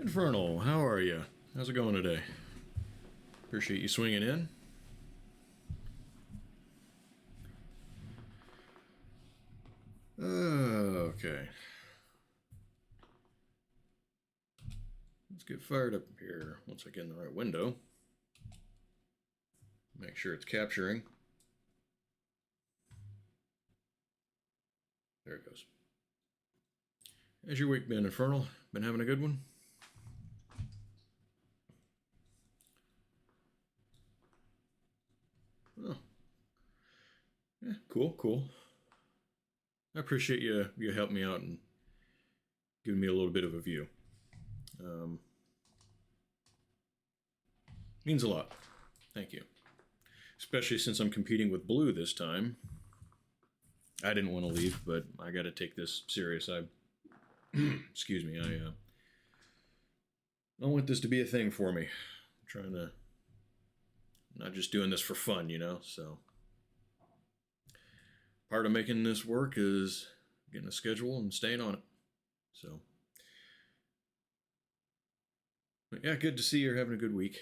Infernal, how are you? How's it going today? Appreciate you swinging in. Okay. Let's get fired up here once I get in the right window. Make sure it's capturing. There it goes. How's your week been, Infernal? Been having a good one? Oh. Yeah, cool. I appreciate you helping me out and giving me a little bit of a view. Means a lot. Thank you. Especially since I'm competing with Blue this time. I didn't want to leave, but I got to take this serious. Excuse me. I want this to be a thing for me. I'm trying to, not just doing this for fun, So part of making this work is getting a schedule and staying on it. So, but yeah, good to see you're having a good week.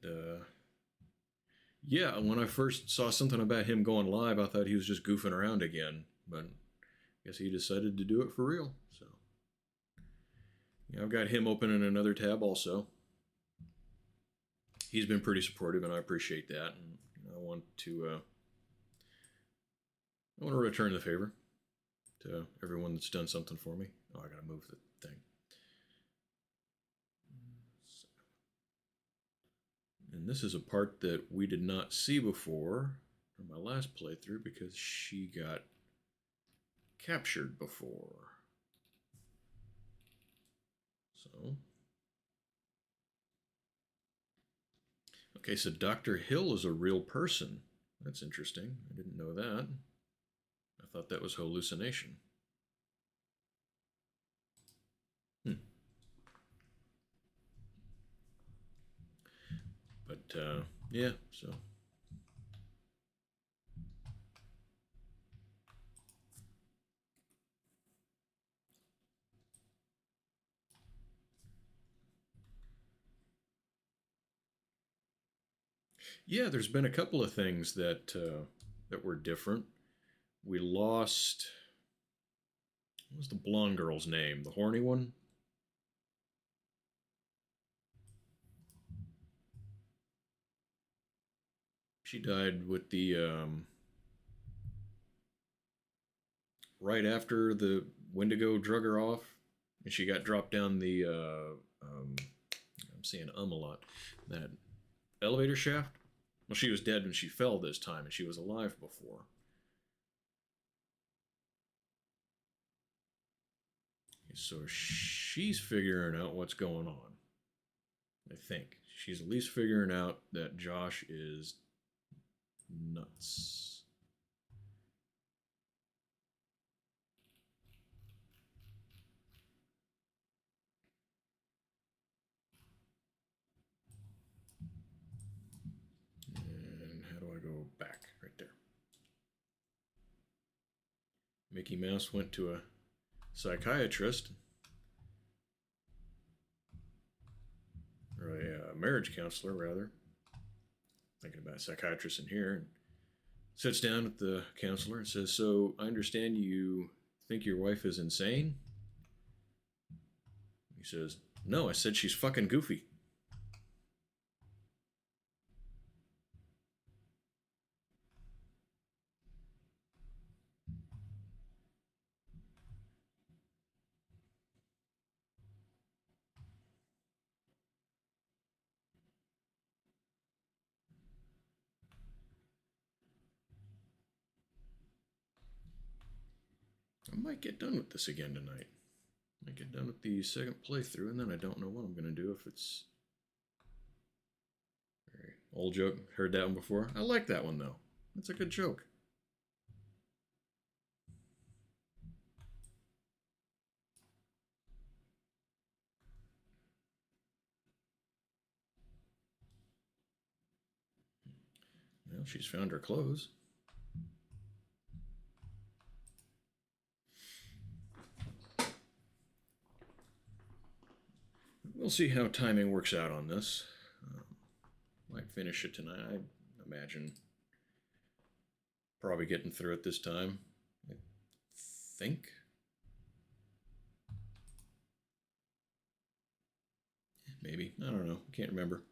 And, yeah, when I first saw something about him going live, I thought he was just goofing around again, but I guess he decided to do it for real. So, yeah, I've got him open in another tab also. He's been pretty supportive, and I appreciate that. And I want to return the favor to everyone that's done something for me. Oh, I gotta move the thing. And this is a part that we did not see before from my last playthrough because she got captured before. So, okay, so Dr. Hill is a real person. That's interesting. I didn't know that. I thought that was hallucination. But, yeah, so. Yeah, there's been a couple of things that were different. We lost. What was the blonde girl's name? The horny one? She died with the right after the Wendigo drug her off, and she got dropped down the I'm saying a lot. That elevator shaft. Well, she was dead when she fell this time, and she was alive before. So she's figuring out what's going on. I think she's at least figuring out that Josh is nuts. And how do I go back? Right there. Mickey Mouse went to a psychiatrist, or a marriage counselor, rather. Thinking about a psychiatrist in here. And sits down with the counselor and says, "So I understand you think your wife is insane?" He says, "No, I said she's fucking goofy." I might get done with this again tonight. I might get done with the second playthrough, and then I don't know what I'm going to do if it's... Very old joke. Heard that one before. I like that one, though. That's a good joke. Well, she's found her clothes. We'll see how timing works out on this. Might finish it tonight. I imagine probably getting through it this time. I think. Maybe. I don't know. Can't remember.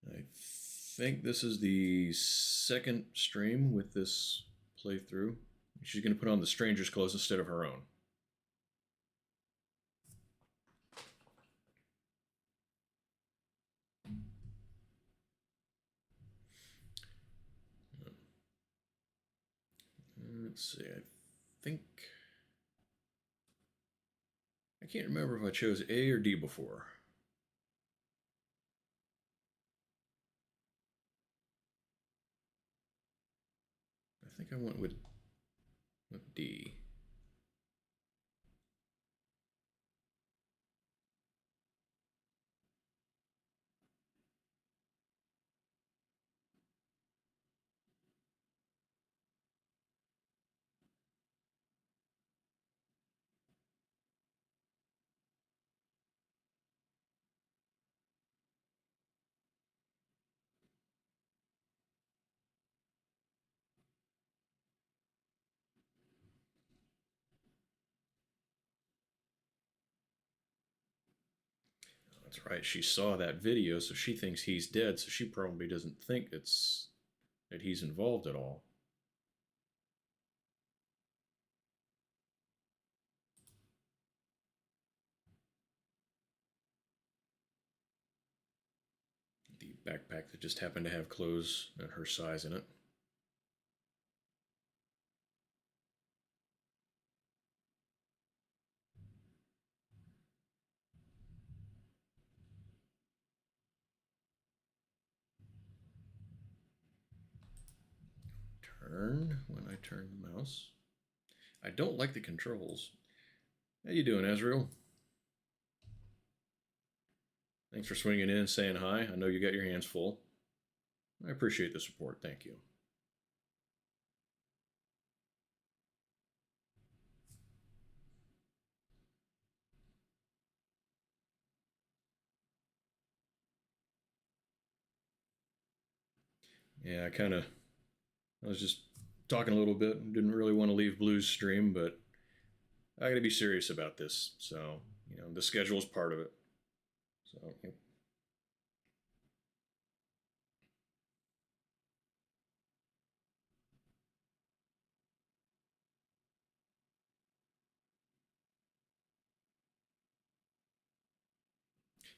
I think this is the second stream with this playthrough. She's going to put on the stranger's clothes instead of her own. Let's see. I think I can't remember if I chose A or D before. I think I went with D. That's right. She saw that video, so she thinks he's dead, so she probably doesn't think that he's involved at all. The backpack that just happened to have clothes at her size in it. Turn when I turn the mouse. I don't like the controls. How you doing, Ezreal? Thanks for swinging in and saying hi. I know you got your hands full. I appreciate the support. Thank you. Yeah, I was just talking a little bit. Didn't really want to leave Blue's stream, but I got to be serious about this. So, the schedule is part of it. So,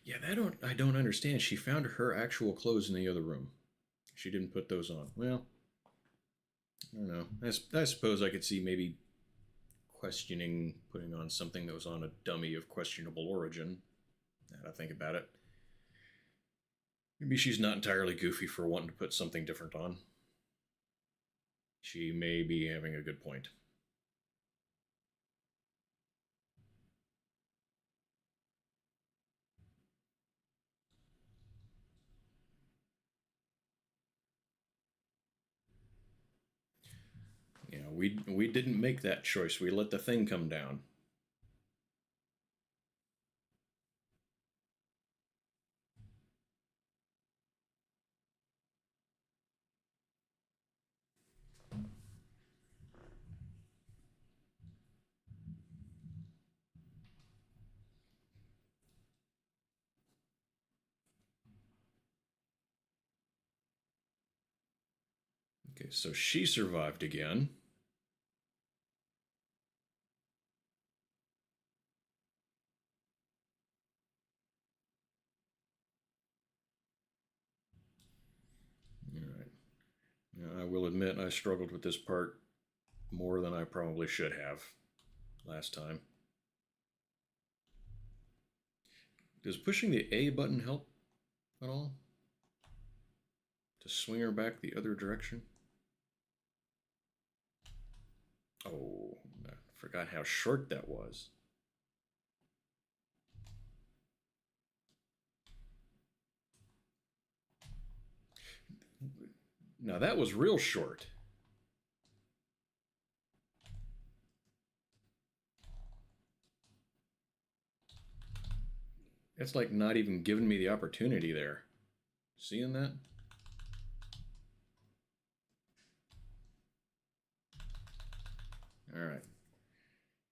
yeah, I don't understand. She found her actual clothes in the other room. She didn't put those on. Well, I don't know. I suppose I could see maybe questioning putting on something that was on a dummy of questionable origin. Now that I think about it. Maybe she's not entirely goofy for wanting to put something different on. She may be having a good point. We didn't make that choice. We let the thing come down. Okay, so she survived again. All right. Now, I will admit I struggled with this part more than I probably should have last time. Does pushing the A button help at all? To swing her back the other direction? Oh, I forgot how short that was. Now that was real short. It's like not even giving me the opportunity there. Seeing that? All right.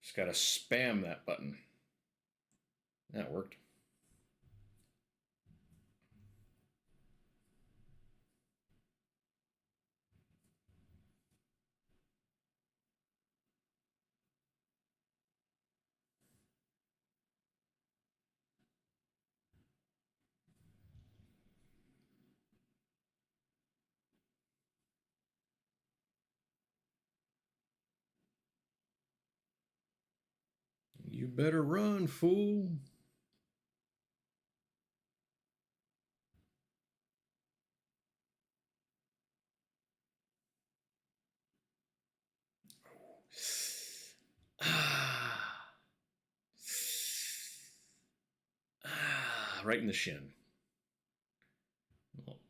Just got to spam that button. That worked. You better run, fool. Right in the shin.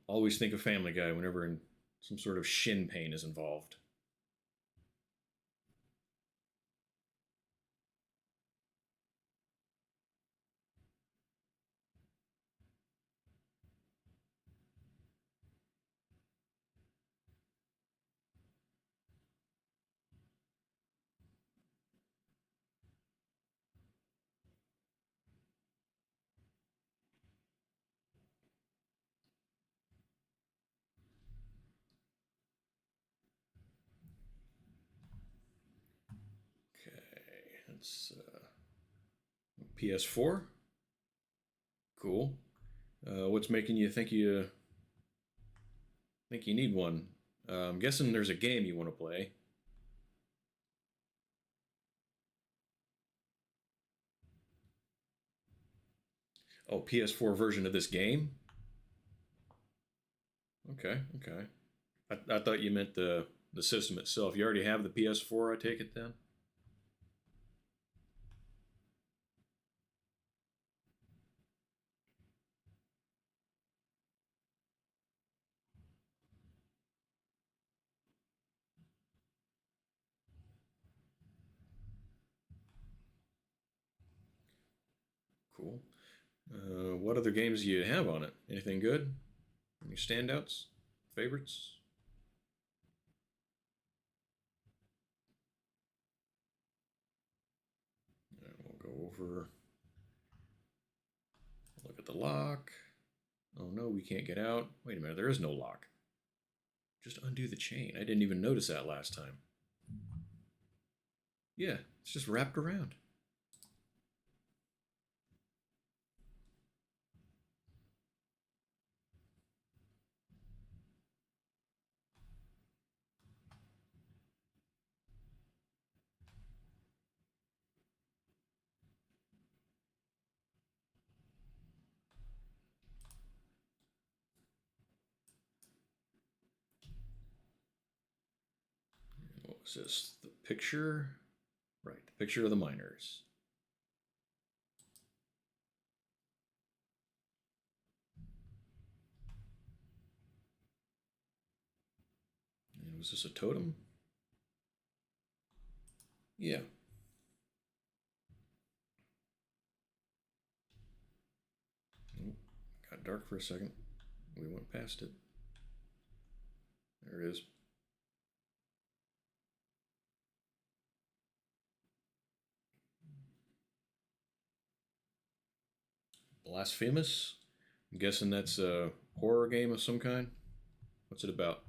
Always think of Family Guy whenever some sort of shin pain is involved. Okay, that's PS4. Cool. What's making you think you need one? I'm guessing there's a game you want to play. Oh, PS4 version of this game. Okay, okay. I thought you meant the system itself. You already have the PS4, I take it then. Cool. What other games do you have on it? Anything good? Any standouts? Favorites? We'll go over. Look at the lock. Oh no, we can't get out. Wait a minute, there is no lock. Just undo the chain. I didn't even notice that last time. Yeah, it's just wrapped around. What was this? The picture? Right, the picture of the miners. And was this a totem? Yeah. Oh, got dark for a second. We went past it. There it is. Blasphemous? I'm guessing that's a horror game of some kind. What's it about?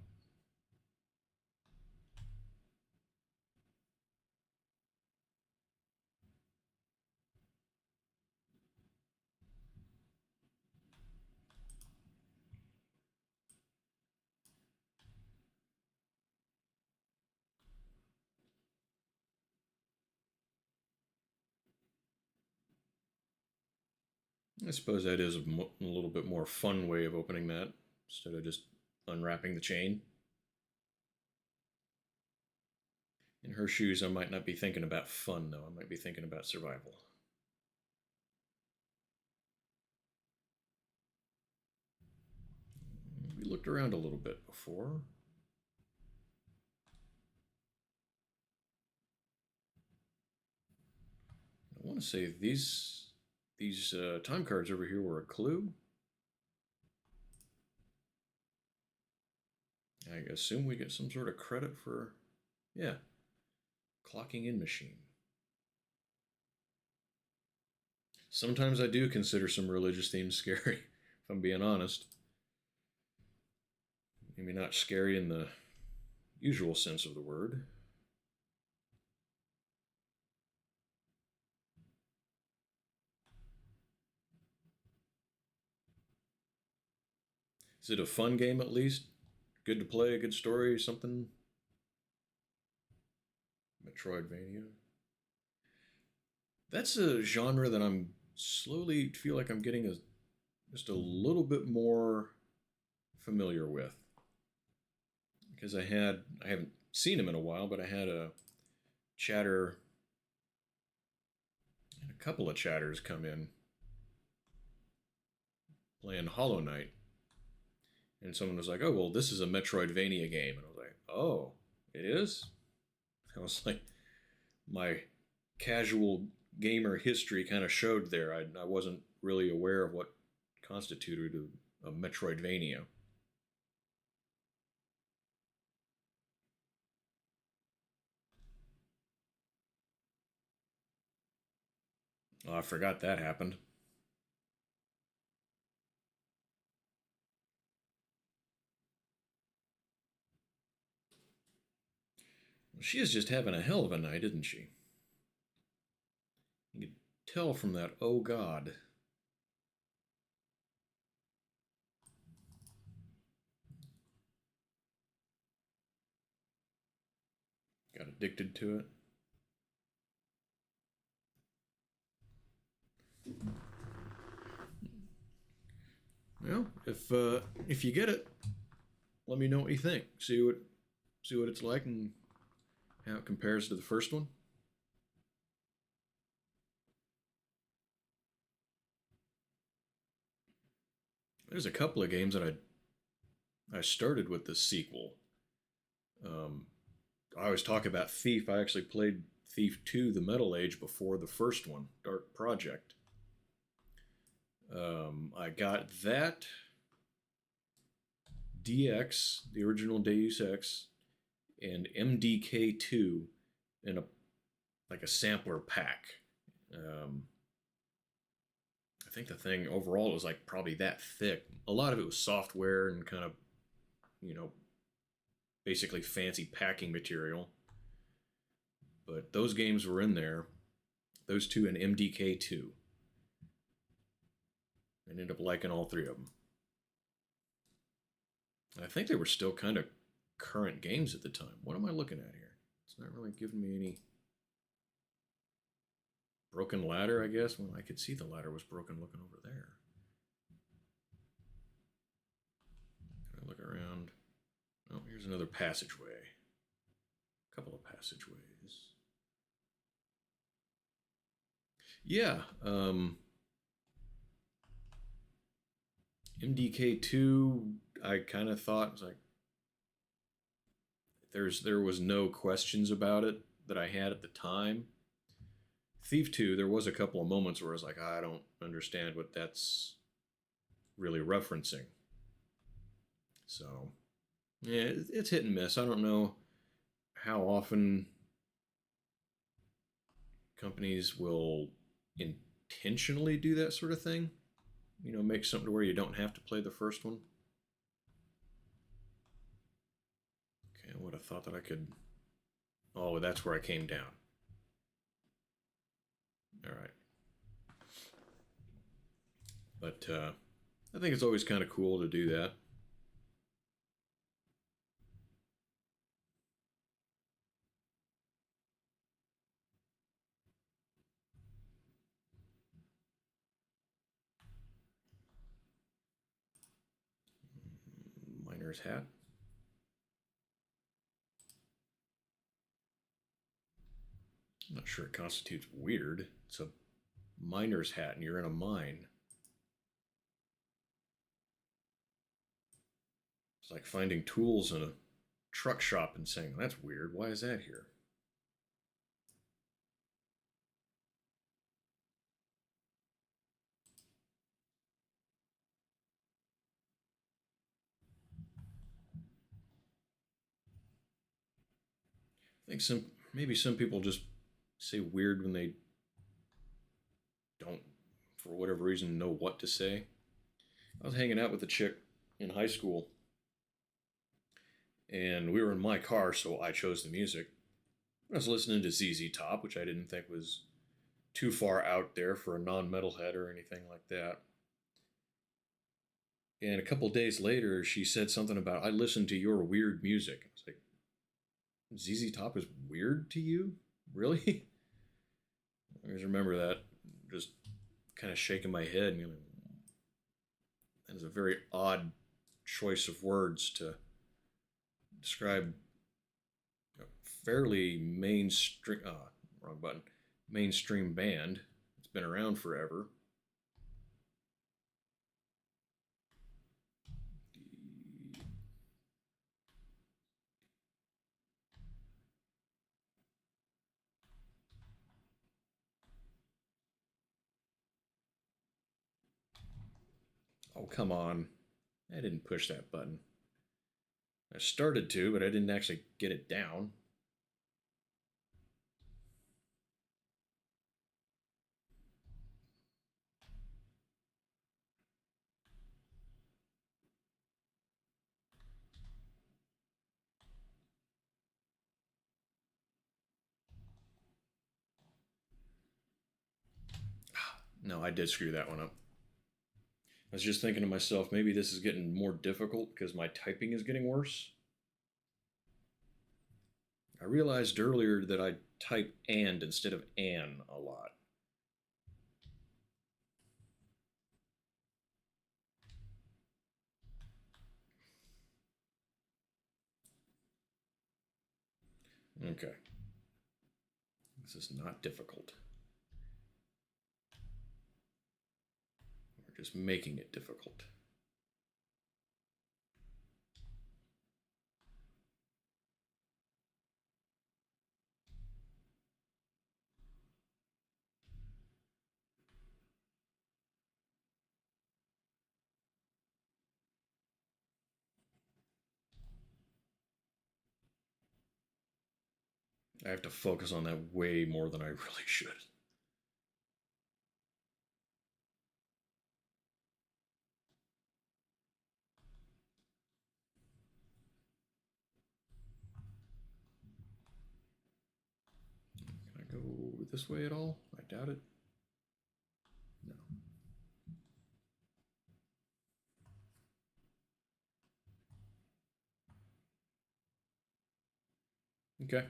I suppose that is a little bit more fun way of opening that instead of just unwrapping the chain. In her shoes, I might not be thinking about fun, though. I might be thinking about survival. We looked around a little bit before. want to say these time cards over here were a clue. I assume we get some sort of credit for, yeah, clocking in machine. Sometimes I do consider some religious themes scary, if I'm being honest. Maybe not scary in the usual sense of the word. Is it a fun game at least? Good to play, a good story, something? Metroidvania. That's a genre that I'm slowly feel like I'm getting just a little bit more familiar with. Because I haven't seen him in a while, but I had a chatter, a couple of chatters come in playing Hollow Knight. And someone was like, "Oh, well, this is a Metroidvania game." And I was like, "Oh, it is?" I was like, my casual gamer history kind of showed there. I wasn't really aware of what constituted a Metroidvania. Oh, I forgot that happened. She is just having a hell of a night, isn't she? You can tell from that, oh God. Got addicted to it. Well, if you get it, let me know what you think. See what it's like and how it compares to the first one. There's a couple of games that I started with the sequel. Um, I always talk about Thief. I actually played Thief 2, The Metal Age, before the first one, Dark Project. I got that, DX, the original Deus Ex, and MDK2 in a like a sampler pack. Um, I think the thing overall was like probably that thick. A lot of it was software and kind of, you know, basically fancy packing material. But those games were in there. Those two and MDK2. I ended up liking all three of them. I think they were still kind of current games at the time. What am I looking at here? It's not really giving me any broken ladder, I guess. Well, I could see the ladder was broken looking over there. Can I look around? Oh, here's another passageway. A couple of passageways. Yeah, MDK2. I kind of thought, was like, there was no questions about it that I had at the time. Thief 2, there was a couple of moments where I was like, I don't understand what that's really referencing. So, yeah, it's hit and miss. I don't know how often companies will intentionally do that sort of thing. You know, make something to where you don't have to play the first one. Okay, I would have thought that I could. Oh, that's where I came down. All right. But I think it's always kind of cool to do that. Miner's hat. I'm not sure it constitutes weird. It's a miner's hat and you're in a mine. It's like finding tools in a truck shop and saying, that's weird. Why is that here? I think maybe some people just say weird when they don't, for whatever reason, know what to say. I was hanging out with a chick in high school, and we were in my car, so I chose the music. I was listening to ZZ Top, which I didn't think was too far out there for a non-metalhead or anything like that. And a couple days later, she said something about, I listened to your weird music. I was like, ZZ Top is weird to you? Really? I always remember that. Just kind of shaking my head. And that is a very odd choice of words to describe a fairly mainstream, wrong button, mainstream band. It's been around forever. Oh, come on. I didn't push that button. I started to, but I didn't actually get it down. No, I did screw that one up. I was just thinking to myself, maybe this is getting more difficult because my typing is getting worse. I realized earlier that I type and instead of an a lot. Okay. This is not difficult. We're just making it difficult. I have to focus on that way more than I really should. Can I go this way at all? I doubt it. No. Okay.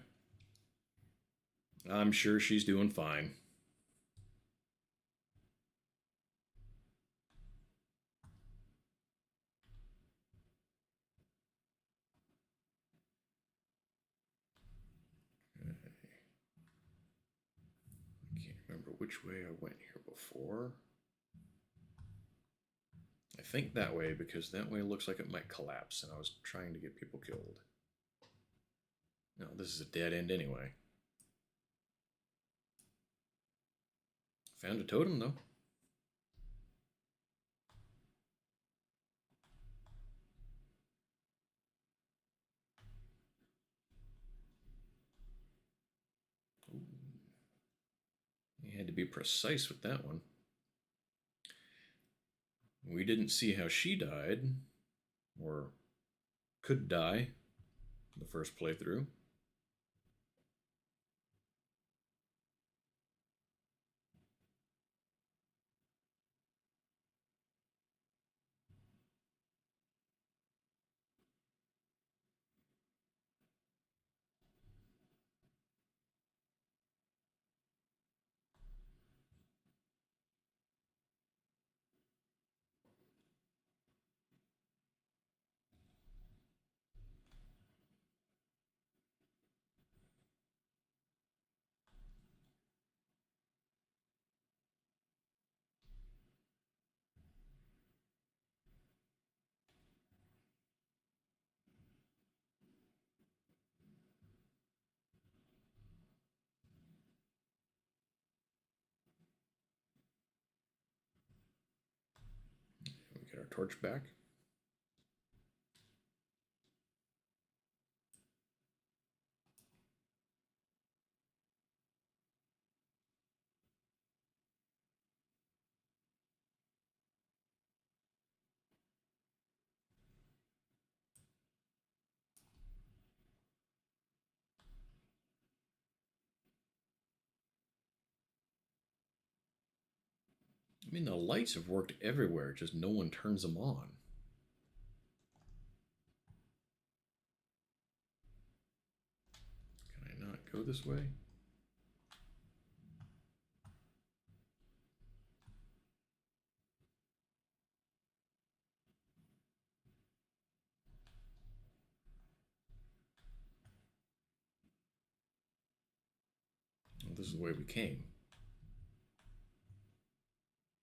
I'm sure she's doing fine. I can't remember which way I went here before. I think that way because that way looks like it might collapse, and I was trying to get people killed. No, this is a dead end anyway. Found a totem though. Ooh. You had to be precise with that one. We didn't see how she died, or could die, the first playthrough. We get our torch back. I mean, the lights have worked everywhere, just no one turns them on. Can I not go this way? Well, this is the way we came.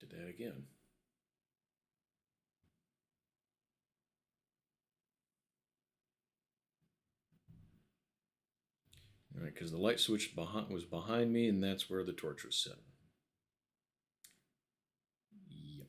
Did that again. All right, because the light switch was behind me, and that's where the torch was set. Yep.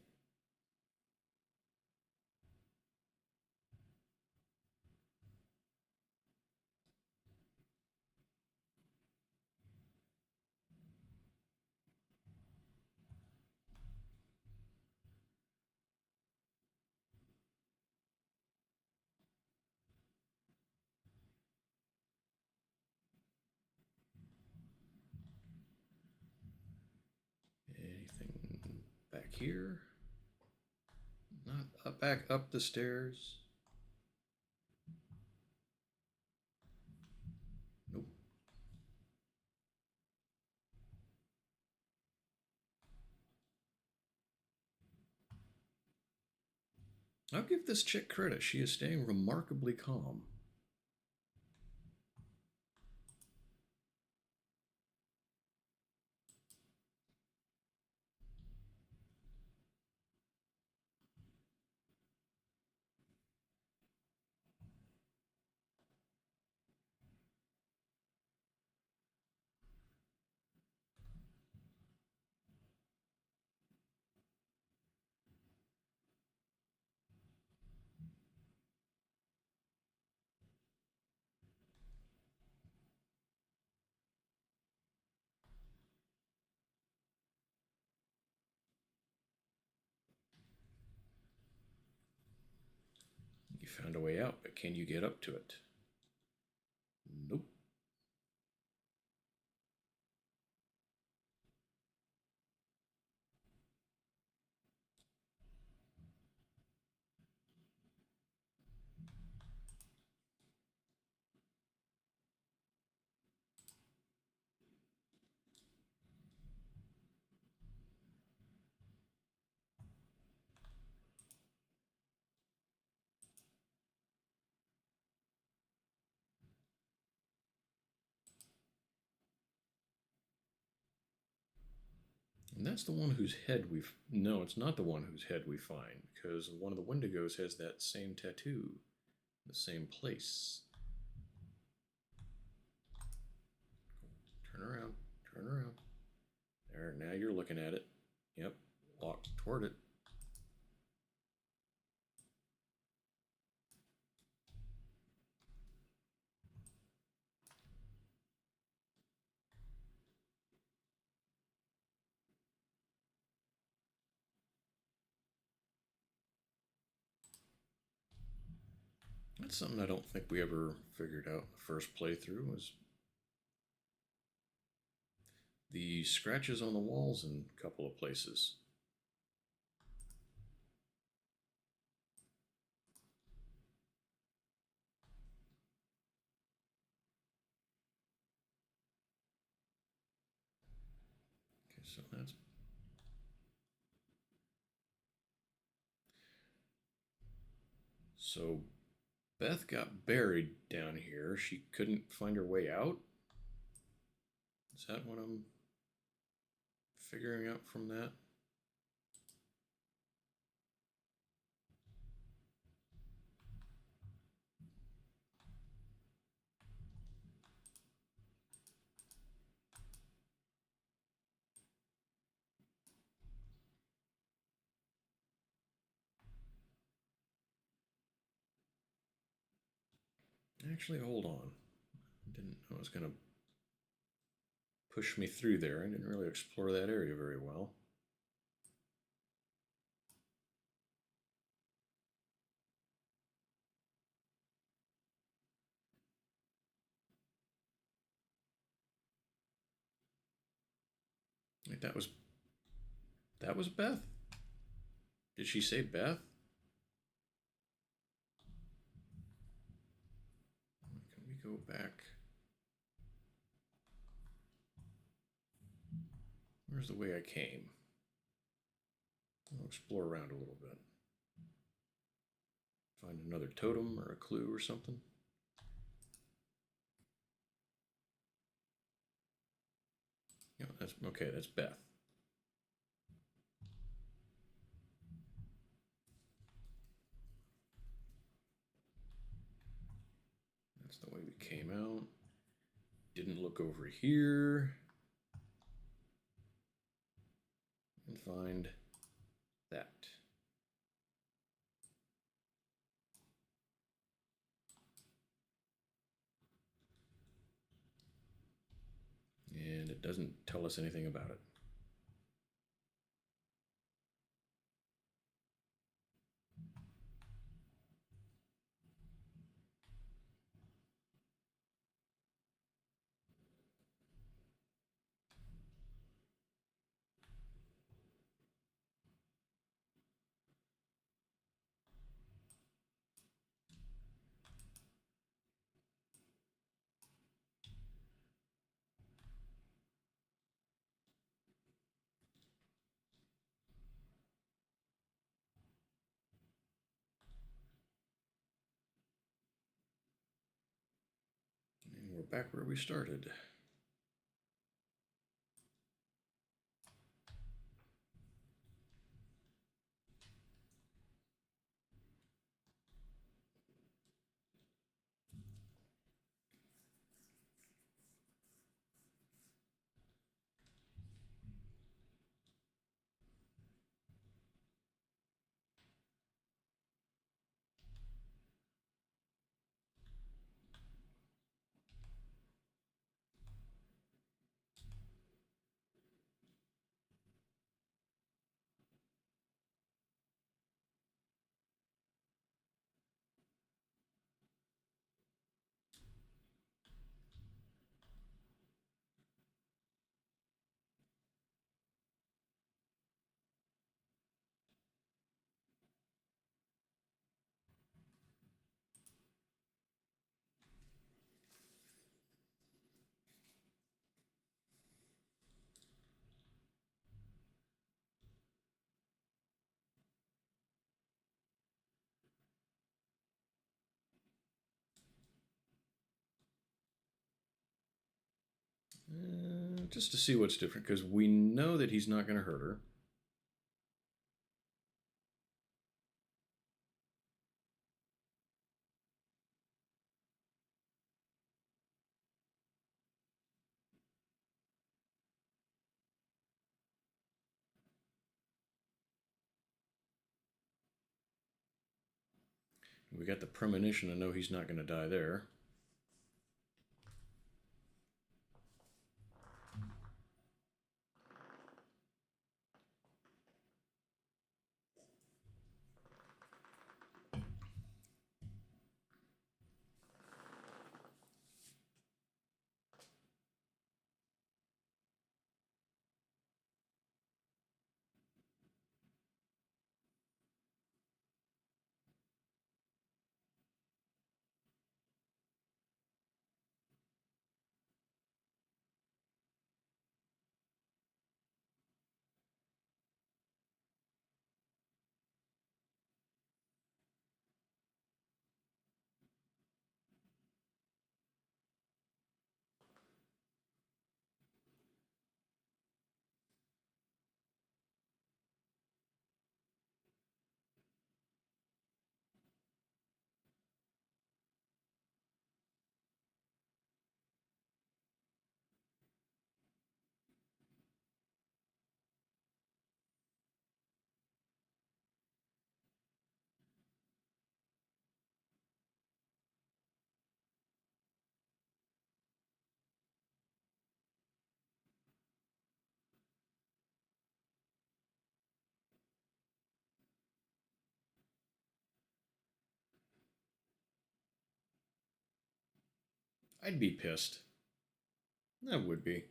Anything back here? Not up, back up the stairs. Nope. I'll give this chick credit. She is staying remarkably calm. You found a way out, but can you get up to it? Nope. And that's the one whose head we've. No, it's not the one whose head we find, because one of the Wendigos has that same tattoo, the same place. Turn around, turn around. There, now you're looking at it. Yep, walk toward it. That's something I don't think we ever figured out in the first playthrough was the scratches on the walls in a couple of places. Okay, so that's. So Beth got buried down here. She couldn't find her way out. Is that what I'm figuring out from that? Actually, hold on. I didn't know it was going to push me through there. I didn't really explore that area very well. Like that was Beth. Did she say Beth? Can we go back? Where's the way I came? I'll explore around a little bit. Find another totem or a clue or something. Yeah, that's okay. That's Beth. That's the way we came out. Didn't look over here. And find that. And it doesn't tell us anything about it. And we're back where we started. Just to see what's different, because we know that he's not going to hurt her. We got the premonition to know he's not going to die there. I'd be pissed. I would be.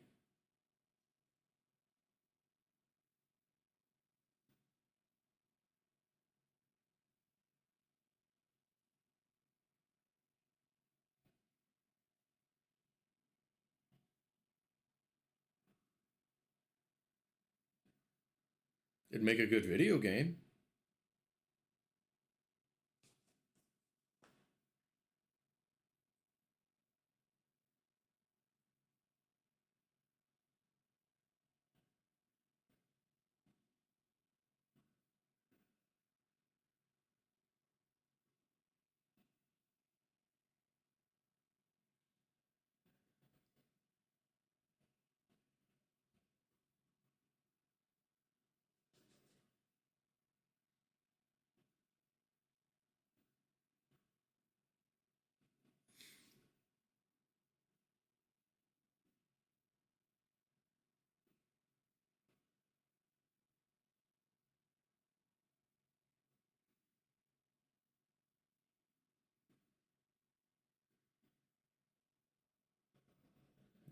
It'd make a good video game.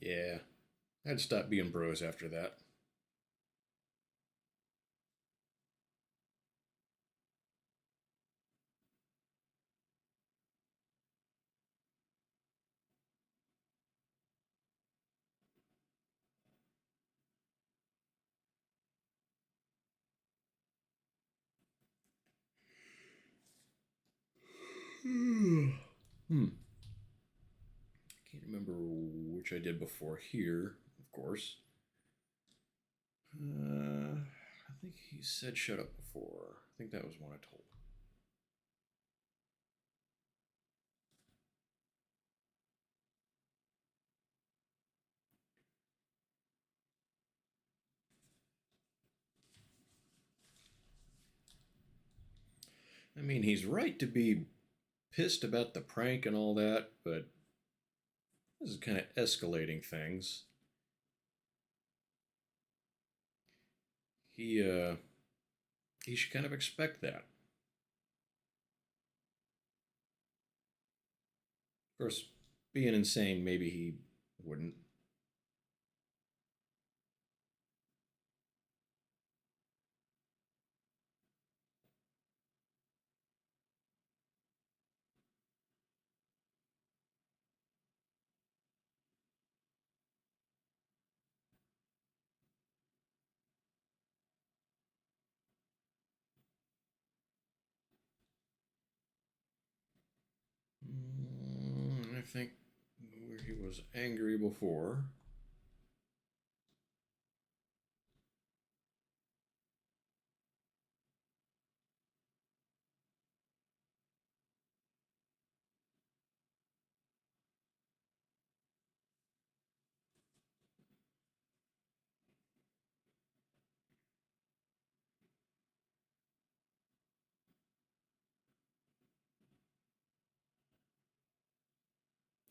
Yeah, I'd stop being bros after that. Hmm. Can't remember which I did before here, of course. I think he said shut up before. I think that was one I told. I mean, he's right to be pissed about the prank and all that, but this is kind of escalating things. He uh he should kind of expect that. Of course, being insane, maybe he wouldn't. I think where he was angry before.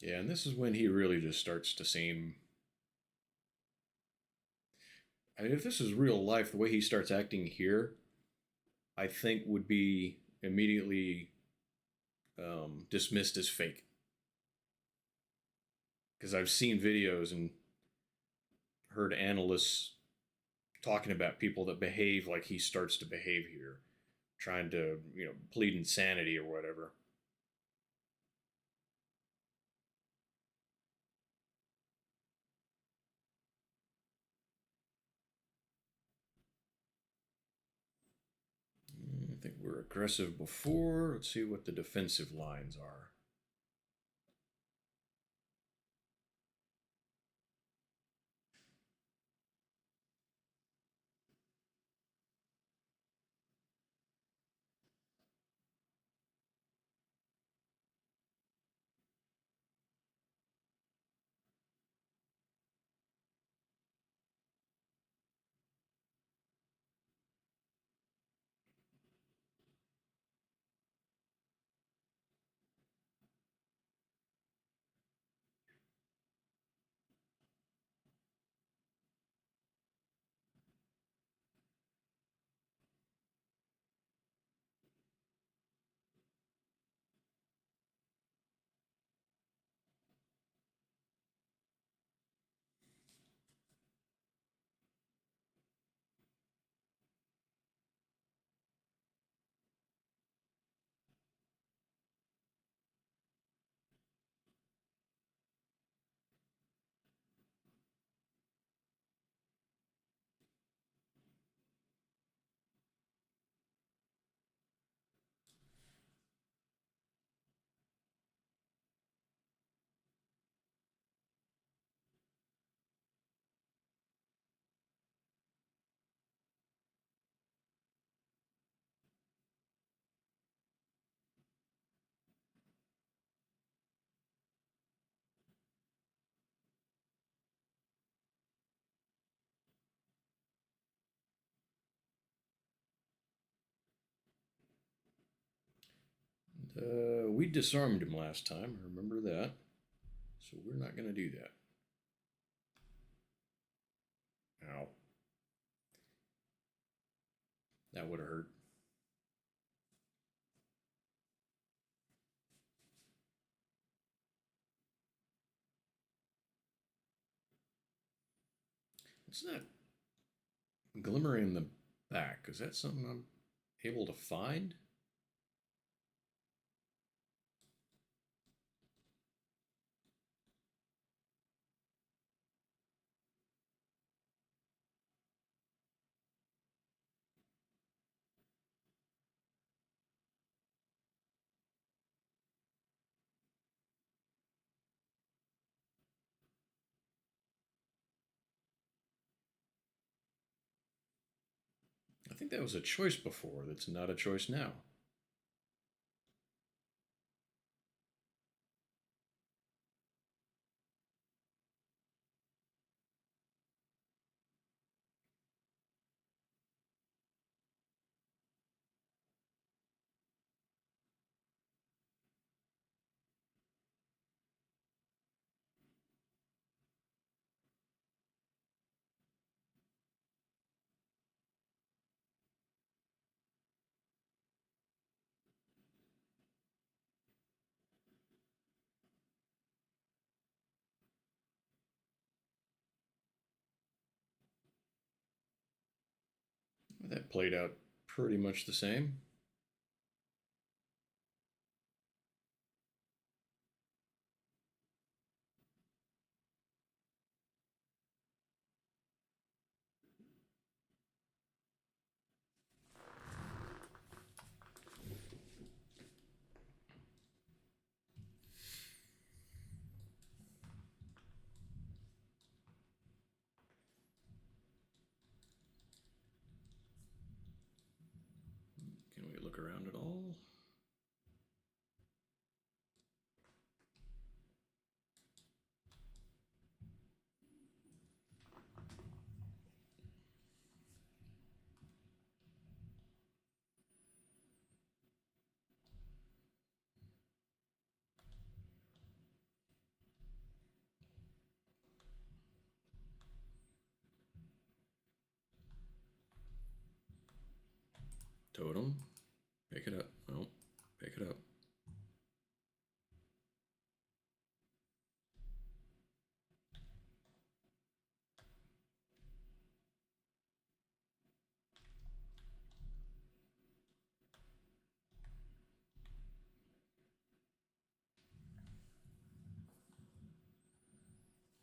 Yeah, and this is when he really just starts to seem. I mean, if this is real life, the way he starts acting here, I think would be immediately dismissed as fake. Because I've seen videos and heard analysts talking about people that behave like he starts to behave here, trying to, plead insanity or whatever. I think we're aggressive before. Let's see what the defensive lines are. We disarmed him last time. I remember that. So we're not going to do that. Ow. That would have hurt. What's that glimmering in the back? Is that something I'm able to find? I think that was a choice before. That's not a choice now. That played out pretty much the same. Can we look around at all? Totem. Pick it up. Oh, pick it up.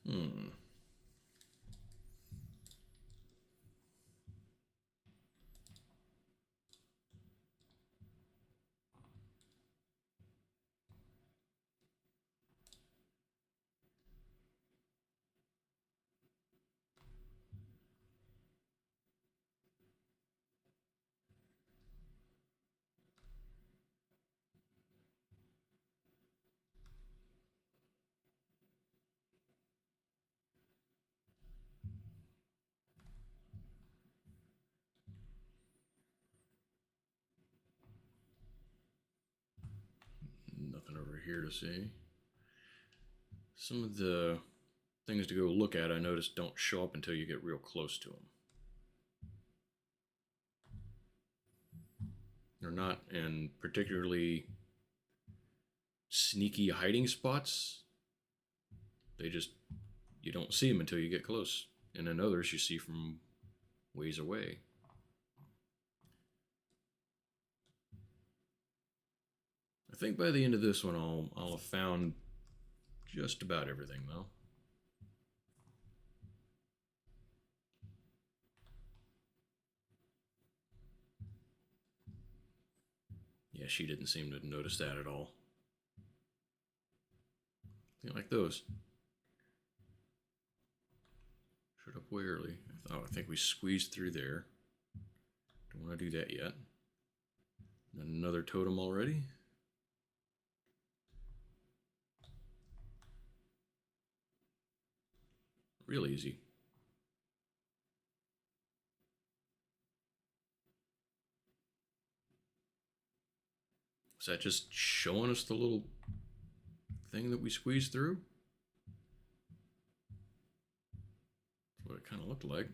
Hmm. Nothing over here to see. Some of the things to go look at, I noticed, don't show up until you get real close to them. They're not in particularly sneaky hiding spots. They just, you don't see them until you get close. And then others you see from ways away. I think by the end of this one, I'll have found just about everything, though. Yeah, she didn't seem to notice that at all. Like those. Showed up way early. I think we squeezed through there. Don't want to do that yet. Another totem already. Real easy. Is that just showing us the little thing that we squeezed through? That's what it kind of looked like.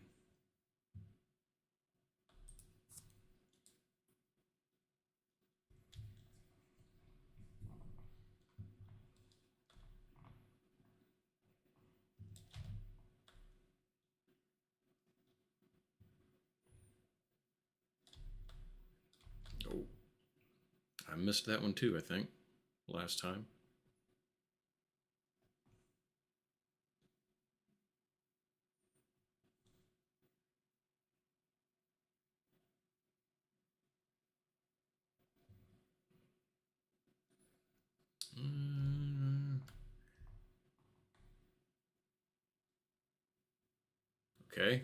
Oh, I missed that one too, I think, last time. Okay.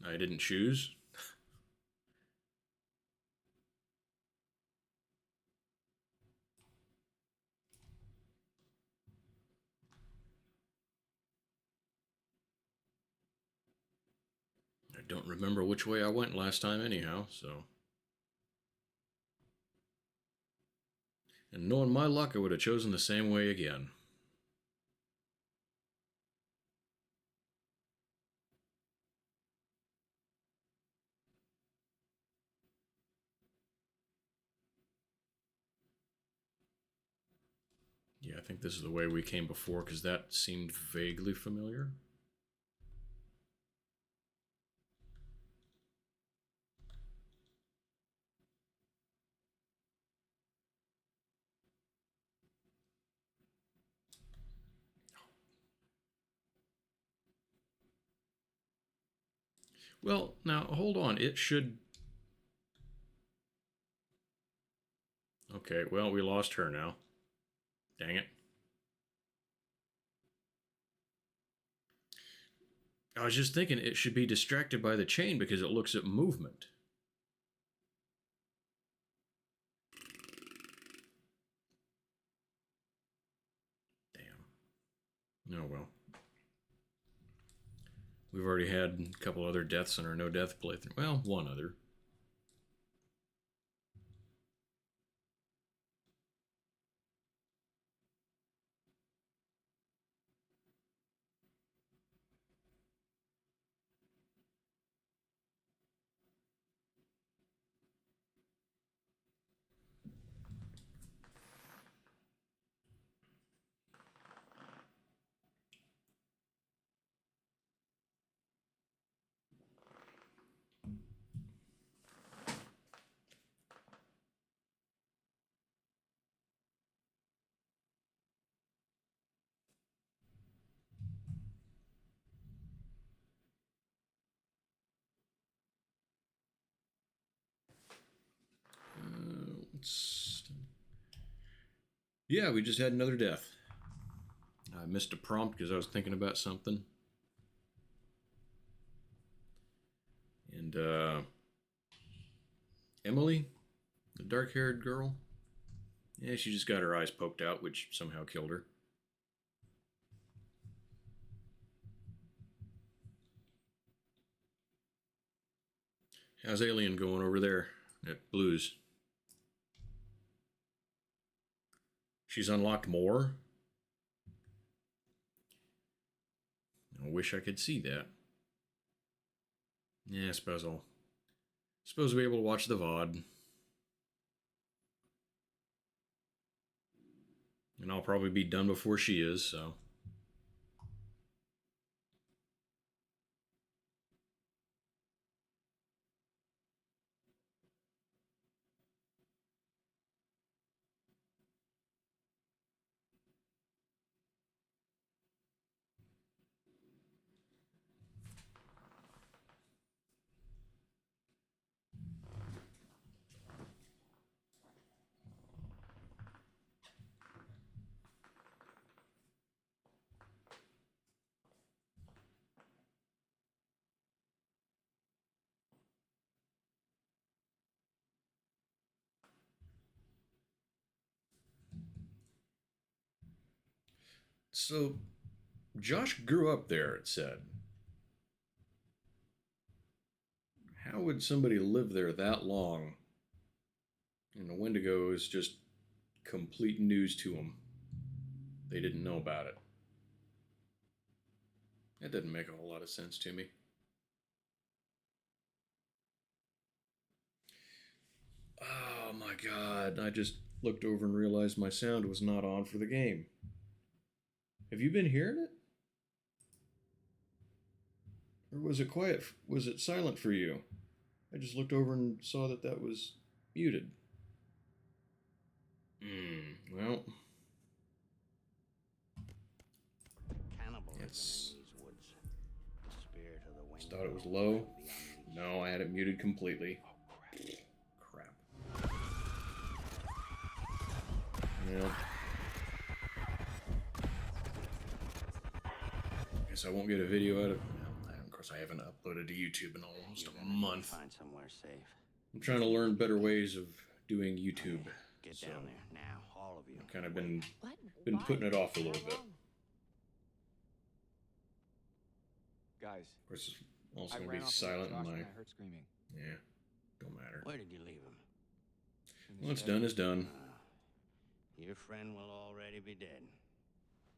I didn't choose. I don't remember which way I went last time anyhow, so. And knowing my luck, I would have chosen the same way again. Yeah, I think this is the way we came before because that seemed vaguely familiar. Well, now hold on. It should. Okay, well, we lost her now. Dang it. I was just thinking it should be distracted by the chain because it looks at movement. Damn. Oh well. We've already had a couple other deaths in our no death playthrough. Well, one other. Yeah, we just had another death. I missed a prompt because I was thinking about something. And Emily, the dark-haired girl, yeah, she just got her eyes poked out, which somehow killed her. How's Alien going over there at Blues? She's unlocked more? I wish I could see that. Yeah, I suppose I'll be able to watch the VOD. And I'll probably be done before she is, so. So, Josh grew up there, it said. How would somebody live there that long And the Wendigo is just complete news to them. They didn't know about it. That doesn't make a whole lot of sense to me. Oh my god, I just looked over and realized my sound was not on for the game. Have you been hearing it? Or was it quiet? Was it silent for you? I just looked over and saw that that was muted. Well. It's. Just thought it was low. No, I had it muted completely. Crap. Well. Guess I won't get a video out of. Of course, I haven't uploaded to YouTube in almost a month. Find somewhere safe. I'm trying to learn better ways of doing YouTube. Get down there now, all of you. I've kind of been putting it off a little bit. Guys, Of course, it's also going to be silent in my. I heard screaming. Yeah, don't matter. Where did you leave him? What's done is done. Your friend will already be dead.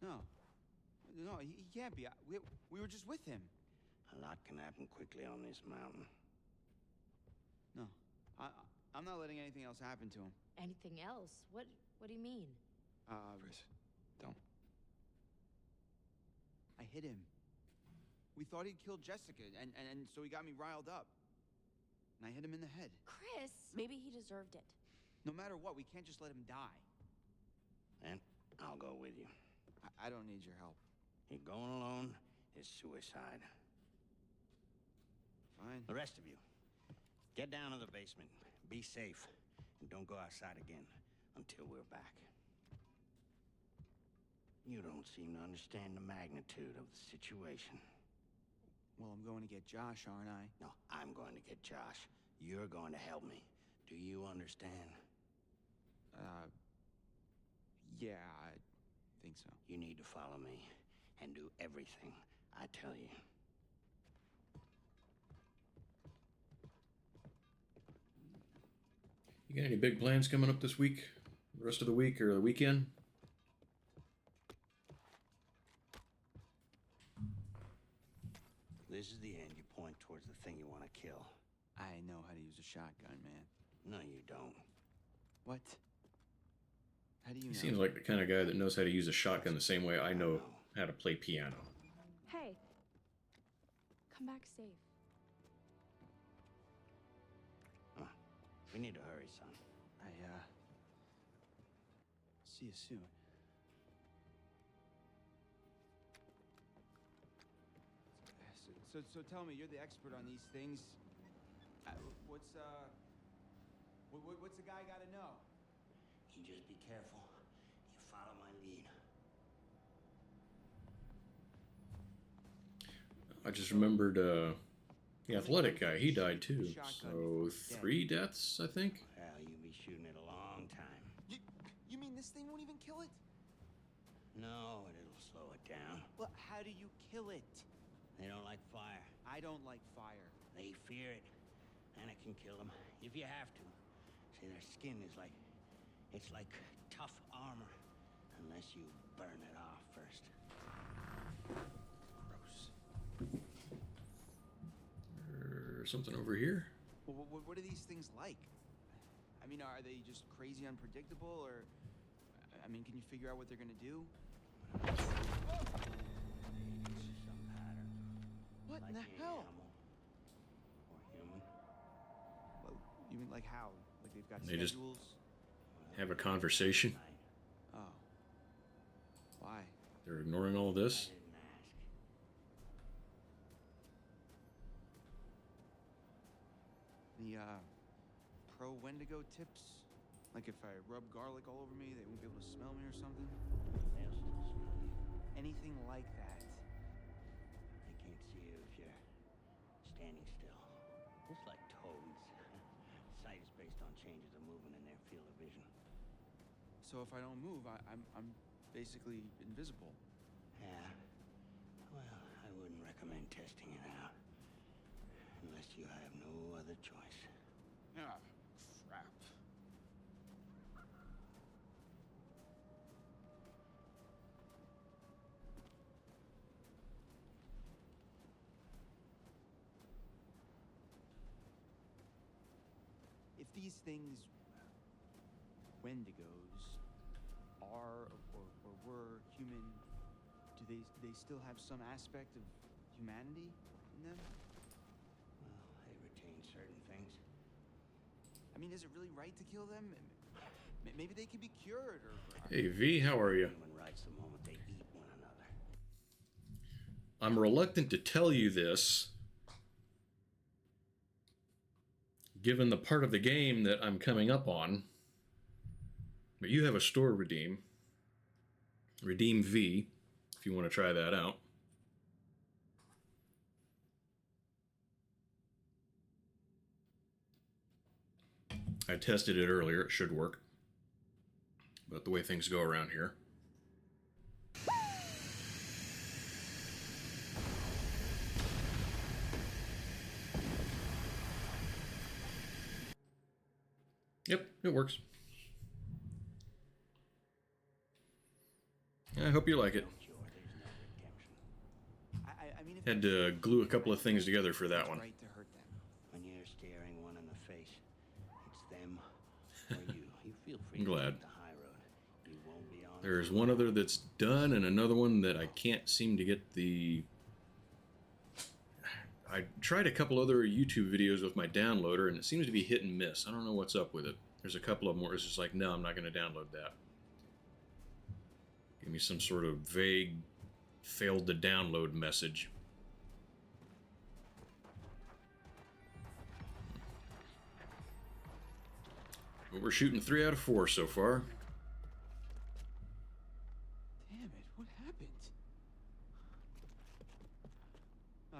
No, he can't be. We were just with him. A lot can happen quickly on this mountain. No, I'm not letting anything else happen to him. Anything else? What do you mean? Chris, don't. I hit him. We thought he'd killed Jessica, and so he got me riled up. And I hit him in the head. Chris, maybe he deserved it. No matter what, we can't just let him die. And I'll go with you. I don't need your help. You're going alone is suicide. Fine. The rest of you, get down to the basement. Be safe. And don't go outside again until we're back. You don't seem to understand the magnitude of the situation. Well, I'm going to get Josh, aren't I? No, I'm going to get Josh. You're going to help me. Do you understand? Yeah, I think so. You need to follow me and do everything I tell you. You got any big plans coming up this week? The rest of the week or the weekend? This is the end. You point towards the thing you want to kill. I know how to use a shotgun, man. No, you don't. What? How do you know? He seems like the kind of guy that knows how to use a shotgun the same way I know how to play piano. Hey, come back safe. We need to hurry, son. See you soon. So tell me, you're the expert on these things. What's the guy got to know? You just be careful. You follow my lead. I just remembered the athletic guy. He died too. So 3 deaths, I think. Well, you'll be shooting it a long time. You mean this thing won't even kill it? No, it'll slow it down. Well, how do you kill it? They don't like fire. I don't like fire. They fear it. And it can kill them if you have to. See, their skin is like... It's like tough armor. Unless you burn it off first. Or something over here. Well, what are these things like? I mean, are they just crazy unpredictable, or... I mean, can you figure out what they're gonna do? Some pattern. What Like in the an hell? animal. Or human. Well, you mean like how? Like they've got They just- schedules? Have a conversation. Oh. Why? They're ignoring all this. I didn't ask. The, pro Wendigo tips? Like if I rub garlic all over me, they won't be able to smell me or something? They'll still smell you. Anything like that. They can't see you if you're standing still. Just like toads. Sight is based on changes of movement in their field of vision. So if I don't move, I'm basically invisible. Yeah. Well, I wouldn't recommend testing it out. Unless you have no other choice. Ah, crap. these things, Wendigos, are or were human, do they still have some aspect of humanity in them? Well, they retain certain things. I mean, is it really right to kill them? Maybe they can be cured, or Hey V, how are you? Human rights the moment they eat one another. I'm reluctant to tell you this, given the part of the game that I'm coming up on. But you have a store, Redeem. Redeem V, if you want to try that out. I tested it earlier. It should work. But the way things go around here. Yep, it works. I hope you like it. Cure, there's no redemption. I mean, if Had to glue a couple of things together for that it's one. right to hurt them. When you're staring one in the face, it's them or you. You feel free I'm to glad. take the high road. You won't be on it There's for one long. other that's done, and another one that I can't seem to get the... I tried a couple other YouTube videos with my downloader, and it seems to be hit and miss. I don't know what's up with it. There's a couple of them where it's just like, no, I'm not going to download that. Give me some sort of vague, failed to download message. But we're shooting 3 out of 4 so far. Damn it, what happened?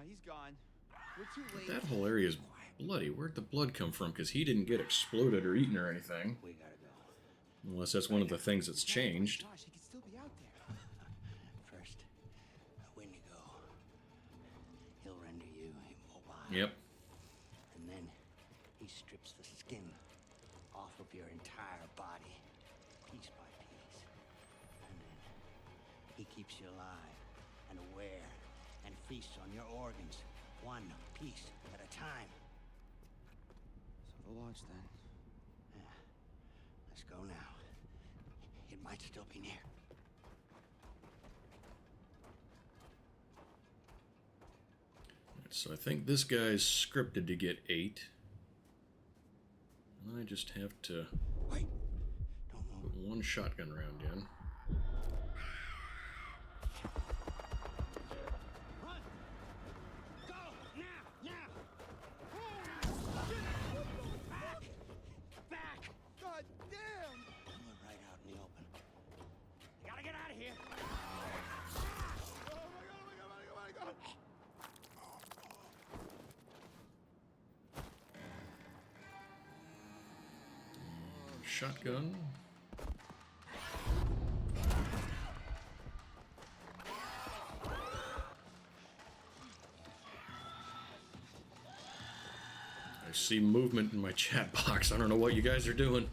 He's gone. We're too late. That whole area is bloody. Where'd the blood come from? Because he didn't get exploded or eaten or anything. We gotta go. Unless that's one of the things that's changed. Gosh, he could still be out there. First, Wendigo. He'll render you immobile. Yep. And then he strips the skin off of your entire body, piece by piece. And then he keeps you alive and aware and feasts on your organs, one piece at a time. So the lodge then. Yeah. Let's go now. It might still be near. So I think this guy's scripted to get 8. And I just have to Wait! Don't move. put one shotgun round in. Run! Go! Now! Back! Back! God damn! We're right out in the open. I gotta get out of here! Oh my god! Shotgun. I see movement in my chat box. I don't know what you guys are doing.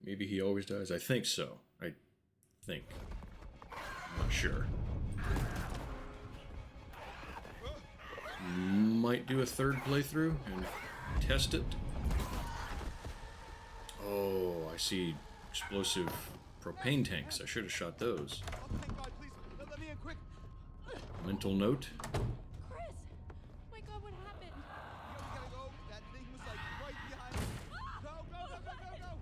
Maybe he always dies. I think so. I think. I'm not sure. Might do a third playthrough and test it. Oh, I see explosive propane tanks. I should have shot those. Oh, thank God, please, let me in quick. Mental note. Chris! My God, what happened? We gotta go. That thing was like right behind us. Go, go, go, go, go, go!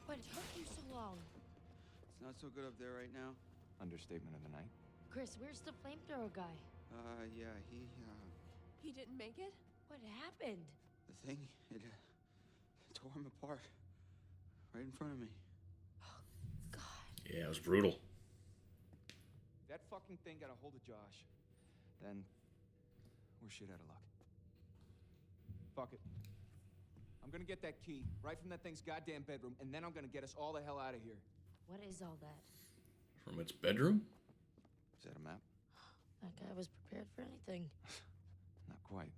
What took you so long? It's not so good up there right now. Understatement of the night. Chris, where's the flamethrower guy? Yeah, He didn't make it? What happened? the thing, it tore him apart. Right in front of me. God. Yeah, it was brutal. that fucking thing got a hold of Josh, then we're shit out of luck. Fuck it. I'm gonna get that key right from that thing's goddamn bedroom, and then I'm gonna get us all the hell out of here. What is all that? From its bedroom? Is that a map? That guy was prepared for anything. Not quite.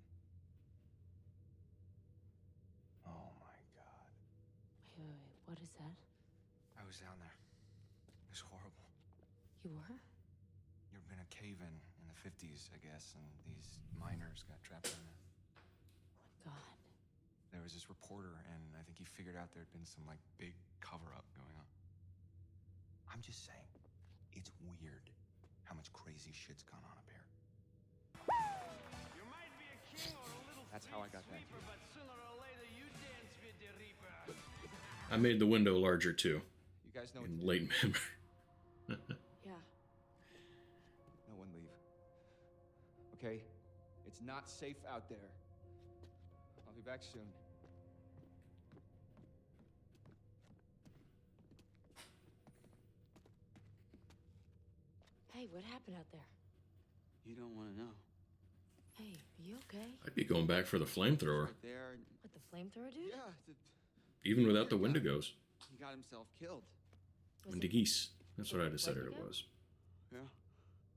Oh my god. Wait, what is that? I was down there. It was horrible. You were? You've been a cave-in the 50s, I guess, and these miners got trapped in there. Oh my god. There was this reporter, and I think he figured out there'd been some, like, big cover-up going on. I'm just saying, it's weird how much crazy shit's gone on up here. You might be a king or a little That's how I got that sweeper, key. but sooner or later you dance with the Reaper. I made the window larger too, You guys know what in to do. late memory. Yeah. No one leave. Okay? It's not safe out there. I'll be back soon. Hey, what happened out there? You don't want to know. Hey, are you okay? I'd be going back for the flamethrower, Right there. What, the flamethrower dude? Yeah, even without the Wendigos. he got himself killed. Was And it- Geese. That's what I was it decided it Wendigo? was. Yeah.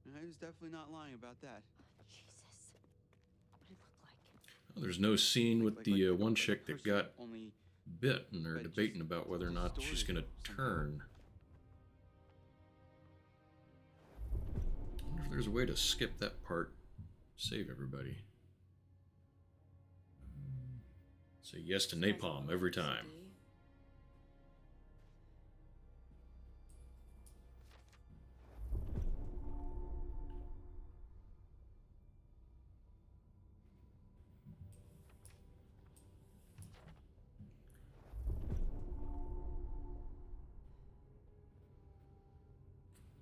And he was definitely not lying about that. Jesus. What did it look like? Oh, there's no scene with the one like a chick that person, got only bit, and they're but just debating about whether or not she's distorted going to somehow. turn. I wonder if there's a way to skip that part, save everybody. Say yes to napalm every time. CD.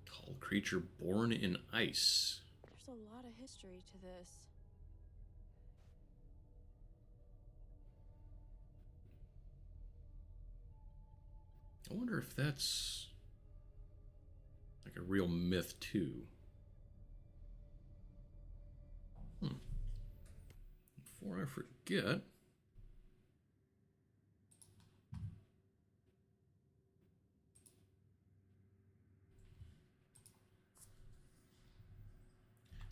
Tall creature born in ice. There's a lot of history to this. I wonder if that's like a real myth too. Before I forget,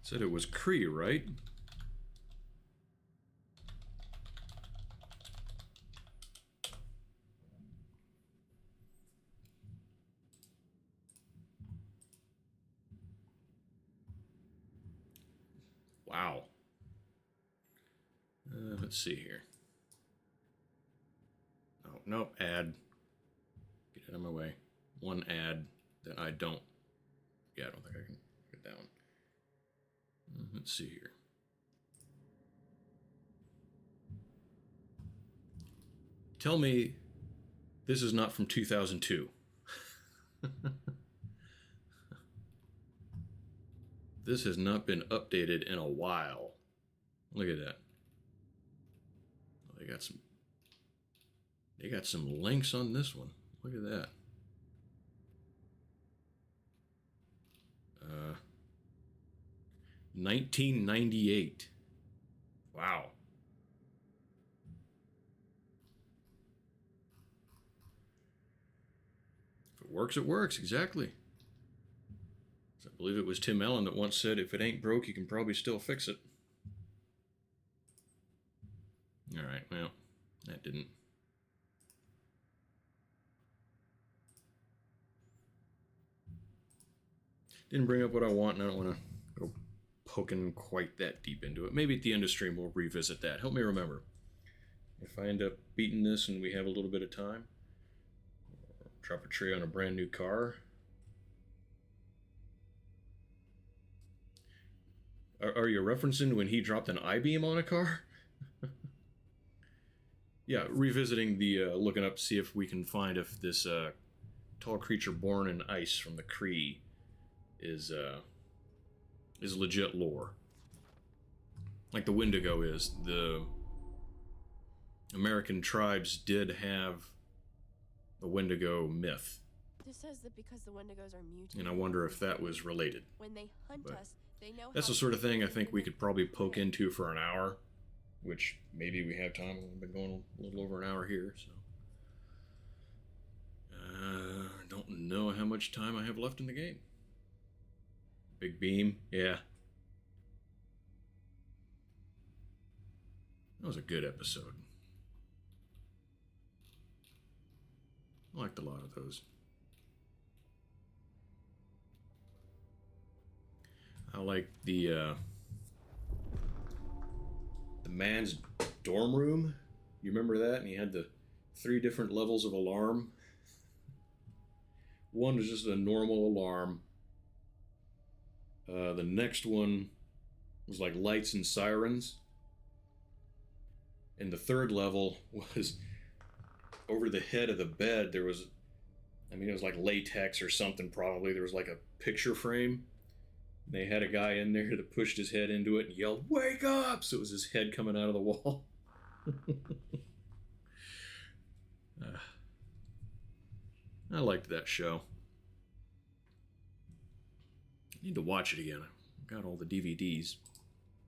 said it was Kree, right? Wow. Let's see here. Oh, nope, ad. Get out of my way. One ad that I don't. Yeah, I don't think I can get that one. Let's see here. Tell me this is not from 2002. This has not been updated in a while. Look at that. Oh, they got some links on this one. Look at that. 1998. Wow. If it works, it works. Exactly. I believe it was Tim Allen that once said, if it ain't broke, you can probably still fix it. All right, well, that didn't. Didn't bring up what I want, and I don't want to go poking quite that deep into it. Maybe at the end of stream we'll revisit that. Help me remember. If I end up beating this and we have a little bit of time, drop a tree on a brand new car. Are you referencing when he dropped an I-beam on a car? Yeah, revisiting the looking up, see if we can find if this tall creature born in ice from the Kree is legit lore. Like the Wendigo is. The American tribes did have a Wendigo myth. This says that because the Wendigos are mutated. And I wonder if that was related. When they hunt But us, they know That's how the sort of to thing I move think we and could probably poke prey. into for an hour, which maybe we have time. We've been going a little over an hour here, so. I don't know how much time I have left in the game. Big beam, yeah. That was a good episode. I liked a lot of those. I like the man's dorm room. You remember that? And he had the 3 different levels of alarm. One was just a normal alarm. The next one was like lights and sirens. And the 3rd level was over the head of the bed. There was, I mean, it was like latex or something probably. There was like a picture frame. And they had a guy in there that pushed his head into it and yelled, "Wake up!" So it was his head coming out of the wall. I liked that show. I need to watch it again. I've got all the DVDs.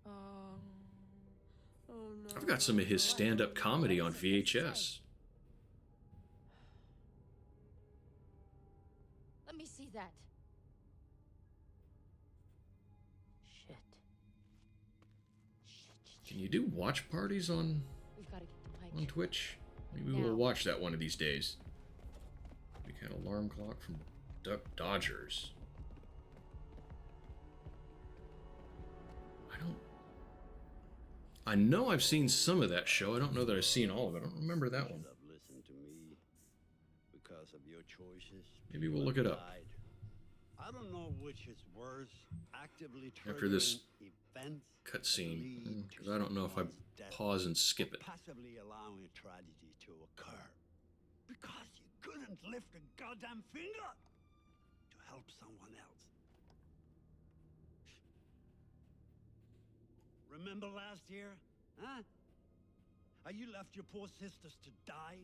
Oh no. I've got some of his stand-up comedy on VHS. Let me see that. Shit. Can you do watch parties on We've got to get to Mike. Twitch? Maybe Now. we'll watch that one of these days. Big kind of alarm clock from Duck Dodgers. I know I've seen some of that show. I don't know that I've seen all of it. I don't remember that one. Should have listened to me because of your choices. Maybe we'll look it up. Died. I don't know which is worse. Actively After this triggering events cutscene, that lead because to I don't know if I someone's death, pause and skip or it. passively allowing a tragedy to occur because you couldn't lift a goddamn finger to help someone else. Remember last year? Huh? How you left your poor sisters to die?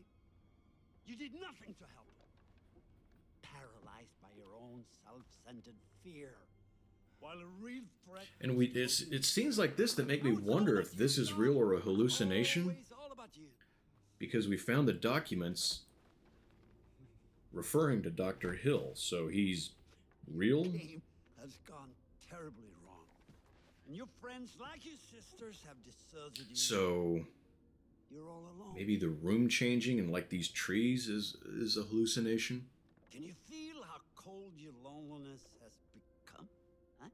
You did nothing to help them. Paralyzed by your own self-centered fear. While a real threat... And it scenes like this that make me wonder if this is real or a hallucination, Always all about you. because we found the documents referring to Dr. Hill, so he's real? Game has gone terribly wrong. And your friends, like your sisters, have deserted you. So You're all alone. maybe the room changing and like these trees is a hallucination? Can you feel how cold your loneliness has become? Huh?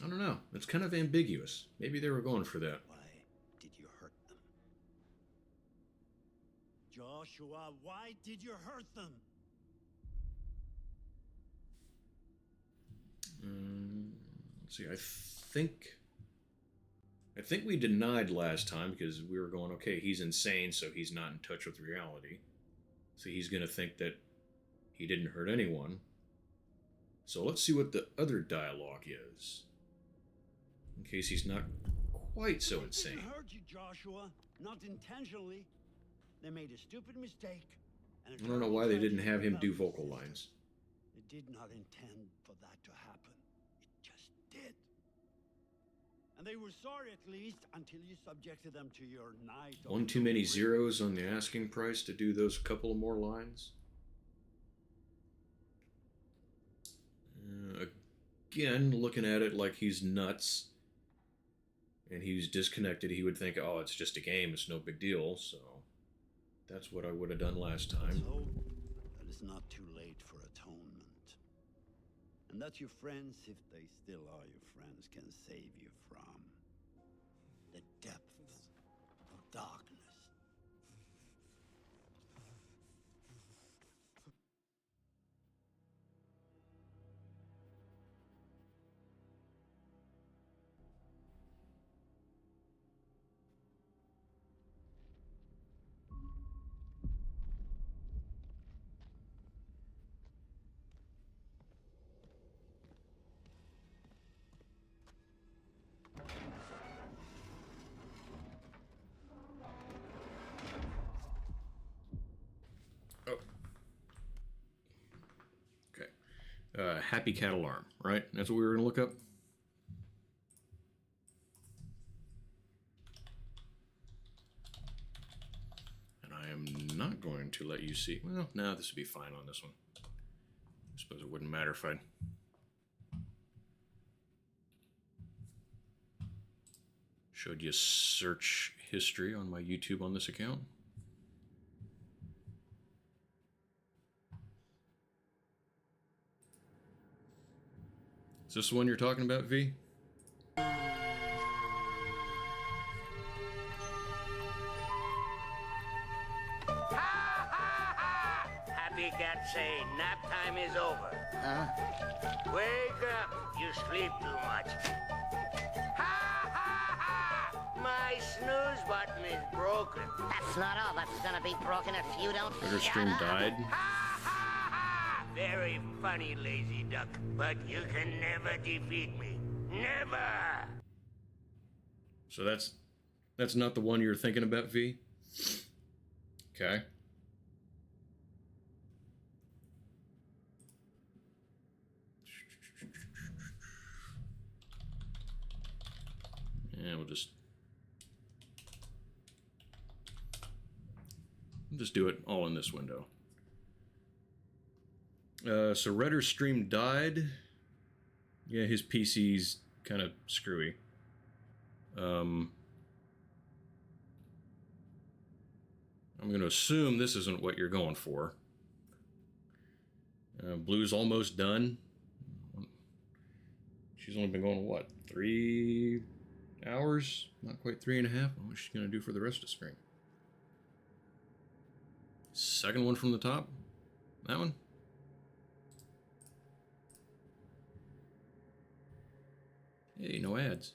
I don't know. It's kind of ambiguous. Maybe they were going for that. Why did you hurt them? Joshua, why did you hurt them? Let's see. I think we denied last time because we were going, okay, he's insane, so he's not in touch with reality. So he's going to think that he didn't hurt anyone. So let's see what the other dialogue is. In case he's not quite so They insane. didn't hurt you, Joshua. Not intentionally. They made a stupid mistake. And I don't know why they didn't have him do vocal lines. They did not intend for that to happen. It just did. And they were sorry at least until you subjected them to your night. of One too many misery. zeros on the asking price to do those couple of more lines. Again, looking at it like he's nuts and he's disconnected, he would think, oh, it's just a game, it's no big deal. So that's what I would have done last Let's time. hope that it's not too late for atonement. And that your friends, if they still are your friends, can save you from the depths of darkness. happy cat alarm, right? That's what we were going to look up. And I am not going to let you see. Well, no, this would be fine on this one. I suppose it wouldn't matter if I showed you search history on my YouTube on this account. Is this the one you're talking about, V? Happy cat say nap time is over. Huh? Wake up. You sleep too much. Ha ha ha! My snooze button is broken. That's not all that's gonna be broken if you don't Better shut stream up. died. Ha ha ha! Very funny, lazy duck. But you can never defeat me. Never! So that's not the one you're thinking about, V? Okay. Yeah, we'll just do it all in this window. So Redder's stream died. Yeah, his PC's kind of screwy. I'm going to assume this isn't what you're going for. Blue's almost done. She's only been going, what, 3 hours? Not quite 3.5. What's she going to do for the rest of spring? Second one from the top. That one. Hey, no ads.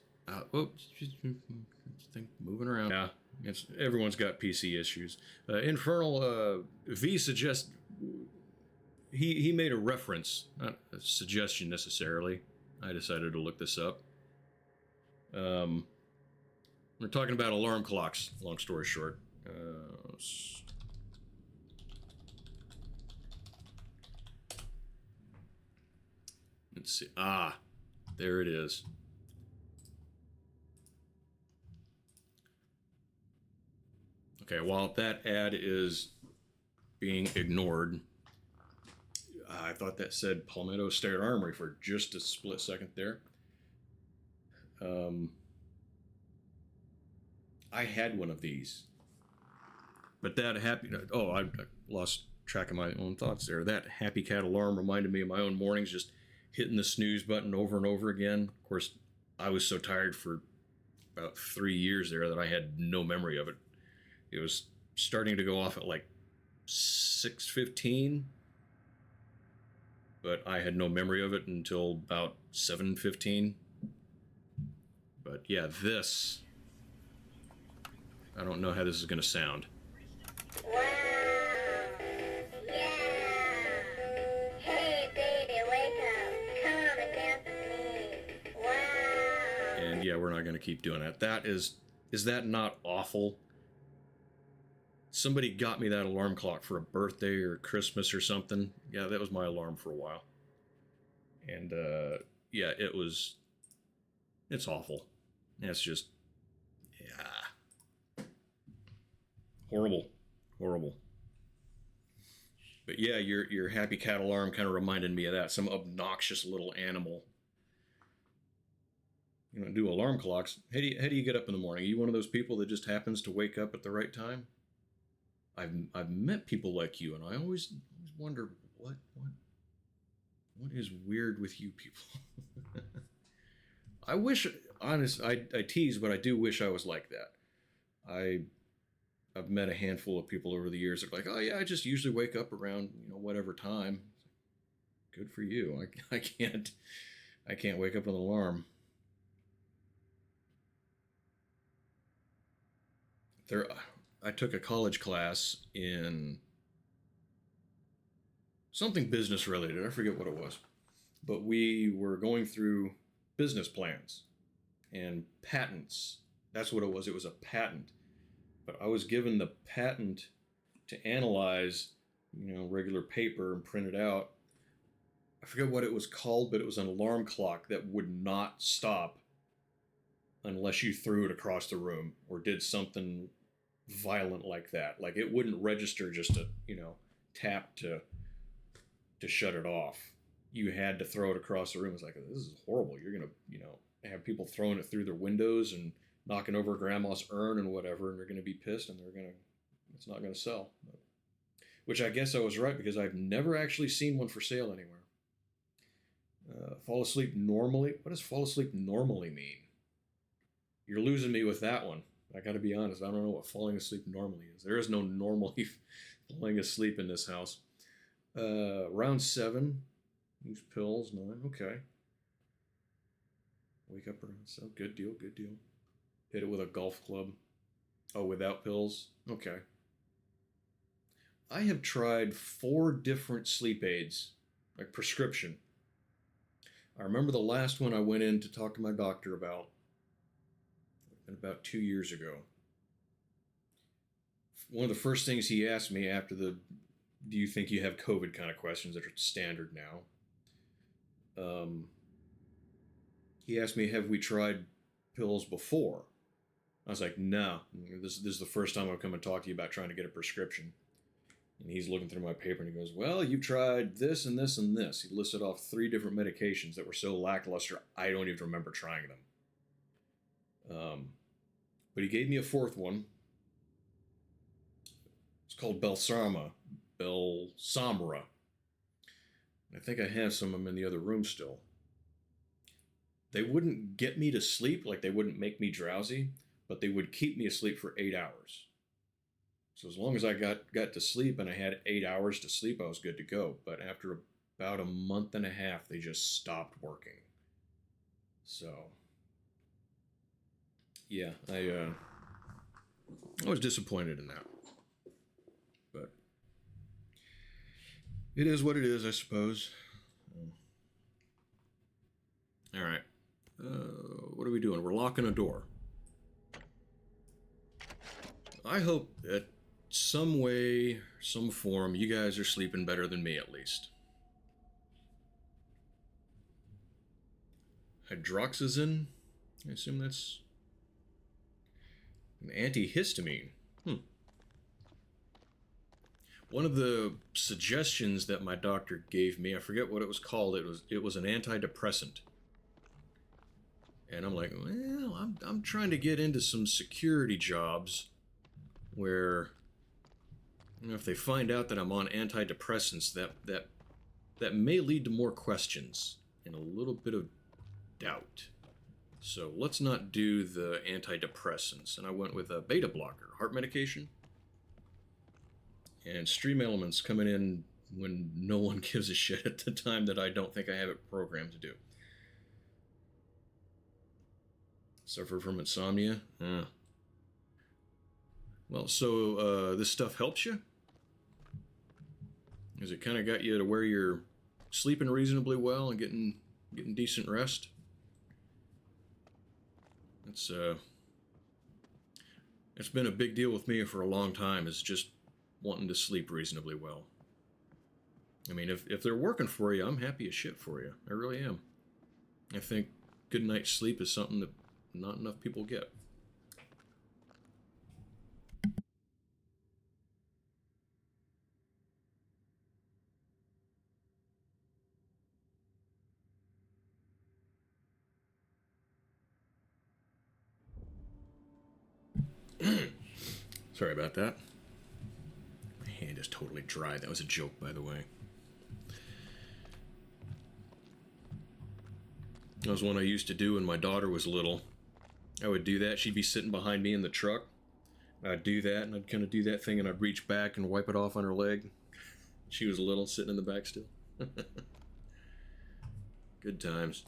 Moving around. Yeah, everyone's got PC issues. Infernal V suggests he made a reference, not a suggestion necessarily. I decided to look this up. We're talking about alarm clocks. Long story short. Let's see. Ah, there it is. Okay, while that ad is being ignored, I thought that said Palmetto State Armory for just a split second there. I had one of these, but that happy, oh, I lost track of my own thoughts there. That happy cat alarm reminded me of my own mornings, just hitting the snooze button over and over again. Of course, I was so tired for about 3 years there that I had no memory of it. It was starting to go off at like 6:15, but I had no memory of it until about 7:15. But yeah, this, I don't know how this is going to sound. Wow. Yeah. Hey, baby, wake up. Come and dance with me. Wow. And yeah, we're not going to keep doing that. That is that not awful? Somebody got me that alarm clock for a birthday or Christmas or something. Yeah, that was my alarm for a while. And yeah, it's awful. It's just, yeah. Horrible. But yeah, your happy cat alarm kind of reminded me of that. Some obnoxious little animal. You know, do alarm clocks. How do you get up in the morning? Are you one of those people that just happens to wake up at the right time? I've met people like you, and I always wonder what is weird with you people. I wish, honest, I tease, but I do wish I was like that. I've met a handful of people over the years that are like, oh yeah, I just usually wake up around, you know, whatever time. Good for you. I can't wake up with an alarm. I took a college class in something business related. I forget what it was. But we were going through business plans and patents. That's what it was. It was a patent. But I was given the patent to analyze, you know, regular paper and print it out. I forget what it was called, but it was an alarm clock that would not stop unless you threw it across the room or did something violent like that. Like it wouldn't register just to, tap to shut it off. You had to throw it across the room. It's like, this is horrible. You're going to, have people throwing it through their windows and knocking over grandma's urn and whatever, and they're going to be pissed and it's not going to sell. Which I guess I was right, because I've never actually seen one for sale anywhere. Fall asleep normally. What does fall asleep normally mean? You're losing me with that one. I got to be honest. I don't know what falling asleep normally is. There is no normally falling asleep in this house. Round 7. Use pills. 9. Okay. Wake up around 7. Good deal. Good deal. Hit it with a golf club. Oh, without pills? Okay. I have tried 4 different sleep aids, like prescription. I remember the last one I went in to talk to my doctor about 2 years ago. One of the first things he asked me after the "do you think you have COVID" kind of questions that are standard now. He asked me, have we tried pills before? I was like, no. This is the first time I've come and talked to you about trying to get a prescription. And he's looking through my paper and he goes, well, you've tried this and this and this. He listed off 3 different medications that were so lackluster, I don't even remember trying them. But he gave me a 4th one. It's called Belsama. I think I have some of them in the other room still. They wouldn't get me to sleep, like they wouldn't make me drowsy, but they would keep me asleep for 8 hours. So as long as I got to sleep and I had 8 hours to sleep, I was good to go. But after about a month and a half, they just stopped working. So, yeah, I was disappointed in that. But it is what it is, I suppose. All right. What are we doing? We're locking a door. I hope that some way, some form, you guys are sleeping better than me at least. Hydroxyzin? I assume that's an antihistamine. One of the suggestions that my doctor gave me, I forget what it was called, it was an antidepressant. And I'm like, well, I'm trying to get into some security jobs where, if they find out that I'm on antidepressants, that may lead to more questions and a little bit of doubt. So let's not do the antidepressants. And I went with a beta blocker, heart medication. And Stream Elements coming in when no one gives a shit at the time that I don't think I have it programmed to do. Suffer from insomnia? Well, so this stuff helps you? Has it kind of got you to where you're sleeping reasonably well and getting decent rest? It's been a big deal with me for a long time, is just wanting to sleep reasonably well. I mean, if they're working for you, I'm happy as shit for you. I really am. I think good night's sleep is something that not enough people get. Sorry about that. My hand is totally dry. That was a joke, by the way. That was one I used to do when my daughter was little. I would do that. She'd be sitting behind me in the truck. I'd do that, and I'd kind of do that thing, and I'd reach back and wipe it off on her leg. She was little, sitting in the back still. Good times.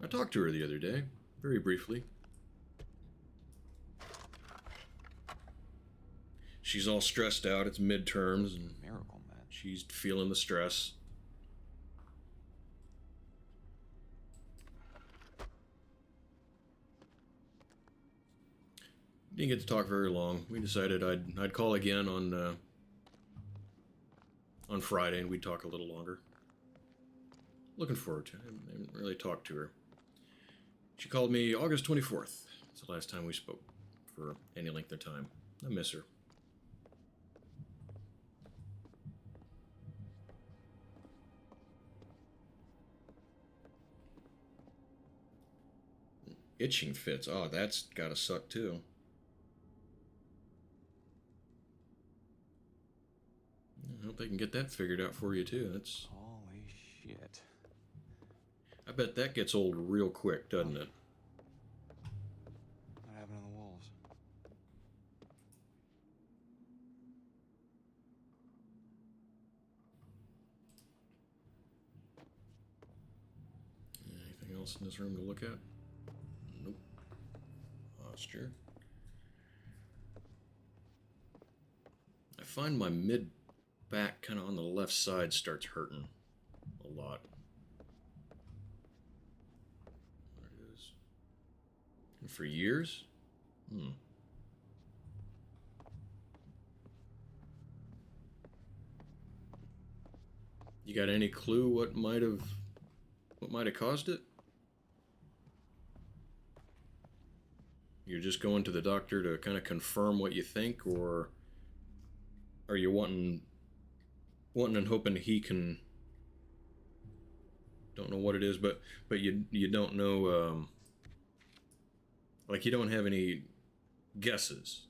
I talked to her the other day, very briefly. She's all stressed out. It's midterms, and Miracle, man. she's feeling the stress. Didn't get to talk very long. We decided I'd call again on on Friday, and we'd talk a little longer. Looking forward to it. I haven't really talked to her. She called me August 24th. It's the last time we spoke for any length of time. I miss her. Itching fits. Oh, that's gotta suck too. I hope they can get that figured out for you too. That's. Holy shit. I bet that gets old real quick, doesn't it? What happened to the wolves? Anything else in this room to look at? Nope. Posture. I find my mid back kind of on the left side starts hurting a lot. There it is. And for years? You got any clue what might have caused it? You're just going to the doctor to kind of confirm what you think, or are you wanting and hoping he can? Don't know what it is, but you don't know. Like you don't have any guesses.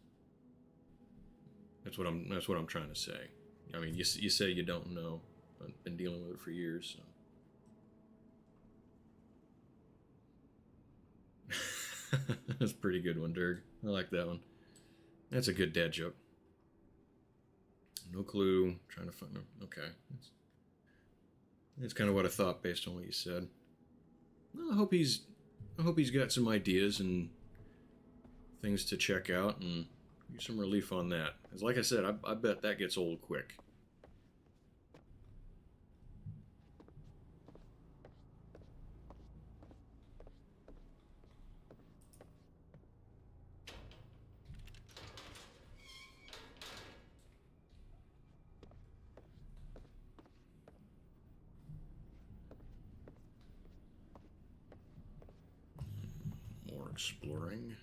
That's what I'm trying to say. I mean, you say you don't know. I've been dealing with it for years. So. That's a pretty good one, Dirk. I like that one. That's a good dad joke. No clue. Trying to find them. Okay. That's kind of what I thought based on what you said. Well, I hope he's got some ideas and things to check out and get some relief on that. Because like I said, I bet that gets old quick. Exploring.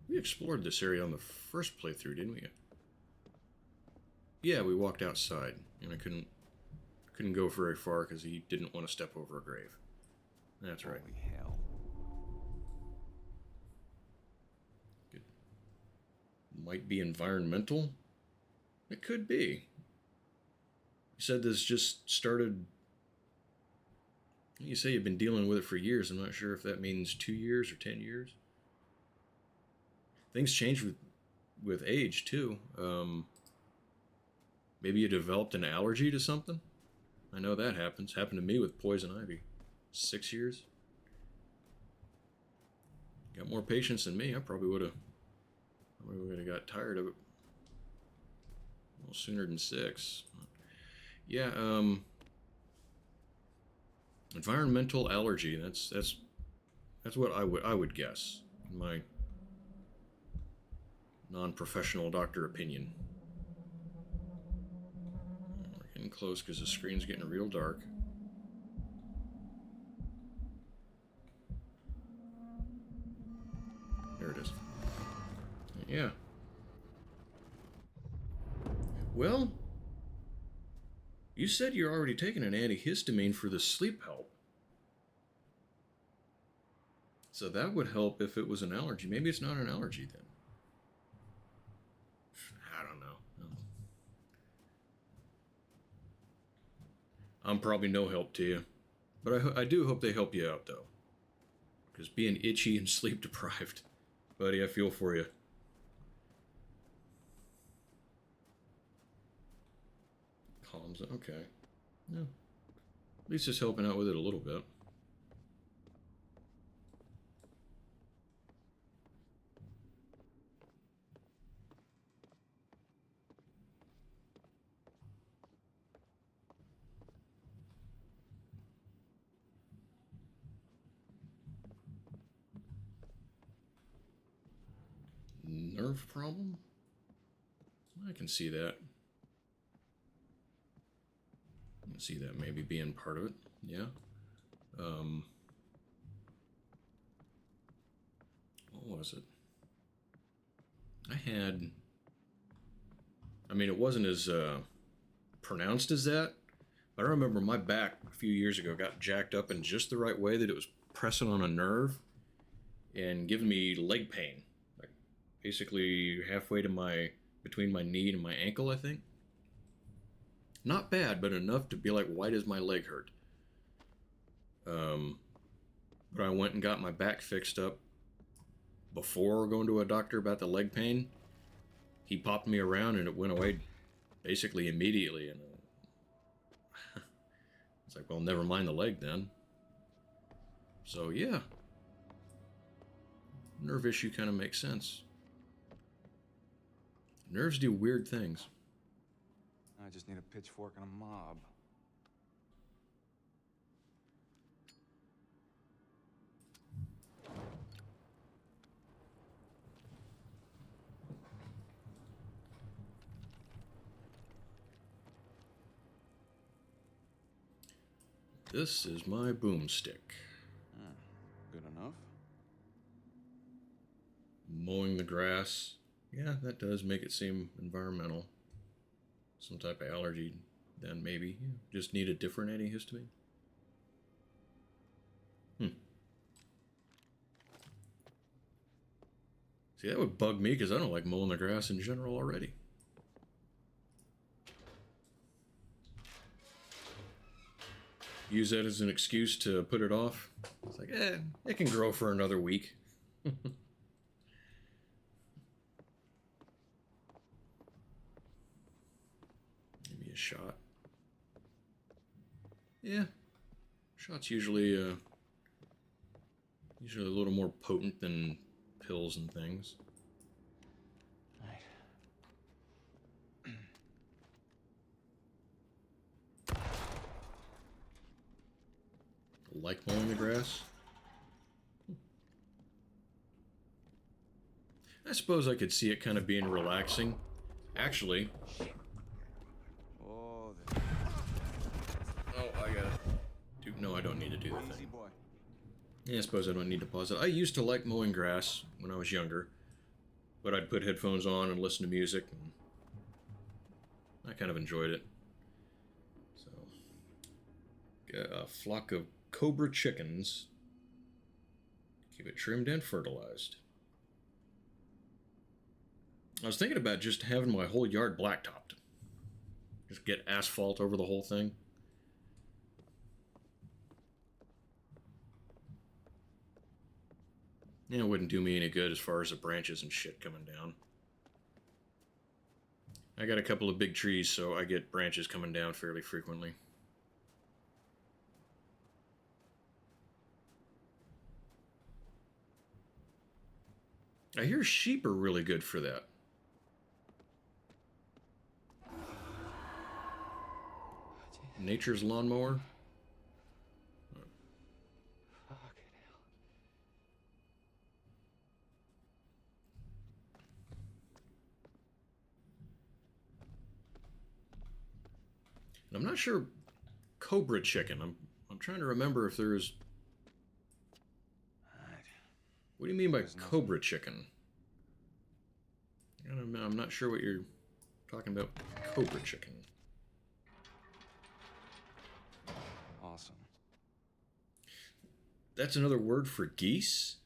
We explored this area on the first playthrough, didn't we? Yeah, we walked outside, and I couldn't go very far because he didn't want to step over a grave. That's right. Holy hell. Good. Might be environmental. It could be. You said this just started. You say you've been dealing with it for years. I'm not sure if that means 2 years or 10 years. Things change with age, too. Maybe you developed an allergy to something? I know that happens. Happened to me with poison ivy. 6 years. Got more patience than me. I probably would have got tired of it well sooner than 6. Yeah, environmental allergy. That's what I would guess. In my non-professional doctor opinion. We're getting close because the screen's getting real dark. There it is. Yeah. Well, you said you're already taking an antihistamine for the sleep help. So that would help if it was an allergy. Maybe it's not an allergy then. I don't know. I'm probably no help to you. But I do hope they help you out, though. Because being itchy and sleep deprived, buddy, I feel for you. Calms. Okay. Yeah. At least it's helping out with it a little bit. Nerve problem? I can see that. can see that maybe being part of it. Yeah. What was it? I mean, it wasn't as pronounced as that, but I remember my back a few years ago got jacked up in just the right way that it was pressing on a nerve and giving me leg pain, like basically halfway to between my knee and my ankle, I think. Not bad, but enough to be like, why does my leg hurt? But I went and got my back fixed up before going to a doctor about the leg pain. He popped me around and it went away basically immediately. And it's like, well, never mind the leg then. So yeah, nerve issue kind of makes sense. Nerves do weird things. I just need a pitchfork and a mob. This is my boomstick. Good enough. Mowing the grass. Yeah, that does make it seem environmental. Some type of allergy, then maybe. Yeah, just need a different antihistamine. See, that would bug me because I don't like mowing the grass in general already. Use that as an excuse to put it off. It's like, it can grow for another week. Maybe a shot. Yeah, shots usually a little more potent than pills and things. Like mowing the grass? I suppose I could see it kind of being relaxing. Actually. Oh, I got it. No, I don't need to do the easy thing. boy. Yeah, I suppose I don't need to pause it. I used to like mowing grass when I was younger, but I'd put headphones on and listen to music, and I kind of enjoyed it. So, a flock of cobra chickens. Keep it trimmed and fertilized. I was thinking about just having my whole yard blacktopped. Just get asphalt over the whole thing. Yeah, it wouldn't do me any good as far as the branches and shit coming down. I got a couple of big trees, so I get branches coming down fairly frequently. I hear sheep are really good for that. Nature's lawnmower. And I'm not sure cobra chicken. I'm trying to remember if there's. What do you mean by cobra chicken? I'm not sure what you're talking about. Cobra chicken. Awesome. That's another word for geese?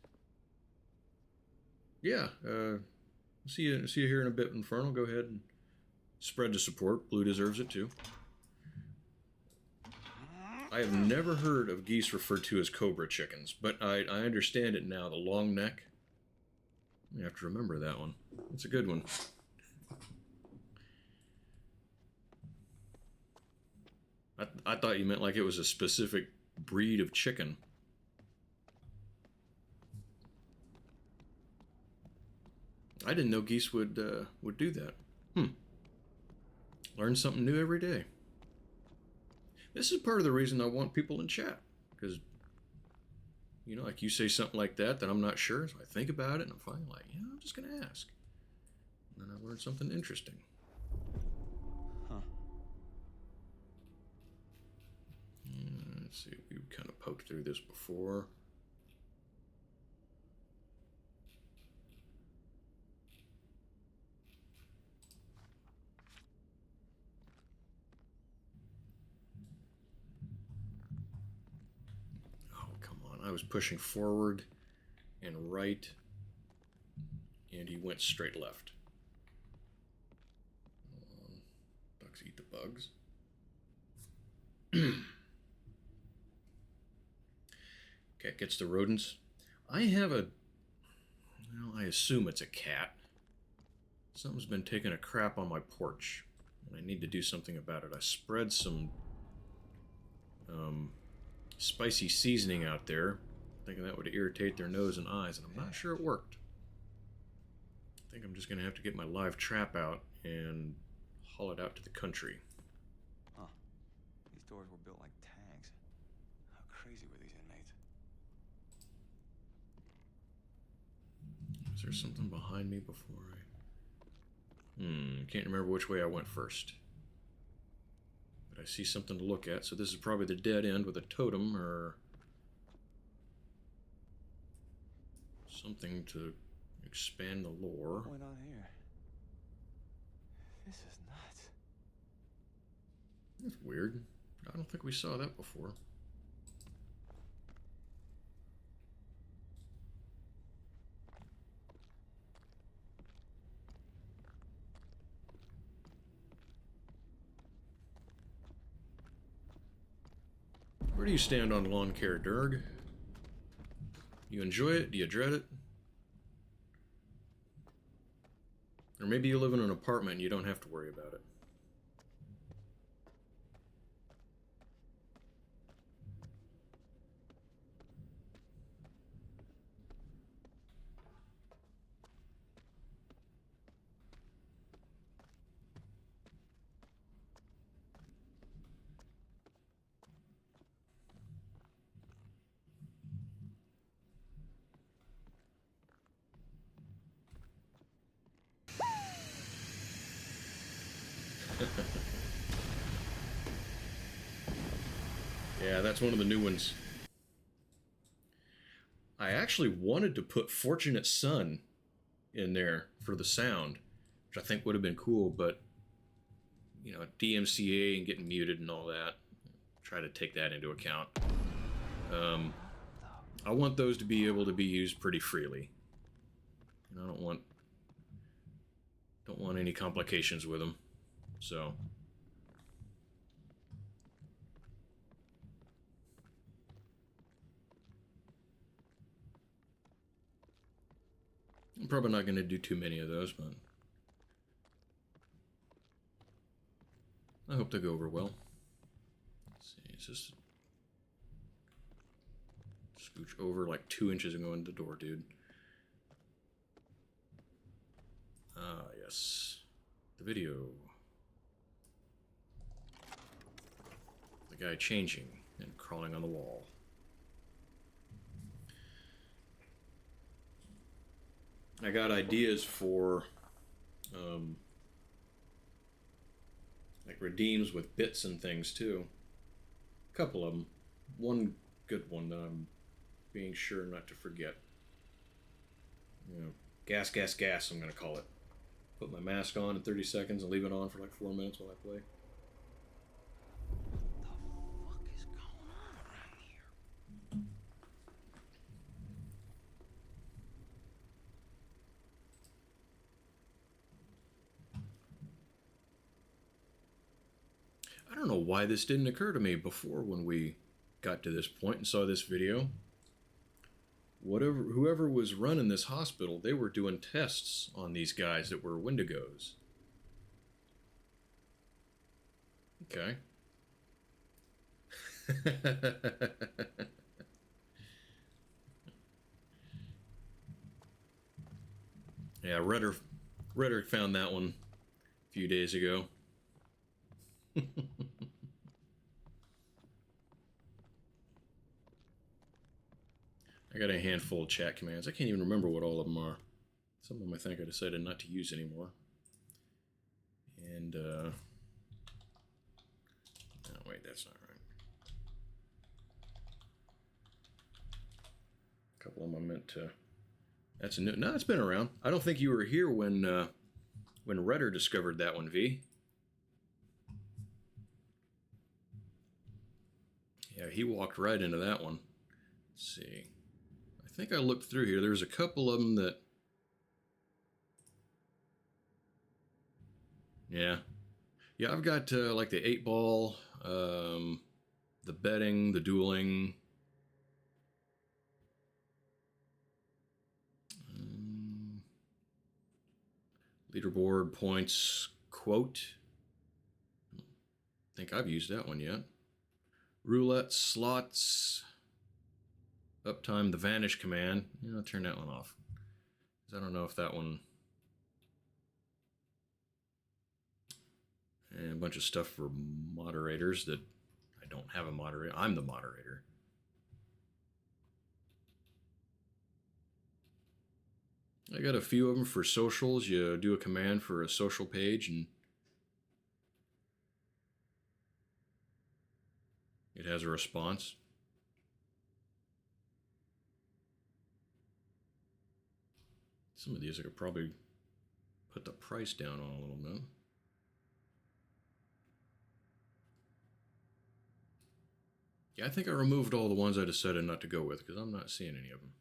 Yeah. See you here in a bit, Infernal. Go ahead and spread the support. Blue deserves it too. I have never heard of geese referred to as cobra chickens, but I understand it now. The long neck. I have to remember that one. It's a good one. I thought you meant like it was a specific breed of chicken. I didn't know geese would do that. Learn something new every day. This is part of the reason I want people in chat, because, you know, like you say something like that I'm not sure, so I think about it, and I'm finally like, yeah, I'm just going to ask. And then I learned something interesting. Huh. Let's see, we kind of poked through this before. Oh, come on. I was pushing forward and right, and he went straight left. Ducks eat the bugs. Cat gets the rodents. I have a, well, I assume it's a cat. Something's been taking a crap on my porch, and I need to do something about it. I spread some spicy seasoning out there, thinking that would irritate their nose and eyes, and I'm not sure it worked. I think I'm just going to have to get my live trap out and haul it out to the country. Huh. These doors were built like tanks. How crazy were these inmates? Is there something behind me before I... Can't remember which way I went first. But I see something to look at, so this is probably the dead end with a totem or something to expand the lore. What's going on here? This is nuts. That's weird. I don't think we saw that before. Where do you stand on lawn care, Durg? You enjoy it? Do you dread it? Or maybe you live in an apartment and you don't have to worry about it. Yeah, that's one of the new ones. I actually wanted to put Fortunate Son in there for the sound, which I think would have been cool, but, you know, DMCA and getting muted and all that, try to take that into account. I want those to be able to be used pretty freely. And I don't want any complications with them, so... I'm probably not going to do too many of those, but I hope they go over well. Let's see, it's just scooch over like 2 inches and go into the door, dude. Ah, yes. The video. The guy changing and crawling on the wall. I got ideas for like redeems with bits and things too. A couple of them. One good one that I'm being sure not to forget. You know, gas, gas, gas, I'm going to call it. Put my mask on in 30 seconds and leave it on for like 4 minutes while I play. What the fuck is going on around here? I don't know why this didn't occur to me before when we got to this point and saw this video. Whoever was running this hospital, they were doing tests on these guys that were Wendigos. Okay. Yeah, Redder found that one a few days ago. I got a handful of chat commands. I can't even remember what all of them are. Some of them I think I decided not to use anymore. And, oh wait, that's not right. couple of them I meant to. That's a new. No, it's been around. I don't think you were here when Redder discovered that one, V. Yeah, he walked right into that one. Let's see. I think I looked through here. There's a couple of them that. Yeah. Yeah, I've got like the 8-ball, the betting, the dueling. Leaderboard points quote. I think I've used that one yet. Roulette, slots, uptime, the vanish command. Yeah, I'll turn that one off. 'Cause I don't know if that one. And a bunch of stuff for moderators that I don't have a moderator. I'm the moderator. I got a few of them for socials. You do a command for a social page and it has a response. Some of these I could probably put the price down on a little bit. Yeah, I think I removed all the ones I decided not to go with because I'm not seeing any of them.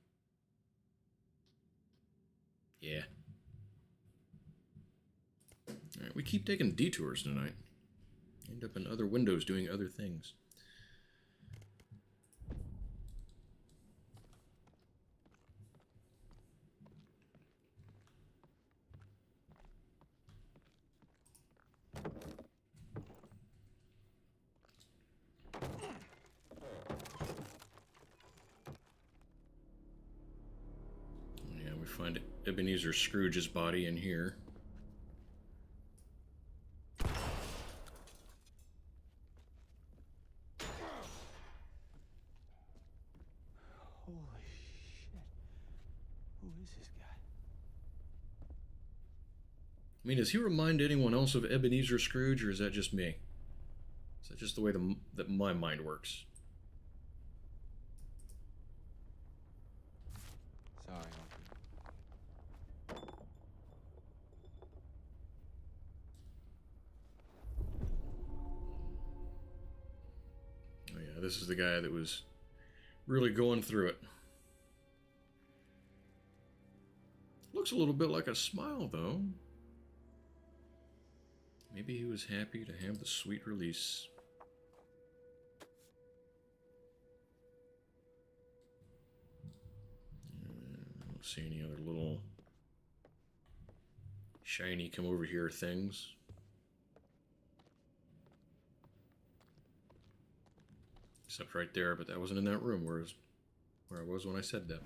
Yeah. Alright, we keep taking detours tonight. End up in other windows doing other things. Yeah, we find Ebenezer Scrooge's body in here. Holy shit. Who is this guy? I mean, does he remind anyone else of Ebenezer Scrooge, or is that just me? Is that just the way that my mind works? Sorry, Uncle. Oh yeah, this is the guy that was really going through it. Looks a little bit like a smile, though. Maybe he was happy to have the sweet release. I don't see any other little shiny come over here things. Except right there, but that wasn't in that room where I was when I said that.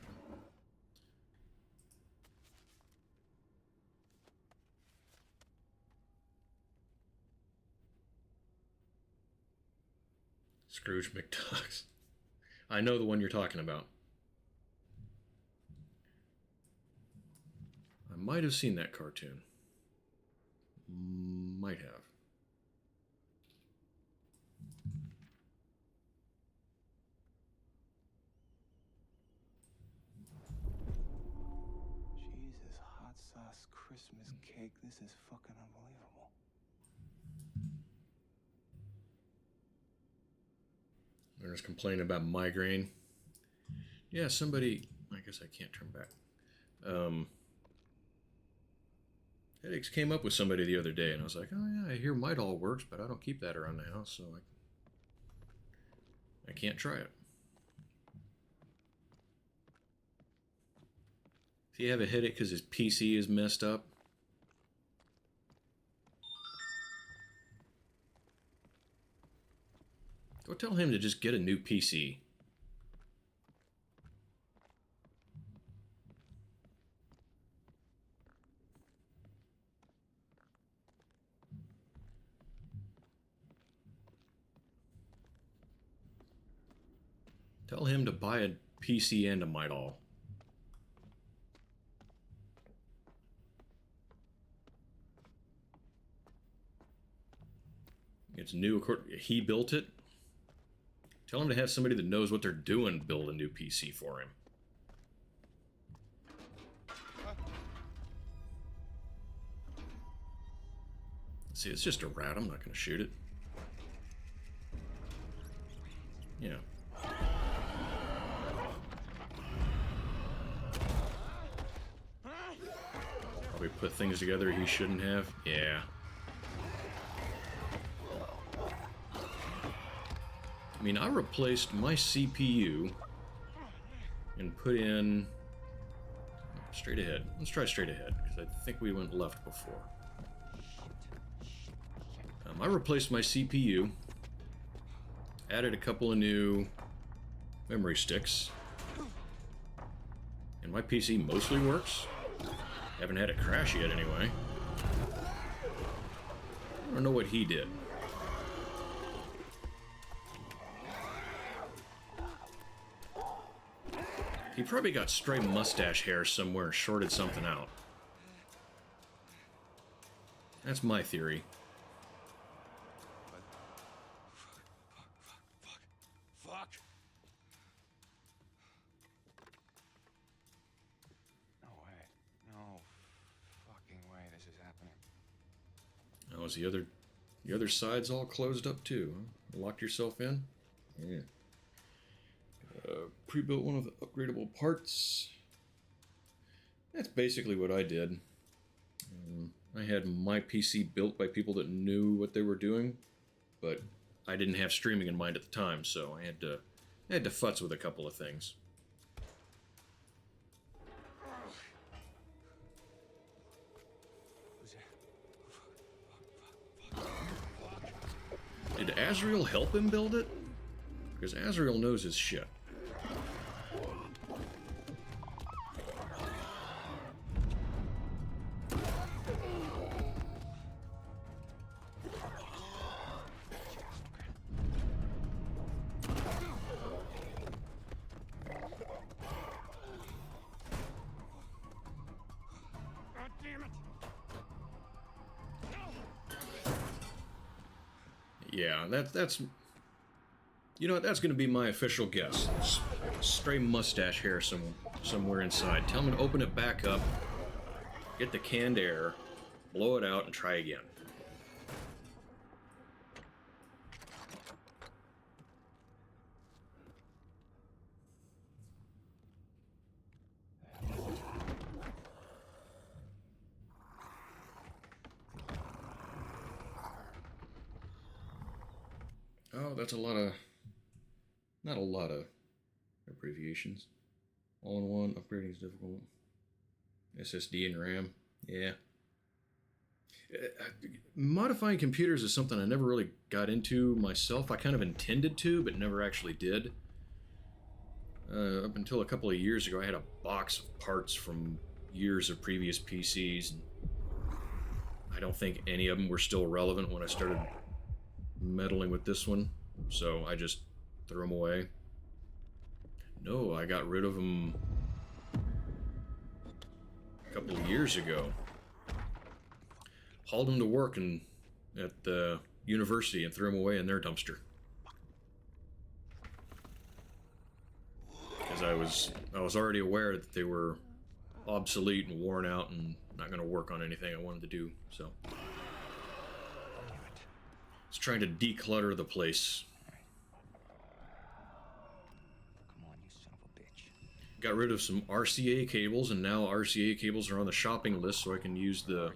Scrooge McDucks. I know the one you're talking about. I might have seen that cartoon. Might have. Jesus, hot sauce Christmas cake. This is fucking unbelievable. There's complaining about migraine. Yeah, somebody. I guess I can't turn back. Headaches came up with somebody the other day, and I was like, oh yeah, I hear Midol works, but I don't keep that around the house, so I can't try it. If you have a headache because his PC is messed up, go tell him to just get a new PC. Tell him to buy a PC and a Midol. It's new. He built it. Tell him to have somebody that knows what they're doing build a new PC for him. See, it's just a rat. I'm not going to shoot it. Yeah. Probably put things together he shouldn't have. Yeah. I mean, I replaced my CPU and put in straight ahead. Let's try straight ahead, because I think we went left before. I replaced my CPU, added a couple of new memory sticks, and my PC mostly works. Haven't had it crash yet anyway. I don't know what he did. He probably got stray mustache hair somewhere and shorted something out. That's my theory. Fuck. No way. No fucking way this is happening. Oh, is the other side's all closed up too? Huh? Locked yourself in? Yeah. Pre-built one with upgradable parts. That's basically what I did. I had my PC built by people that knew what they were doing, but I didn't have streaming in mind at the time, so I had to futz with a couple of things. Did Azrael help him build it? Because Azrael knows his shit. Yeah, that's you know what, that's gonna be my official guess. Stray mustache hair somewhere inside. Tell him to open it back up, get the canned air, blow it out, and try again. Oh, that's a lot of... not a lot of abbreviations. All-in-one, upgrading is difficult. SSD and RAM, yeah. Modifying computers is something I never really got into myself. I kind of intended to, but never actually did. Up until a couple of years ago, I had a box of parts from years of previous PCs. And I don't think any of them were still relevant when I started meddling with this one, so I just threw them away. No, I got rid of them a couple of years ago. Hauled them to work at the university and threw them away in their dumpster. Because I was already aware that they were obsolete and worn out and not going to work on anything I wanted to do, so... It's trying to declutter the place. Come on, you son of a bitch. Got rid of some RCA cables, and now RCA cables are on the shopping list, so I can use the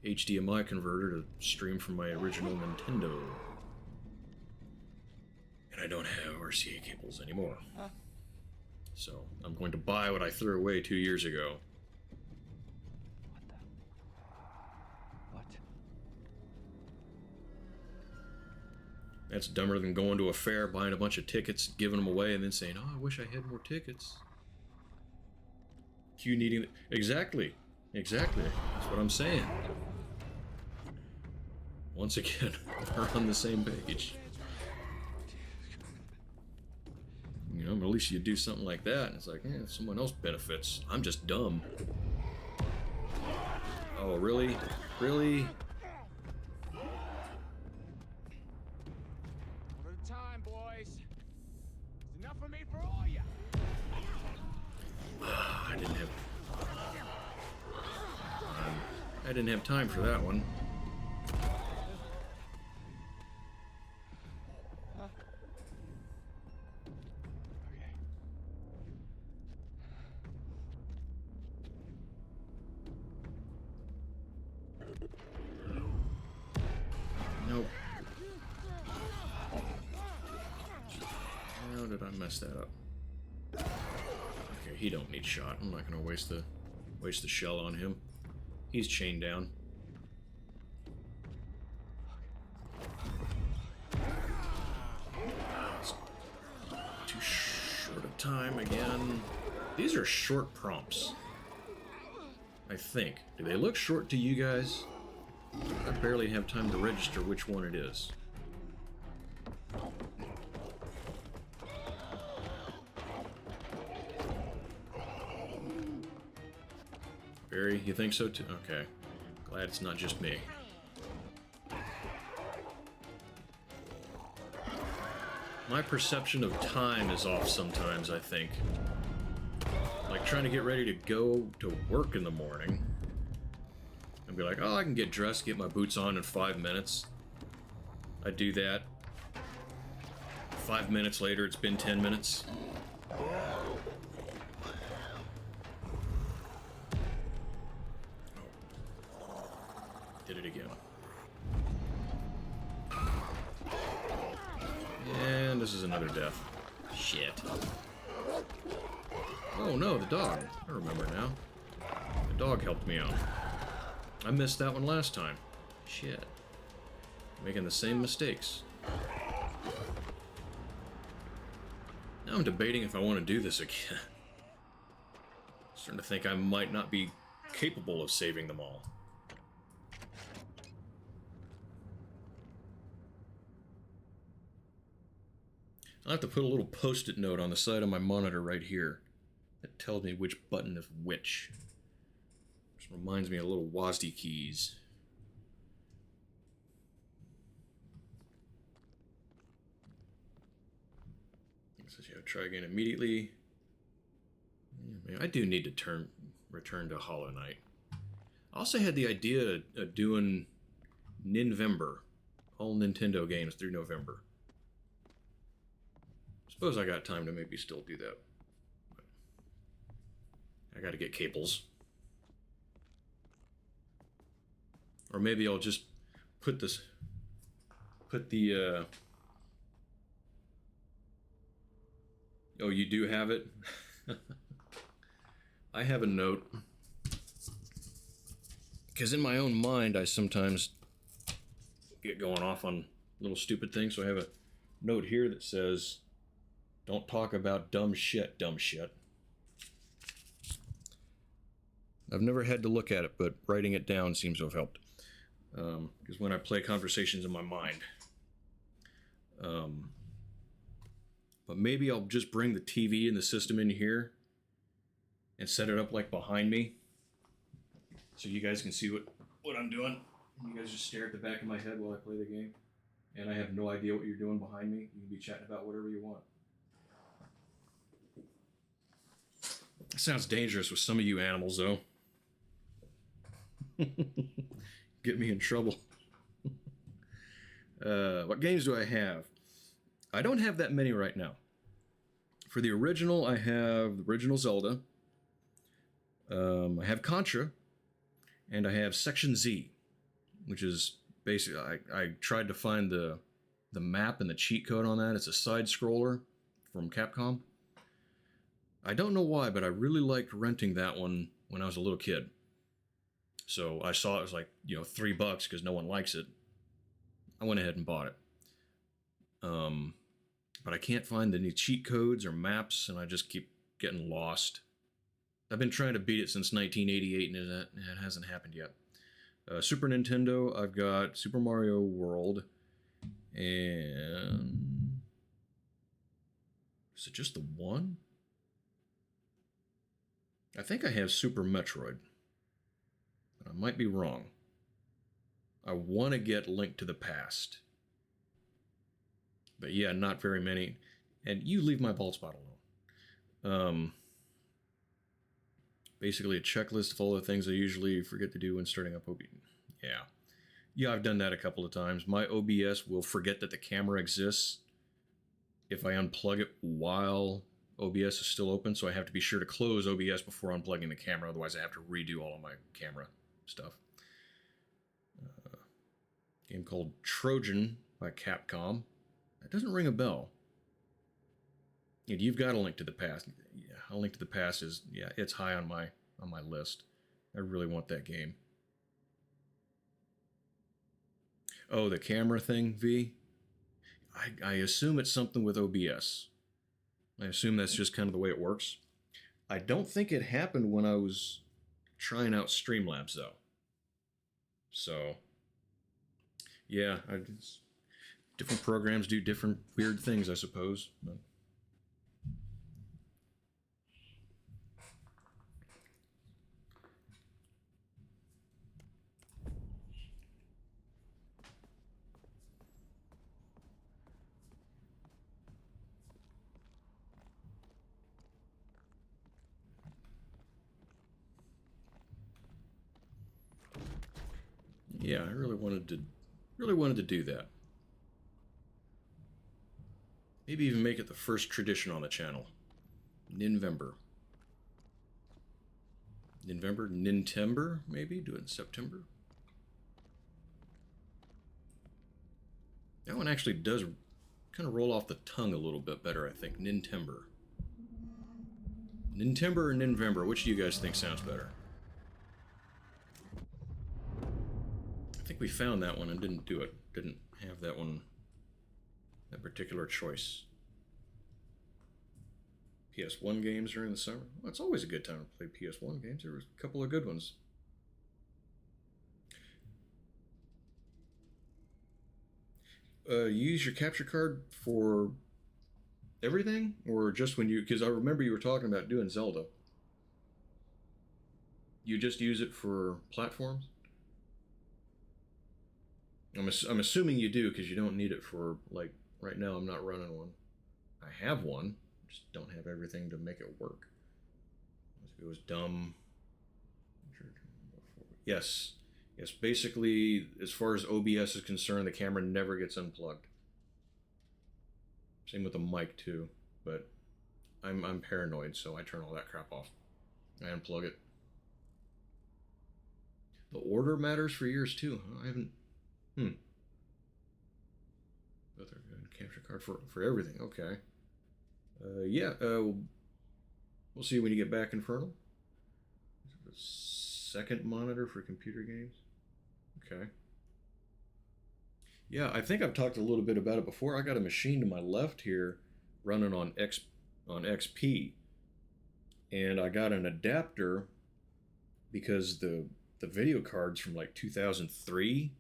HDMI converter to stream from my original Nintendo. And I don't have RCA cables anymore. So I'm going to buy what I threw away 2 years ago. That's dumber than going to a fair, buying a bunch of tickets, giving them away, and then saying, "Oh, I wish I had more tickets." You needing it. Exactly. Exactly. That's what I'm saying. Once again, we're on the same page. You know, at least you do something like that, and it's like, if someone else benefits. I'm just dumb. Oh, really? Really? I didn't have time for that one. mess that up. Okay, he don't need shot. I'm not gonna waste the shell on him. He's chained down. It's too short of time again. These are short prompts. I think. Do they look short to you guys? I barely have time to register which one it is. Barry, you think so too? Okay. Glad it's not just me. My perception of time is off sometimes, I think. Like trying to get ready to go to work in the morning and be like, oh, I can get dressed, get my boots on in 5 minutes. I do that. 5 minutes later, it's been 10 minutes. Did it again. And this is another death. Shit. Oh no, the dog. I remember now. The dog helped me out. I missed that one last time. Shit. Making the same mistakes. Now I'm debating if I want to do this again. Starting to think I might not be capable of saving them all. I'll have to put a little post-it note on the side of my monitor right here that tells me which button is which. Just reminds me of little WASD keys. It says you have to try again immediately. Yeah, I do need to return to Hollow Knight. I also had the idea of doing Ninvember, all Nintendo games through November. Suppose I got time to maybe still do that. I gotta get cables. Or maybe I'll just put the oh, you do have it? I have a note. Because in my own mind, I sometimes get going off on little stupid things. So I have a note here that says, don't talk about dumb shit, dumb shit. I've never had to look at it, but writing it down seems to have helped. Because when I play conversations in my mind. But maybe I'll just bring the TV and the system in here and set it up like behind me. So you guys can see what I'm doing. You guys just stare at the back of my head while I play the game. And I have no idea what you're doing behind me. You can be chatting about whatever you want. It sounds dangerous with some of you animals, though. Get me in trouble. What games do I have? I don't have that many right now. For the original, I have the original Zelda. I have Contra. And I have Section Z, which is basically, I tried to find the map and the cheat code on that. It's a side scroller from Capcom. I don't know why, but I really liked renting that one when I was a little kid. So I saw it was like, $3 because no one likes it. I went ahead and bought it. But I can't find any cheat codes or maps, and I just keep getting lost. I've been trying to beat it since 1988, and it hasn't happened yet. Super Nintendo, I've got Super Mario World, and is it just the one? I think I have Super Metroid, but I might be wrong. I want to get Link to the Past. But yeah, not very many. And you leave my bald spot alone. Basically a checklist full of things I usually forget to do when starting up OBS. Yeah, I've done that a couple of times. My OBS will forget that the camera exists if I unplug it while OBS is still open, so I have to be sure to close OBS before unplugging the camera, otherwise I have to redo all of my camera stuff. Game called Trojan by Capcom. That doesn't ring a bell. And you've got A Link to the Past. Yeah, A Link to the Past is, yeah, it's high on my list. I really want that game. Oh, the camera thing, V? I assume it's something with OBS. I assume that's just kind of the way it works. I don't think it happened when I was trying out Streamlabs, though. So, yeah, different programs do different weird things, I suppose. But. Yeah, I really wanted to do that. Maybe even make it the first tradition on the channel. Ninvember. Nintember, maybe? Do it in September. That one actually does kind of roll off the tongue a little bit better, I think. Nintember. Nintember or Ninvember? Which do you guys think sounds better? I think we found that one and didn't do it. Didn't have that one, that particular choice. PS1 games during the summer. Well, it's always a good time to play PS1 games. There were a couple of good ones. You use your capture card for everything, or just when you? Because I remember you were talking about doing Zelda. You just use it for platforms. I'm assuming you do, because you don't need it for, like, right now I'm not running one. I have one, just don't have everything to make it work. It was dumb. Yes. Yes, basically, as far as OBS is concerned, the camera never gets unplugged. Same with the mic, too. But I'm paranoid, so I turn all that crap off. I unplug it. The order matters for yours, too. I haven't... But they're good. Capture card for everything. Okay. Yeah. We'll see when you get back, Infernal. The second monitor for computer games. Okay. Yeah, I think I've talked a little bit about it before. I got a machine to my left here running on XP, and I got an adapter because the video card's from like 2003.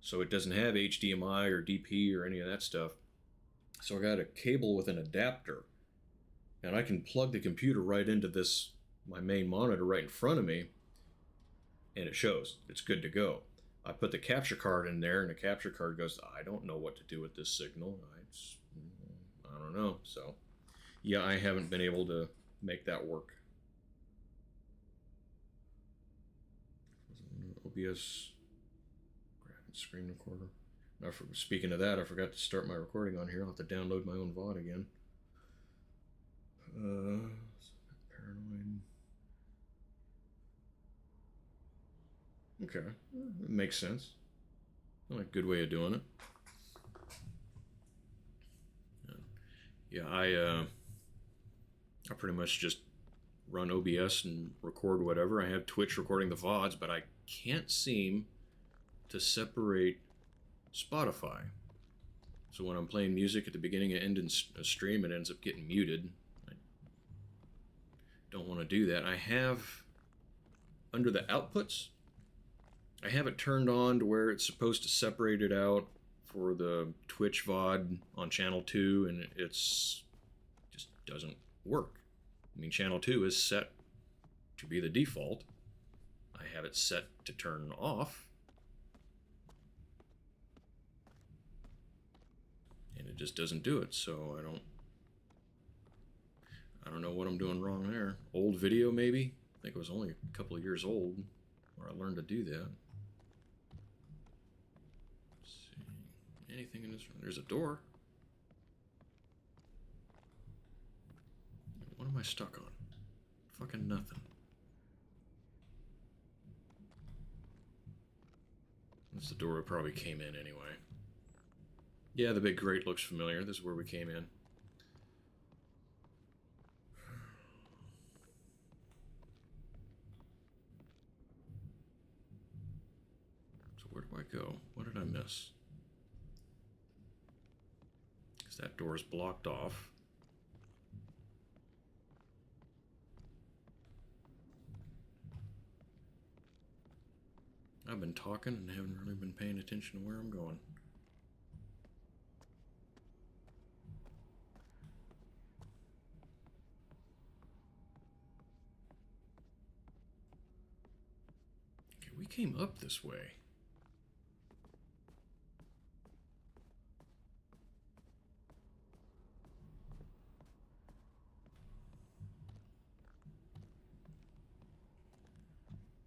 So it doesn't have HDMI or DP or any of that stuff. So I got a cable with an adapter. And I can plug the computer right into this, my main monitor right in front of me. And it shows. It's good to go. I put the capture card in there, and the capture card goes, I don't know what to do with this signal. I don't know. So, yeah, I haven't been able to make that work. OBS... screen recorder. Now, speaking of that, I forgot to start my recording on here. I'll have to download my own VOD again. Paranoid. Okay, it makes sense. Like a good way of doing it. Yeah, I pretty much just run OBS and record whatever. I have Twitch recording the VODs, but I can't seem to separate Spotify. So when I'm playing music at the beginning and end of a stream, it ends up getting muted. I don't want to do that. I have, under the outputs, I have it turned on to where it's supposed to separate it out for the Twitch VOD on channel 2, and it's just doesn't work. I mean, channel 2 is set to be the default. I have it set to turn off. And it just doesn't do it, so I don't know what I'm doing wrong there. Old video, maybe? I think it was only a couple of years old where I learned to do that. Let's see. Anything in this room? There's a door. What am I stuck on? Fucking nothing. That's the door we probably came in anyway. Yeah, the big grate looks familiar. This is where we came in. where do I go? What did I miss? Because that door is blocked off. I've been talking and haven't really been paying attention to where I'm going. Okay, we came up this way.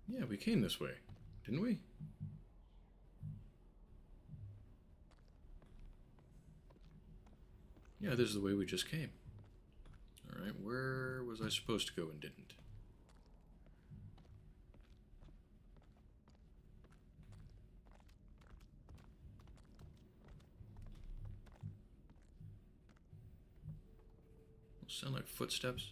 Yeah, we came this way, didn't we? Yeah, this is the way we just came. Alright, where was I supposed to go and didn't? Those sound like footsteps.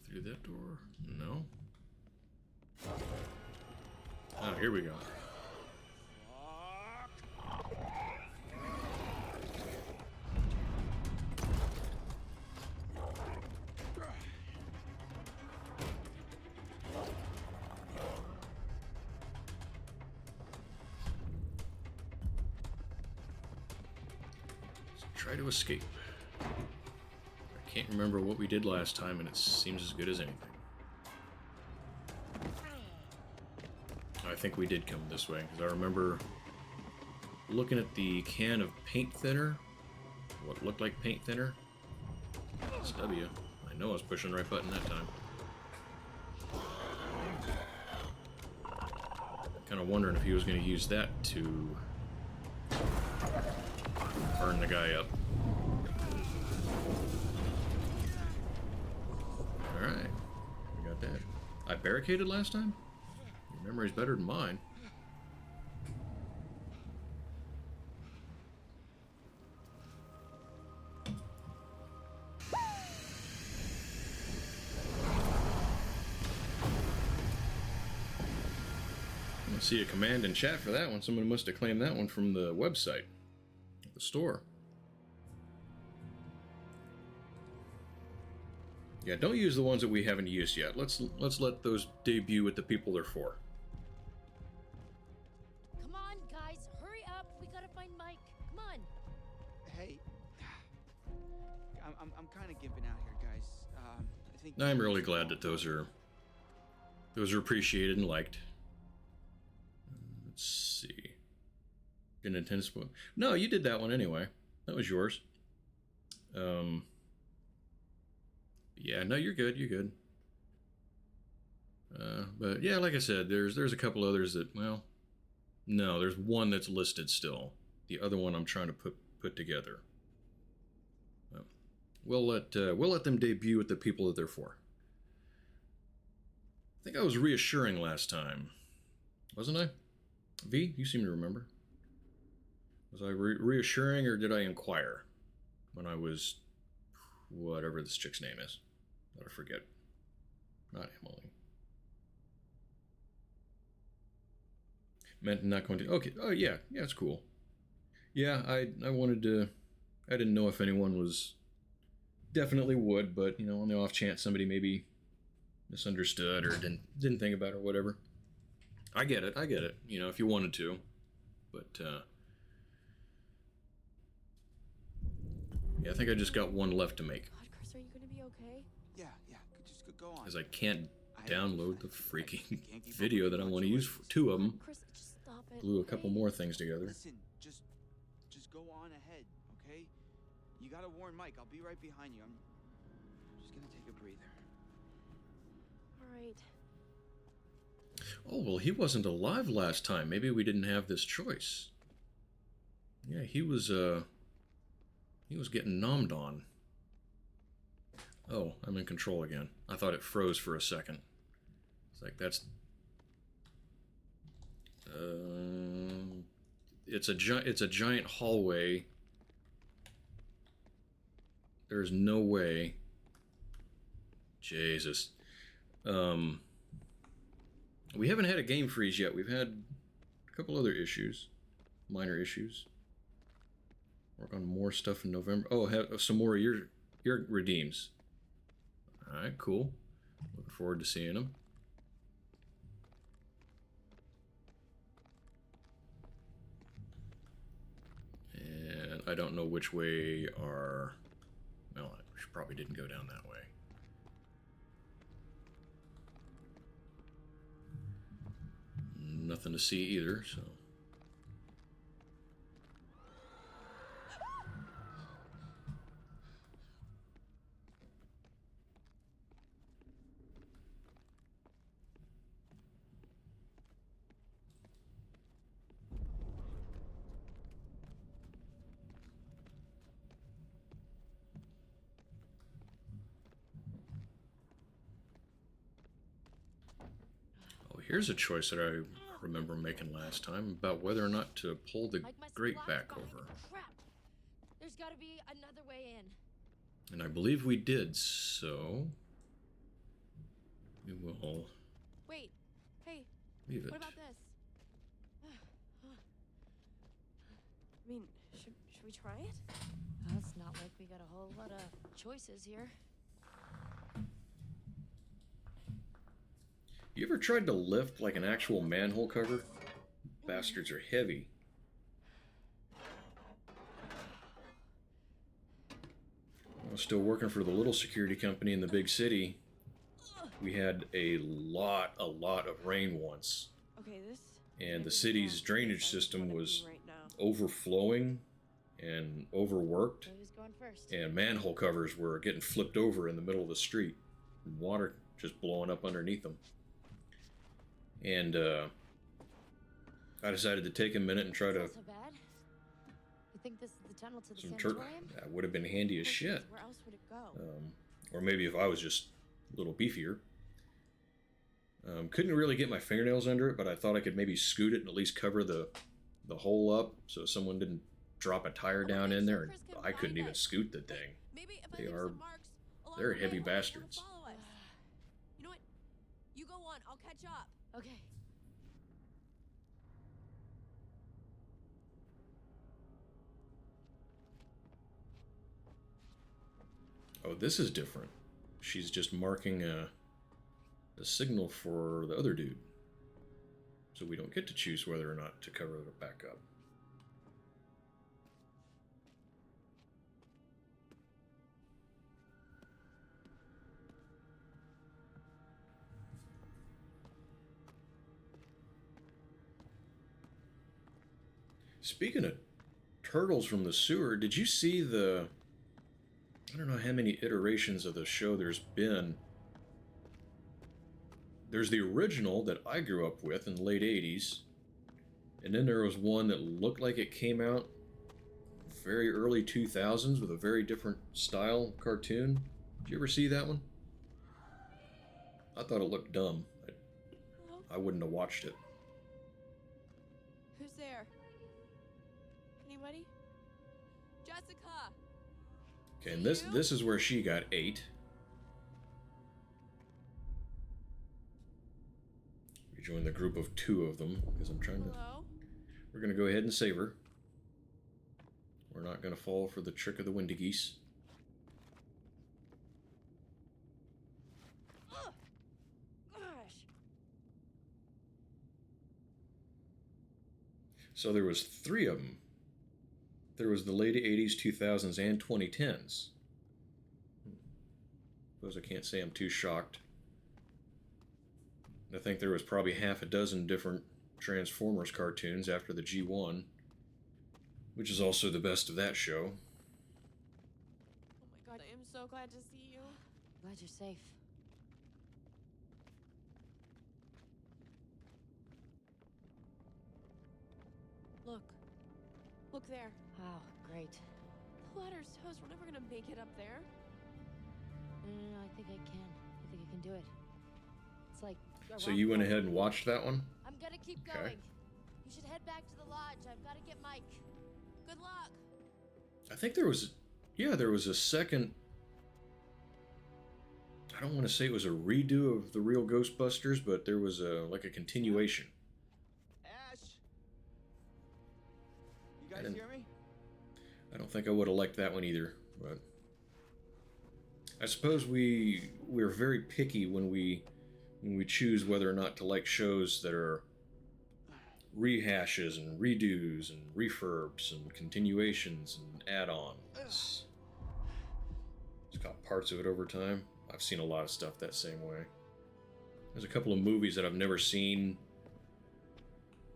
Through that door? No. Oh, here we go. Let's try to escape. Can't remember what we did last time, and it seems as good as anything. I think we did come this way, because I remember looking at the can of paint thinner, what looked like paint thinner. It's W. I know I was pushing the right button that time. Kind of wondering if he was going to use that to burn the guy up. Alright, we got that. I barricaded last time? Your memory's better than mine. I don't see a command in chat for that one. Someone must have claimed that one from the website, the store. Yeah, don't use the ones that we haven't used yet. Let's let those debut with the people they're for. Come on, guys, hurry up. We gotta find Mike. Come on. Hey, I'm kind of gimping out here, guys. I think I'm really glad that those are appreciated and liked. Let's see. Didn't intend to spoil. No, you did that one anyway. That was yours. Yeah, no, you're good. You're good. But yeah, like I said, there's a couple others that, well, no, there's one that's listed still. The other one I'm trying to put together. We'll let them debut with the people that they're for. I think I was reassuring last time, wasn't I? V, you seem to remember. Was I reassuring, or did I inquire when I was whatever this chick's name is? I forget. Not Emily. Meant not going to. Okay. Oh yeah, yeah, it's cool. Yeah, I wanted to. I didn't know if anyone was. Definitely would, but you know, on the off chance somebody maybe misunderstood or didn't think about it or whatever. I get it. I get it. You know, if you wanted to, but yeah, I think I just got one left to make. God, Chris, are you gonna be okay? Yeah, just go on. Because I can't download the freaking video that I want to use for two of them. Chris, just stop it. Glue a couple more things together. Listen, just go on ahead, okay? You gotta warn Mike. I'll be right behind you. I'm just gonna take a breather. All right. Oh, well, he wasn't alive last time. Maybe we didn't have this choice. Yeah, he was getting nommed on. Oh, I'm in control again. I thought it froze for a second. It's like, that's... it's a giant hallway. There's no way. Jesus. We haven't had a game freeze yet. We've had a couple other issues, minor issues. Work on more stuff in November. Oh, have some more year redeems. All right, cool. Looking forward to seeing them. And I don't know which way our... Well, I probably didn't go down that way. Nothing to see either, so... Here's a choice that I remember making last time about whether or not to pull the grate back over. Crap. There's got to be another way in. And I believe we did, so we will Wait. Hey. leave it. What about this? I mean, should we try it? Well, it's not like we got a whole lot of choices here. You ever tried to lift like an actual manhole cover? Bastards are heavy. I was still working for the little security company in the big city. We had a lot of rain once. Okay, this. And the city's drainage system was overflowing and overworked. Who's going first? And manhole covers were getting flipped over in the middle of the street. Water just blowing up underneath them. And I decided to take a minute and try to... Not so bad. You think this is the tunnel to the Some sanatorium? That would have been handy as shit. Where else would it go? Or maybe if I was just a little beefier. Couldn't really get my fingernails under it, but I thought I could maybe scoot it and at least cover the hole up so someone didn't drop a tire down in there. And I couldn't even scoot the thing. Maybe if They I leave are... some marks along They're the heavy way, bastards. they'll follow us. You know what? You go on. I'll catch up. Okay. Oh, this is different. She's just marking a signal for the other dude. So we don't get to choose whether or not to cover it back up. Speaking of turtles from the sewer, did you see the... I don't know how many iterations of the show there's been. There's the original that I grew up with in the late 80s. And then there was one that looked like it came out very early 2000s with a very different style cartoon. Did you ever see that one? I thought it looked dumb. I wouldn't have watched it. Who's there? Anybody? Jessica! Okay, and this is where she got 8. We joined the group of 2 of them because I'm trying to... Hello? We're going to go ahead and save her. We're not going to fall for the trick of the windy geese. Gosh. So there was 3 of them. There was the late 80s, 2000s, and 2010s. Suppose I can't say I'm too shocked. I think there was probably half a dozen different Transformers cartoons after the G1, which is also the best of that show. Oh my god, I am so glad to see you. Glad you're safe. Look. Look there. Wow, great. The ladder's toast. We're never gonna make it up there. No, I think I can. I think I can do it. It's like... a So rock you went wall. ahead and watched that one? I'm gonna keep Okay. going. You should head back to the lodge. I've got to get Mike. Good luck. I think there was, yeah, there was a second. I don't want to say it was a redo of the real Ghostbusters, but there was a like a continuation. Ash! You I guys didn't- hear me? I don't think I would have liked that one either, but I suppose we're very picky when we choose whether or not to like shows that are rehashes and redos and refurbs and continuations and add-ons. It's got parts of it over time. I've seen a lot of stuff that same way. There's a couple of movies that I've never seen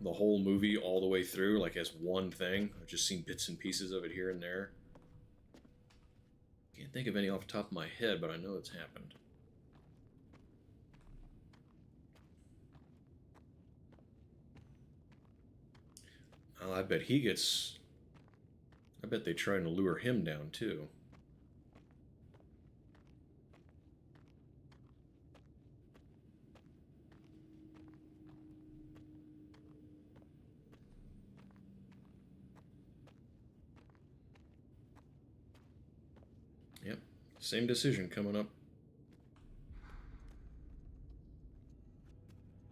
the whole movie all the way through, like as one thing. I've just seen bits and pieces of it here and there. Can't think of any off the top of my head, but I know it's happened. Oh, I bet he gets... I bet they try to lure him down, too. Yep, same decision coming up.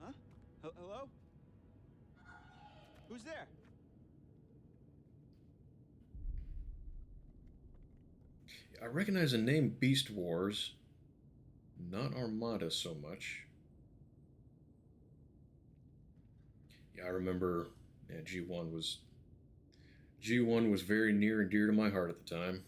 Huh? Hello? Who's there? I recognize the name Beast Wars, not Armada so much. Yeah, I remember. Yeah, G1 was very near and dear to my heart at the time.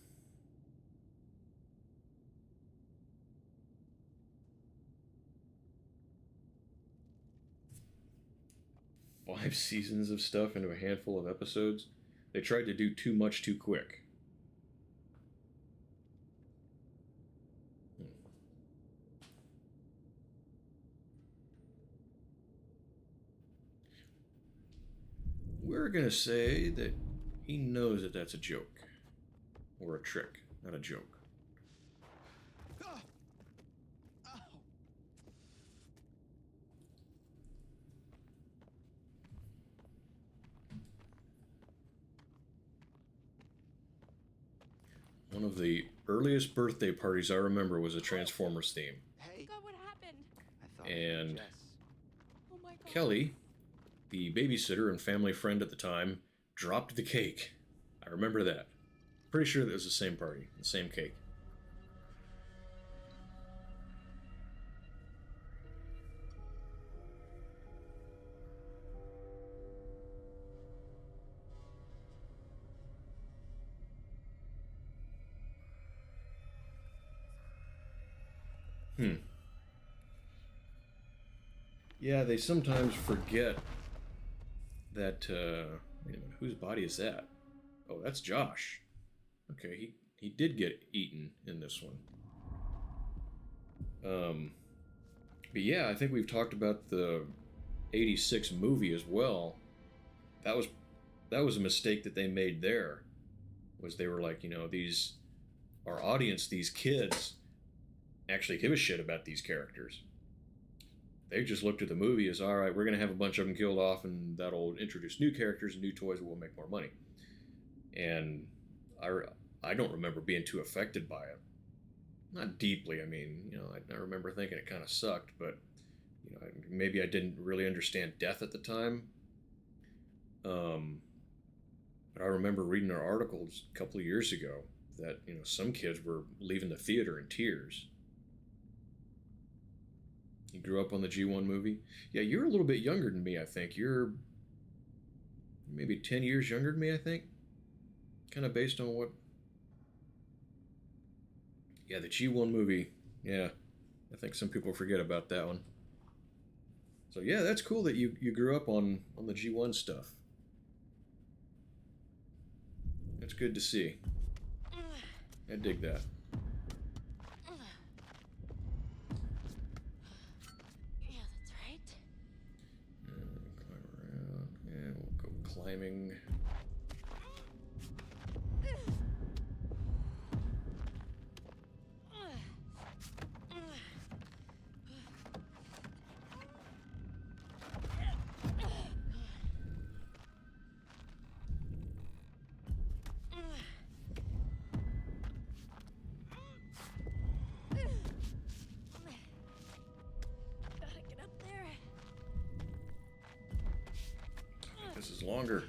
Five seasons of stuff into a handful of episodes. They tried to do too much too quick. We're gonna say that he knows that that's a joke. Or a trick, not a joke. Ah! Ow! One of the earliest birthday parties I remember was a Transformers theme. Hey, God, what happened? I thought And- Jess. Oh my God. Kelly, the babysitter and family friend at the time, dropped the cake. I remember that. Pretty sure that was the same party, the same cake. Yeah, they sometimes forget that, wait a minute, whose body is that? Oh, that's Josh. Okay, he did get eaten in this one. But yeah, I think we've talked about the 86 movie as well. That was a mistake that they made there. Was they were like, our audience, these kids, actually give a shit about these characters. They just looked at the movie as, all right, we're going to have a bunch of them killed off, and that'll introduce new characters and new toys that will make more money. And I don't remember being too affected by it. Not deeply. I mean, I remember thinking it kind of sucked, but maybe I didn't really understand death at the time. But I remember reading our articles a couple of years ago that some kids were leaving the theater in tears. You grew up on the G1 movie? Yeah, you're a little bit younger than me, I think. You're maybe 10 years younger than me, I think. Kind of based on what... Yeah, the G1 movie. Yeah, I think some people forget about that one. So yeah, that's cool that you grew up on the G1 stuff. That's good to see. I dig that. Yeah, that's right. Climb around. Yeah, we'll go climbing. longer.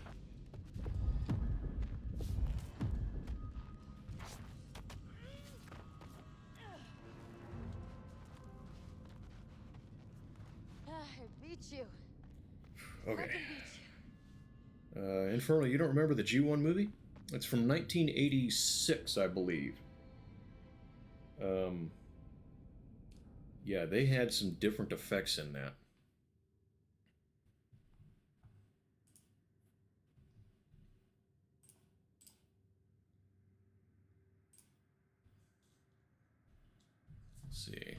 I beat you. Okay. Fucking beat you. Inferno, you don't remember the G1 movie? It's from 1986, I believe. Yeah, they had some different effects in that. Let's see.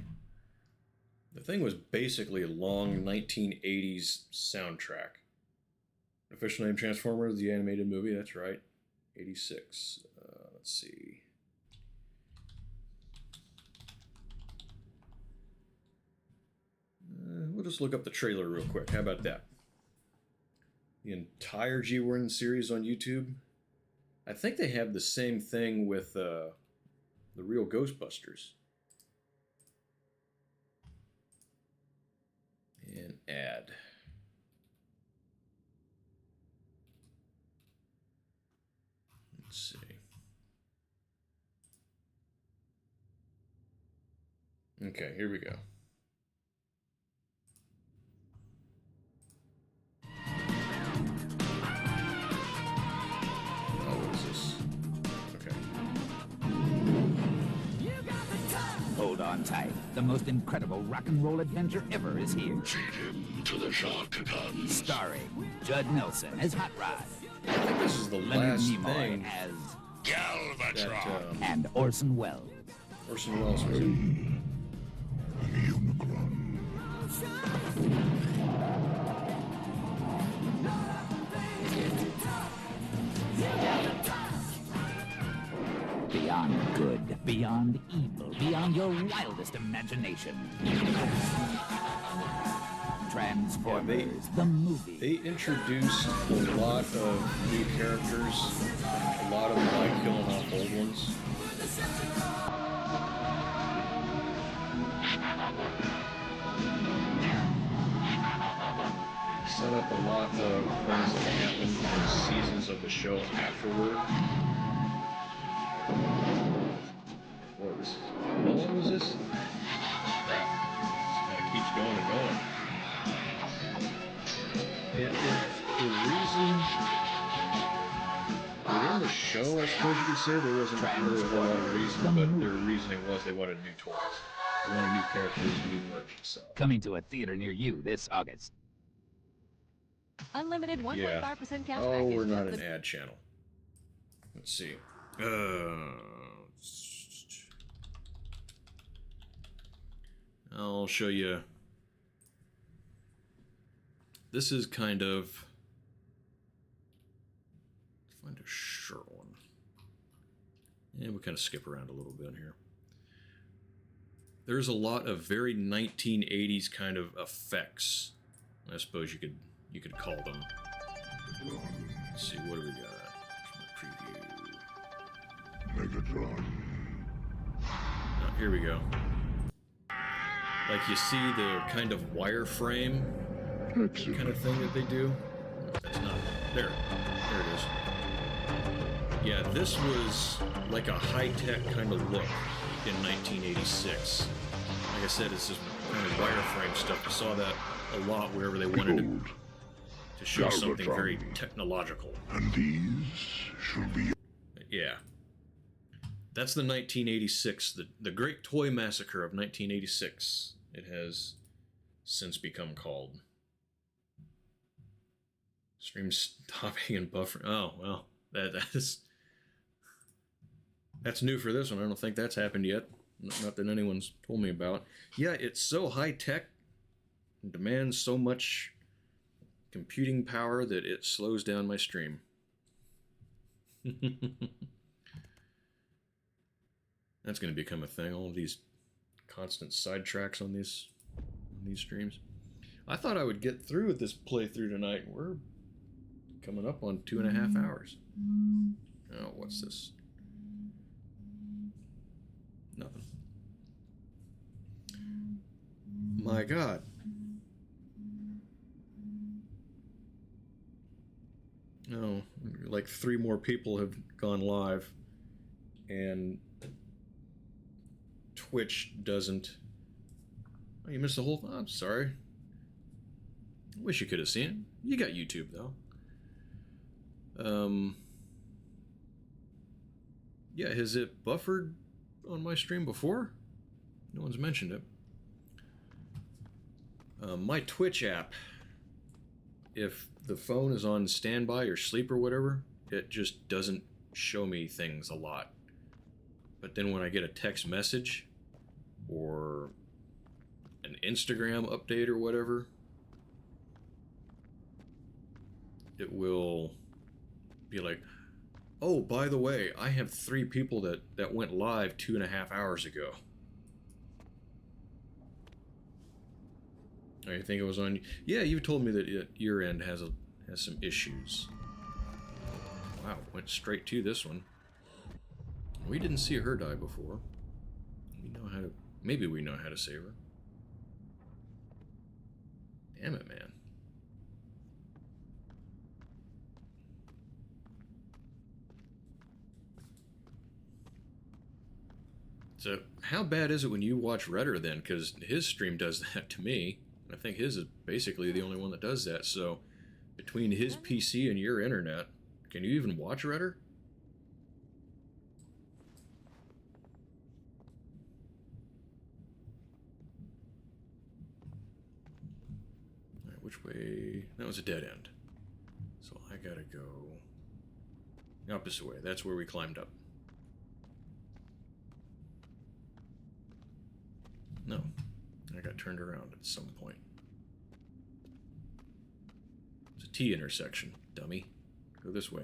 The thing was basically a long 1980s soundtrack. Official name Transformers, the animated movie, that's right. 86. Let's see. We'll just look up the trailer real quick. How about that? The entire G1 series on YouTube. I think they have the same thing with the real Ghostbusters. And add. Let's see. Okay, here we go. Oh, what is this? Okay. Hold on tight. The most incredible rock and roll adventure ever is here. Feed him to the shotguns. Starring Judd Nelson as Hot Rod. I think this is the Leonard last Nimoy thing as Galvatron. and Orson Welles. Orson Welles was in. Beyond good, beyond evil, beyond your wildest imagination. Transformers, the movie. They introduced a lot of new characters, a lot of them by killing off old ones. Set up a lot of things that happened in seasons of the show afterward. What was this? How long was this? Crap. It keeps going and going. The reason within the show, I suppose you could say, there wasn't really a whole lot of reason, but their reasoning was they wanted new toys. They wanted new characters, new merch, so. Coming to a theater near you this August. Unlimited 1.5% cash Oh, package. we're not an ad channel. Let's see. I'll show you. This is kind of. Find a short one. And we kind of skip around a little bit here. There's a lot of very 1980s kind of effects. I suppose you could call them. Let's see, what do we got? Megatron. Oh, here we go. Like you see the kind of wireframe kind of thing that they do. That's not there. There it is. Yeah, this was like a high-tech kind of look in 1986. Like I said, it's this kind of wireframe stuff. You saw that a lot wherever they wanted to show something very technological. And these should be. Yeah. That's the 1986, the Great Toy Massacre of 1986. It has since become called. Stream stopping and buffering. Oh, well, that's new for this one. I don't think that's happened yet. Not that anyone's told me about. Yeah, it's so high tech, demands so much computing power that it slows down my stream. That's going to become a thing. All of these constant sidetracks on these streams. I thought I would get through with this playthrough tonight. We're coming up on 2.5 hours. Oh, what's this? Nothing. My God. Oh, like 3 more people have gone live, and Twitch doesn't. Oh, you missed the whole. Oh, I'm sorry. I wish you could have seen it. You got YouTube though. Yeah, has it buffered on my stream before? No one's mentioned it. My Twitch app, if the phone is on standby or sleep or whatever, it just doesn't show me things a lot. But then when I get a text message or an Instagram update or whatever, it will be like, oh, by the way, I have 3 people that went live 2.5 hours ago. Oh, you think it was on? Yeah, you told me that your end has some issues. Wow, went straight to this one. We didn't see her die before. We know how to. Maybe we know how to save her. Damn it, man. So, how bad is it when you watch Redder then? Because his stream does that to me. I think his is basically the only one that does that. So, between his PC and your internet, can you even watch Redder? Alright, which way? That was a dead end. So, I gotta go the opposite way. That's where we climbed up. No, I got turned around at some point. It's a T intersection, dummy. Go this way.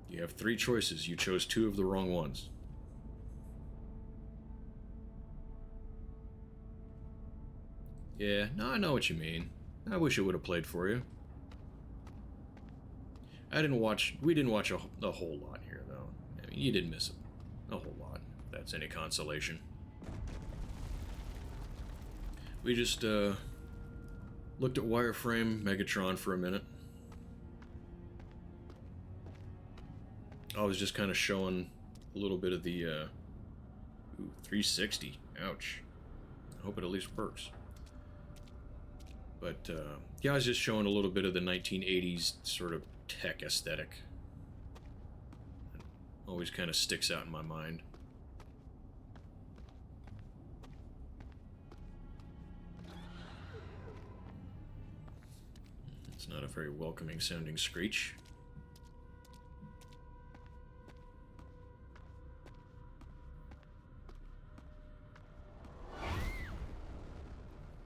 You have 3 choices. You chose 2 of the wrong ones. Yeah, no, I know what you mean. I wish it would have played for you. We didn't watch a whole lot here, though. I mean, you didn't miss a whole lot. That's any consolation. We just looked at Wireframe Megatron for a minute. I was just kind of showing a little bit of the 360. Ouch. I hope it at least works. But yeah, I was just showing a little bit of the 1980s sort of tech aesthetic. It always kind of sticks out in my mind. It's not a very welcoming sounding screech.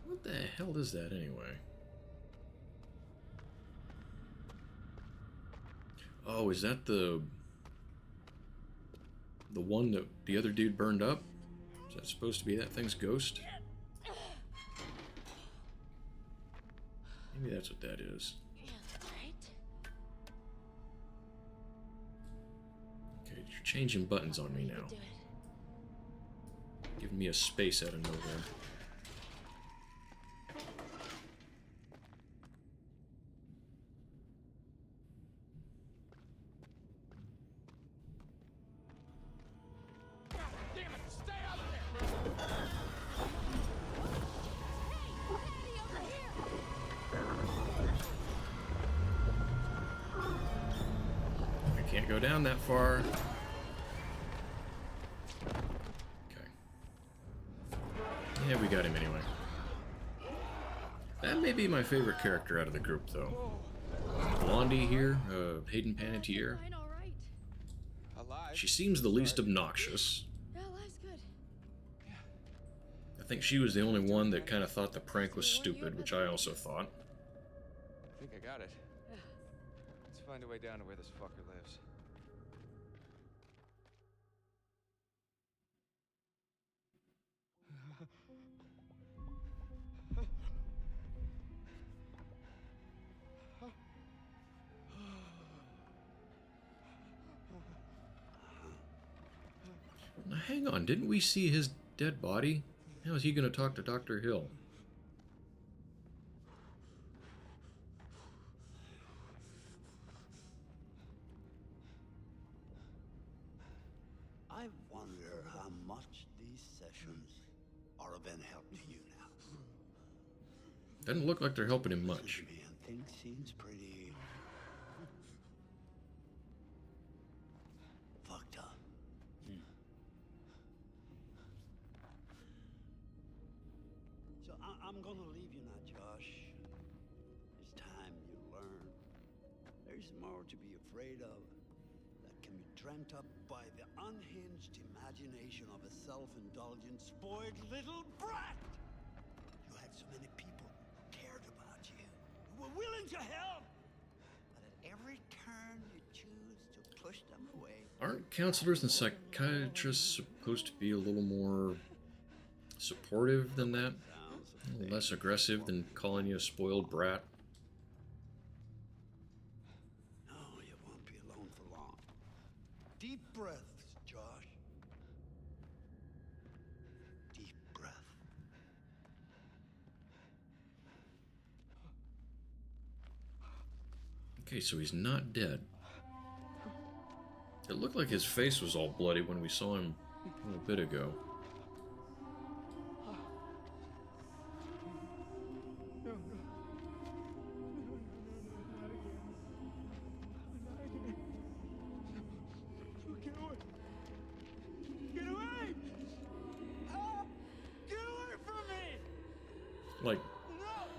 What the hell is that anyway? Oh, is that the one that the other dude burned up? Is that supposed to be that thing's ghost? Maybe that's what that is. Okay, you're changing buttons on me now. Giving me a space out of nowhere. Can't go down that far. Okay. Yeah, we got him anyway. That may be my favorite character out of the group, though. Blondie here, Hayden Panettiere. She seems the least obnoxious. Yeah, life's good. I think she was the only one that kind of thought the prank was stupid, which I also thought. I think I got it. Let's find a way down to where this fucker lives. Now, hang on, didn't we see his dead body? How is he going to talk to Dr. Hill? Doesn't look like they're helping him much. Man, things seems pretty fucked up. So I'm gonna leave you now, Josh. It's time you learn. There's more to be afraid of that can be dreamt up by the unhinged imagination of a self-indulgent, spoiled little brat. You had so many people who cared about you, who were willing to help. But at every turn you choose to push them away. Aren't counselors and psychiatrists supposed to be a little more supportive than that? A little less aggressive than calling you a spoiled brat? No, you won't be alone for long. Deep breaths, Josh. Deep breath. Okay, so he's not dead. It looked like his face was all bloody when we saw him a little bit ago. Like,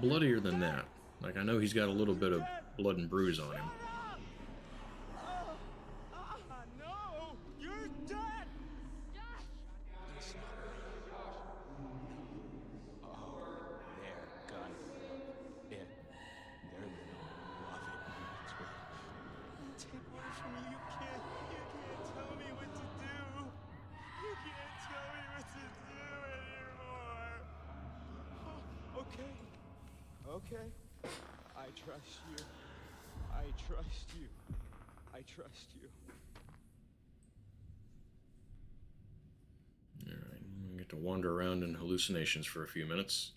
bloodier than that. Like, I know he's got a little bit of blood and bruise on him. No! You're dead! Oh, their gun. Their love it. Take orders from me. You can't tell me what to do. You can't tell me what to do anymore. Okay. Okay. I trust you. I trust you. I trust you. Alright, we get to wander around in hallucinations for a few minutes.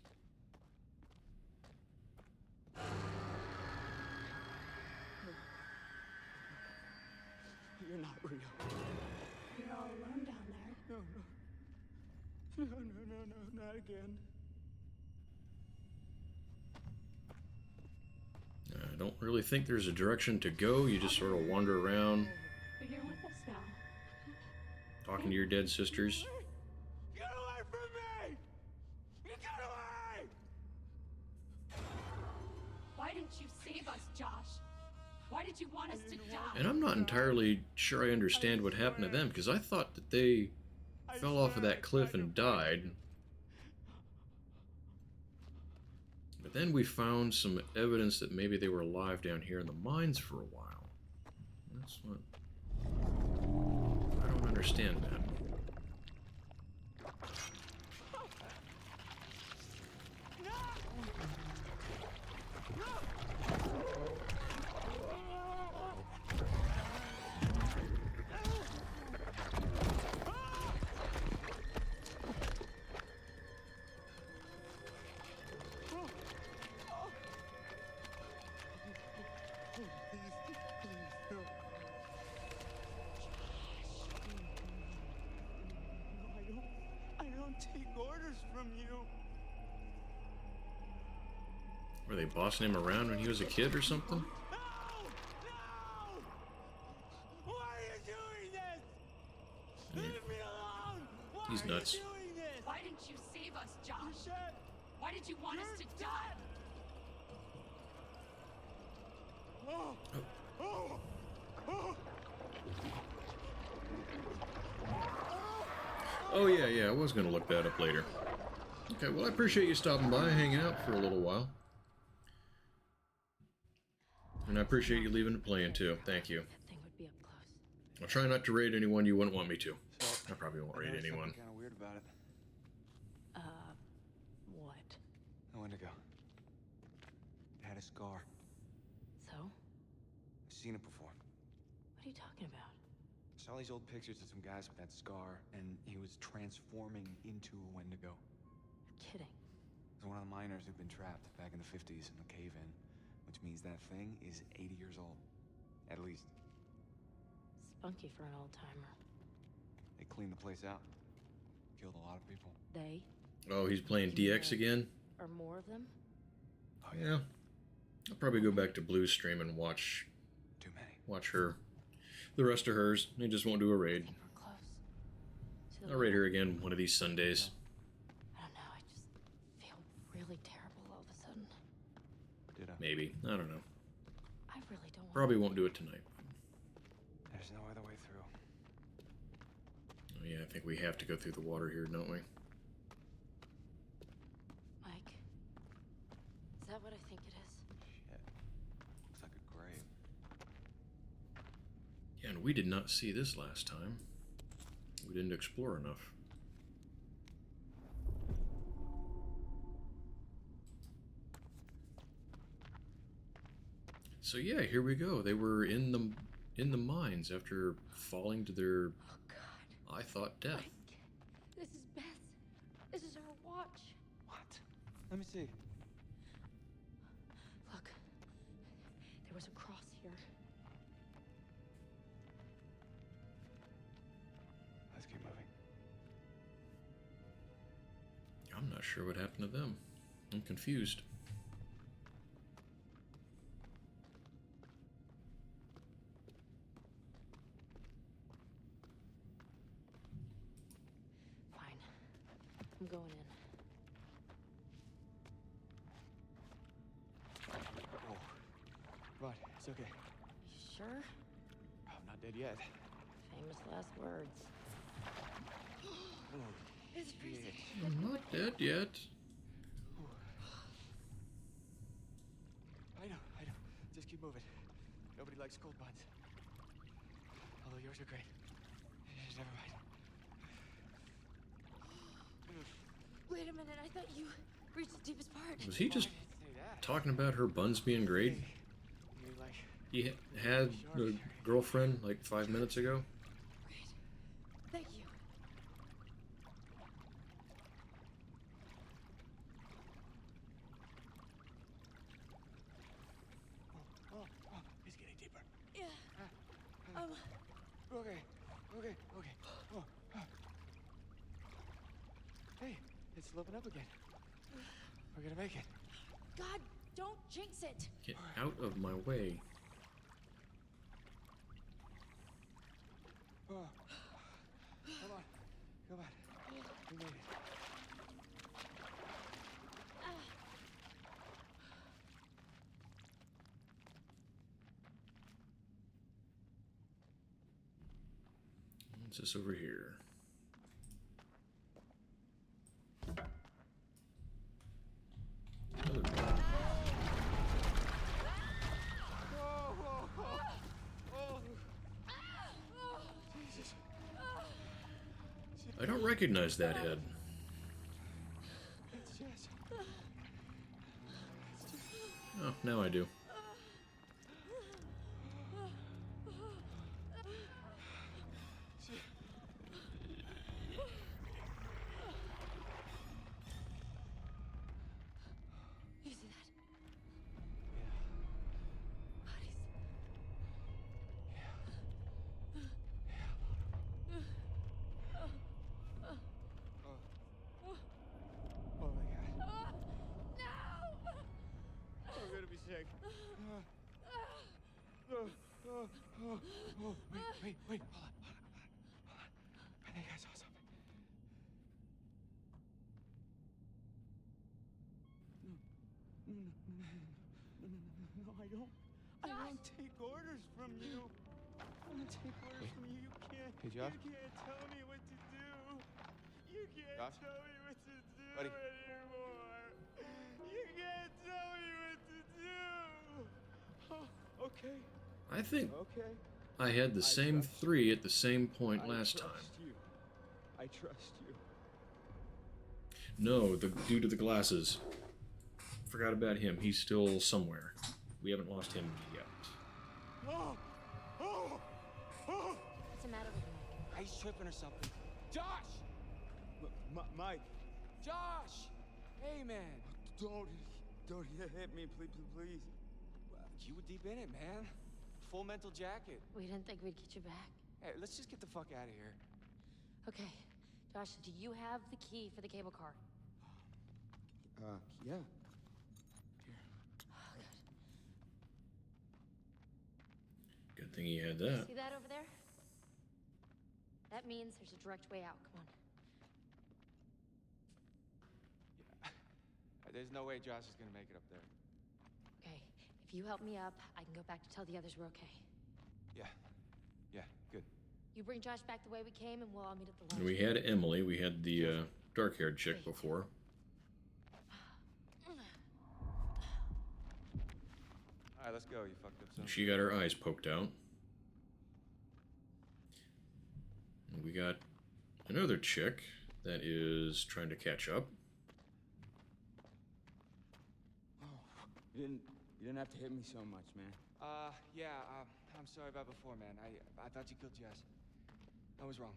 You're not real. You're all alone down there. No, not again. I don't really think there's a direction to go. You just sort of wander around, But you're with us now. talking to your dead sisters. Get away from me! Get away! Why didn't you save us, Josh? Why did you want us to die? And I'm not entirely sure I understand what happened to them, because I thought that they fell off of that cliff and died. But then we found some evidence that maybe they were alive down here in the mines for a while. That's what... I don't understand that. I don't take orders from you. Were they bossing him around when he was a kid or something? No! Why are you doing this? Leave me alone! Why He's nuts. are you doing this? Why didn't you save us, Josh? Why did you want us to die? Oh. Oh. Oh. Oh yeah, I was gonna look that up later. Okay, well I appreciate you stopping by, hanging out for a little while. And I appreciate you leaving it playing too. Thank you. That thing would be up close. I'll try not to raid anyone you wouldn't want me to. I probably won't raid There's anyone. something kind of weird about it. What? A Wendigo. It had a scar. So? I've seen it before. What are you talking about? I saw these old pictures of some guys with that scar, and he was transforming into a Wendigo. You're kidding. It was one of the miners who'd been trapped back in the 50s in the cave-in, which means that thing is 80 years old. At least. Spunky for an old-timer. They cleaned the place out. Killed a lot of people. They? Oh, he's playing DX again? Or more of them? Yeah. I'll probably go back to Blue Stream and watch Too many. her. The rest of hers. I just won't do a raid. We're close. I'll raid her again one of these Sundays. I don't know. I just feel really terrible all of a sudden. Ditto. Maybe. I don't know. I really don't want Probably won't do it tonight. There's no other way through. Oh, yeah, I think we have to go through the water here, don't we? Mike. Is that what I think it is? Shit. Looks like a grave. Yeah, and we did not see this last time. We didn't explore enough. So yeah, here we go. They were in the mines after falling to their, Oh, God. I thought, death. Mike. This is Beth. This is her watch. What? Let me see. Look. There was a cross here. Let's keep moving. I'm not sure what happened to them. I'm confused. Fine. I'm going in. Oh. Right, it's okay. You sure? I'm not dead yet. Famous last words. It's freezing. I'm not dead yet. I know. Just keep moving. Nobody likes cold buns. Although yours are great. Never mind. Wait a minute. I thought you reached the deepest part. Was he just I didn't say that. talking about her buns being great? You like He had a girlfriend like 5 minutes ago. Great. Thank you. oh, it's getting deeper. Yeah. Okay. Oh. Hey, it's sloping up again. We're gonna make it. God, don't jinx it. Get out of my way. Oh. Come on. We made it. What's this over here? Another one. Jesus. I don't recognize that head. It's just. Oh, now I do. You see that? Yeah. Bodies. Oh my God. No! I'm gonna be sick. Wait. Hold on. I think I saw something. No, I don't. I don't take orders from you. I don't take orders from you. You can't. Hey, Josh? You can't tell me what to do. You can't Josh? tell me what to do Buddy? anymore. You can't tell me what to do. Oh, okay. I think Okay. I had the same three at the same point last time. I trust you. No, the dude with the glasses. Forgot about him. He's still somewhere. We haven't lost him yet. Oh! What's the matter with him? He's tripping or something. Josh! Mike. Josh! Hey, man. Don't hit me, please. You were deep in it, man. Full mental jacket. We didn't think we'd get you back. Hey, let's just get the fuck out of here. Okay. Josh, do you have the key for the cable car? Yeah. Good thing he had that. See that over there? That means there's a direct way out. Come on. There's no way Josh is gonna make it up there. Okay, if you help me up, I can go back to tell the others we're okay. Yeah. Yeah, good. You bring Josh back the way we came, and we'll all meet at the lodge. We had Emily. We had the dark-haired chick before. All right, let's go. You fucked up something. She got her eyes poked out. And we got another chick that is trying to catch up. You didn't have to hit me so much, man. Yeah, I'm sorry about before, man. I thought you killed Jess. I was wrong.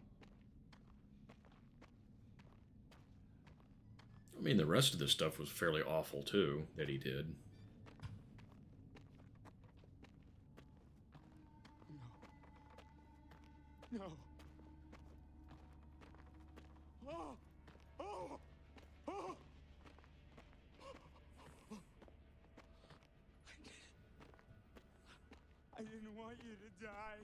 I mean, the rest of this stuff was fairly awful, too, that he did. No. Oh! Oh! Oh! I didn't want you to die.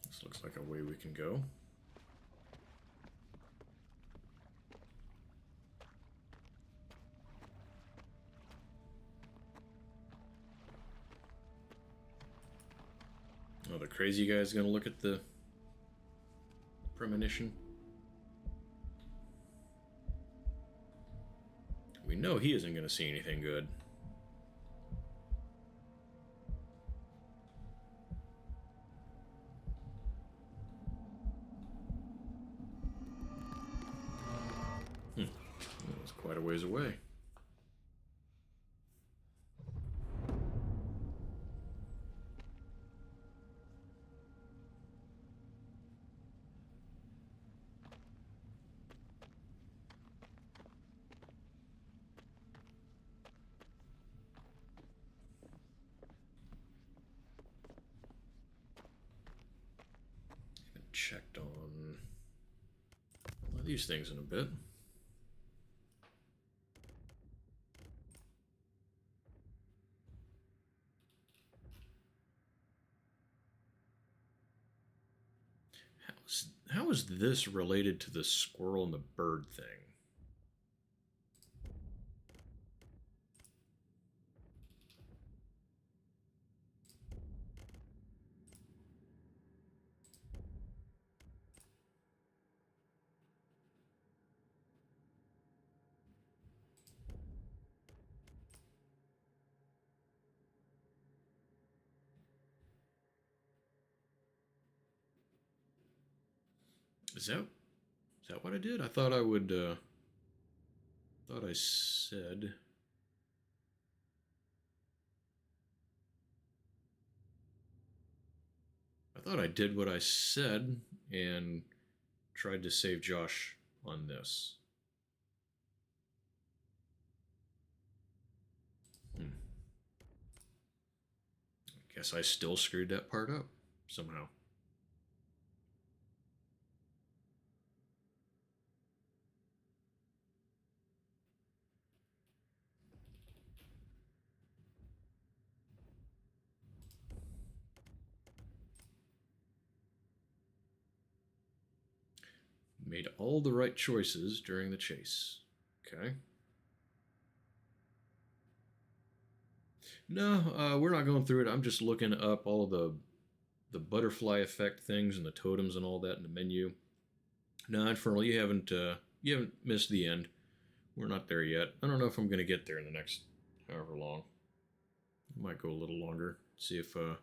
This looks like a way we can go. Oh, the crazy guy's gonna look at the premonition. We know he isn't gonna see anything good. That was quite a ways away. Checked on one of these things in a bit. How is this related to the squirrel and the bird thing? Is that what I did? I thought I would, thought I said... I thought I did what I said and tried to save Josh on this. I guess I still screwed that part up somehow. Made all the right choices during the chase. Okay. No, we're not going through it. I'm just looking up all of the butterfly effect things and the totems and all that in the menu. No, Infernal, you haven't missed the end. We're not there yet. I don't know if I'm going to get there in the next however long. I might go a little longer. See if I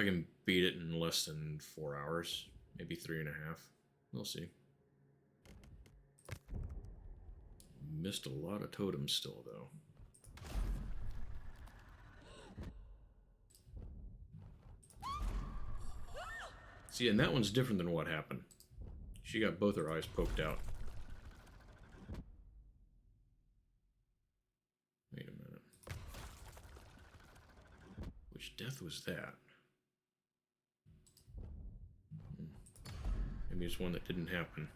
can beat it in less than 4 hours. Maybe 3.5. We'll see. Missed a lot of totems still, though. See, and that one's different than what happened. She got both her eyes poked out. Wait a minute. Which death was that? Maybe it's one that didn't happen.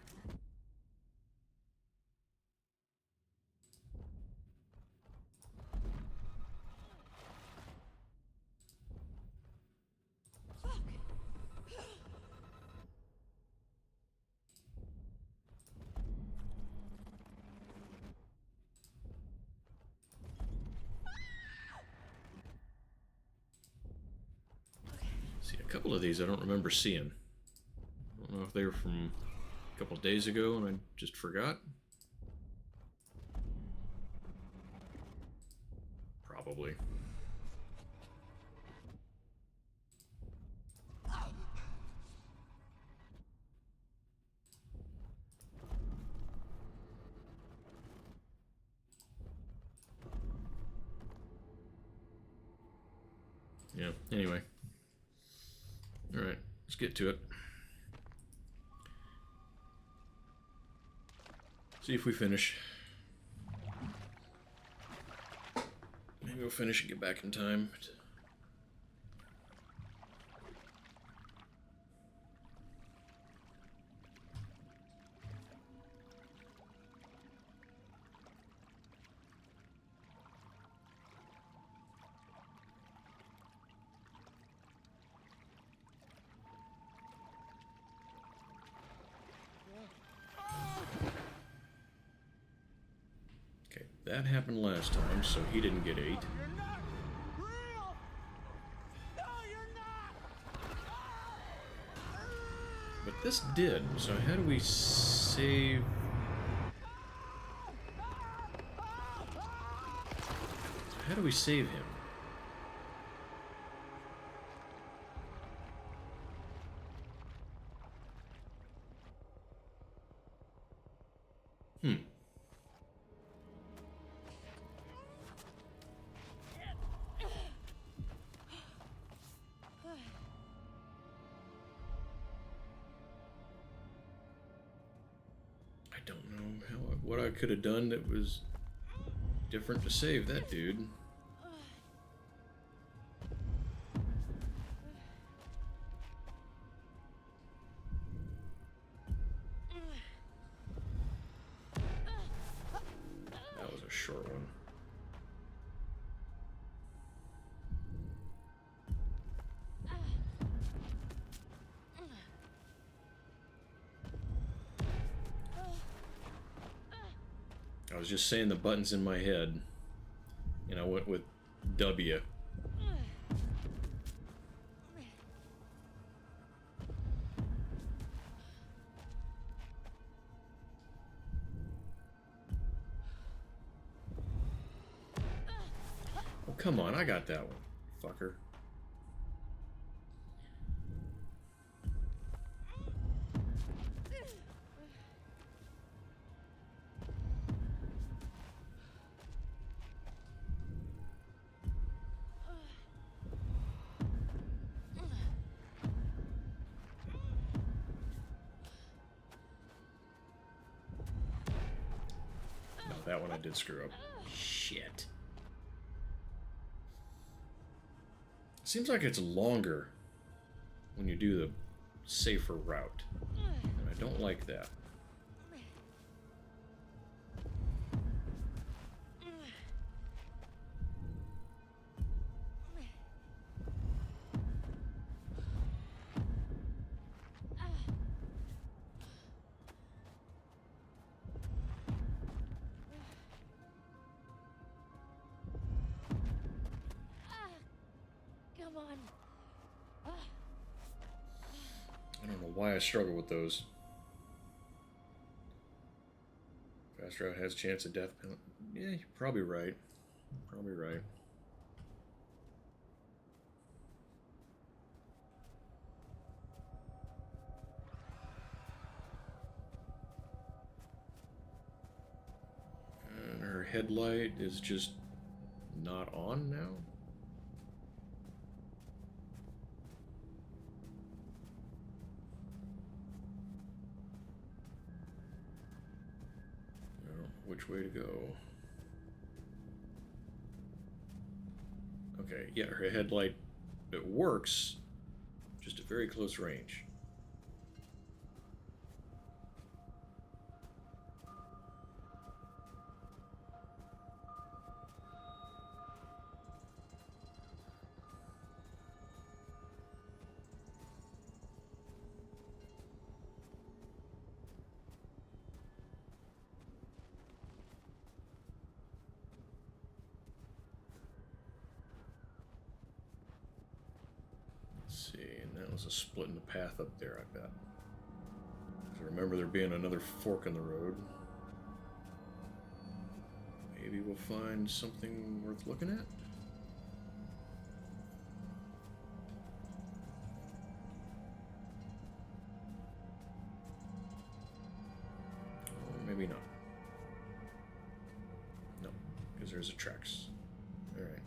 See, a couple of these I don't remember seeing. I don't know if they were from a couple of days ago and I just forgot. Probably. Yeah, anyway. Alright, let's get to it. See if we finish. Maybe we'll finish and get back in time. Okay, that happened last time, so he didn't get 8. But this did, so how do we save... How do we save him? I don't know what I could have done that was different to save that dude. That was a short one. I was just saying the buttons in my head, and I went with W. Oh, come on, I got that one, fucker. That one I did screw up. Shit. Seems like it's longer when you do the safer route. And I don't like that. Come on. I don't know why I struggle with those. Fast route has chance of death penalty. Yeah, you're probably right. Probably right. And her headlight is just not on now? Which way to go? Okay, yeah, her headlight, it works, just at very close range. was a split in the path up there, I bet. 'Cause I remember there being another fork in the road. Maybe we'll find something worth looking at? Or maybe not. No, because there's a tracks. Alright.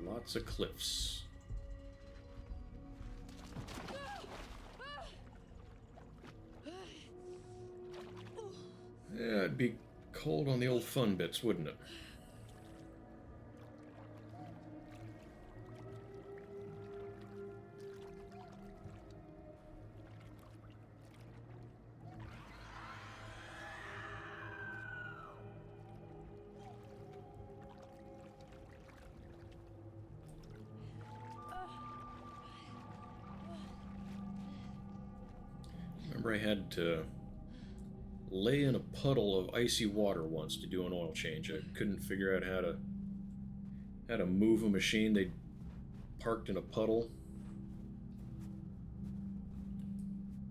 Lots of cliffs. Yeah, it'd be cold on the old fun bits, wouldn't it? I had to lay in a puddle of icy water once to do an oil change. I couldn't figure out how to move a machine. They parked in a puddle.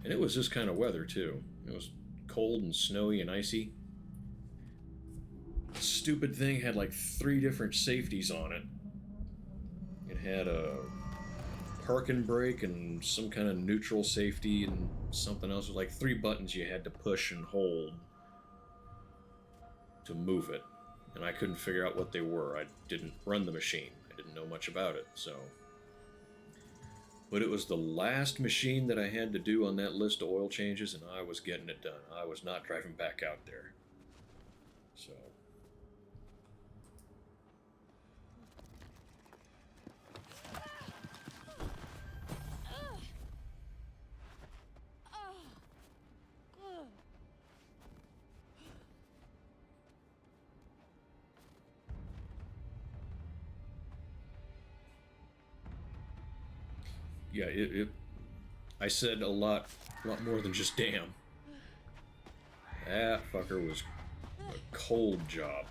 And it was this kind of weather too. It was cold and snowy and icy. The stupid thing had like 3 different safeties on it. It had a park and brake and some kind of neutral safety and something else. With like 3 buttons you had to push and hold to move it, and I couldn't figure out what they were. I didn't run the machine. I didn't know much about it, so. But it was the last machine that I had to do on that list of oil changes, and I was getting it done. I was not driving back out there. So. Yeah, I said a lot more than just damn. That fucker was a cold job.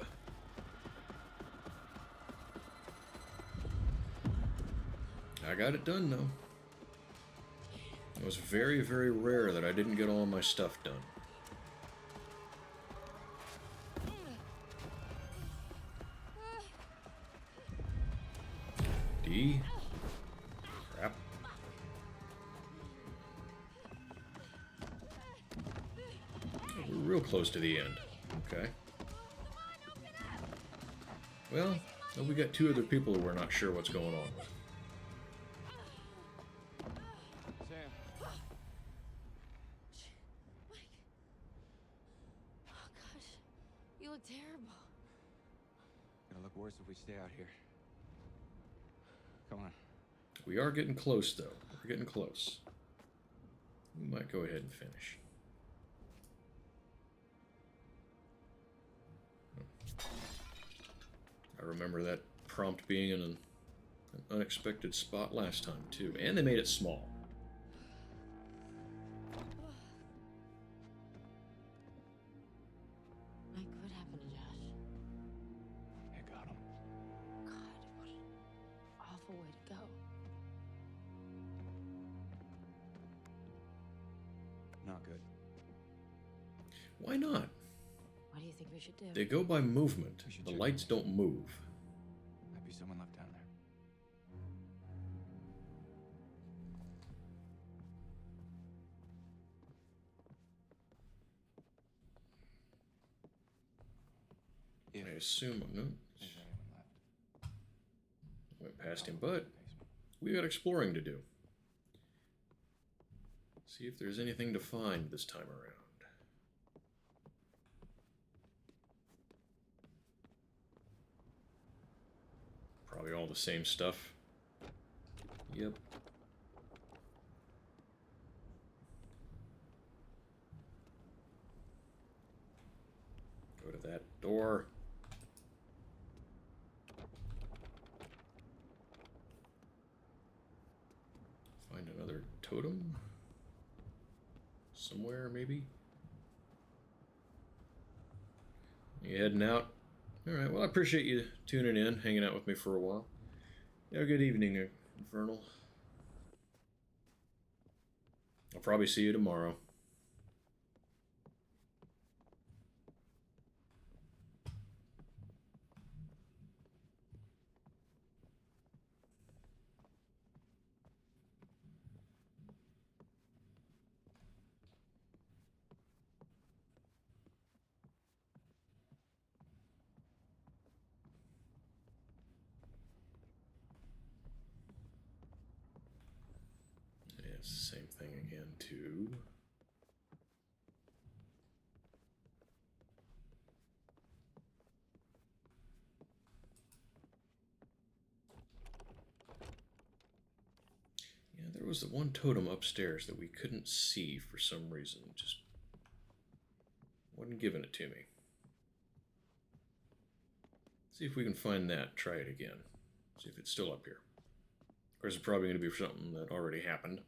I got it done though. It was very, very rare that I didn't get all my stuff done. D. Crap. We're real close to the end. Okay. Well, we got 2 other people who we're not sure what's going on with. Sam. Oh gosh, you look terrible. Gonna look worse if we stay out here. Come on. We are getting close, though. We're getting close. We might go ahead and finish. I remember that prompt being in an unexpected spot last time, too. And they made it small. Mike, what happened to Josh? I got him. God, what an awful way to go. Not good. Why not? What do you think we should do? They go by movement. The lights don't move. Might be someone left down there. I assume no. Went past him, but we got exploring to do. See if there's anything to find this time around. the same stuff. Yep. Go to that door. Find another totem. Somewhere, maybe? You heading out? Alright, well, I appreciate you tuning in, hanging out with me for a while. Have a good evening, Infernal. I'll probably see you tomorrow. Same thing again, too. Yeah, there was the one totem upstairs that we couldn't see for some reason. Just wasn't giving it to me. See if we can find that. Try it again. See if it's still up here. Of course, it's probably going to be something that already happened.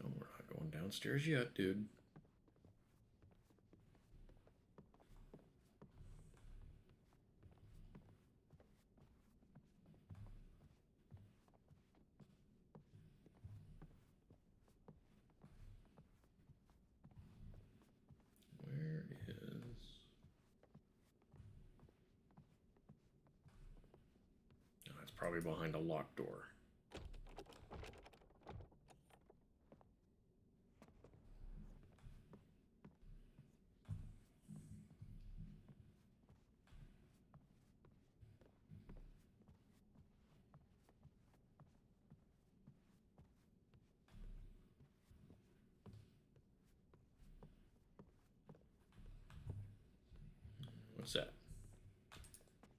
No, we're not going downstairs yet, dude. Where is... Oh, it's probably behind a locked door. What's that?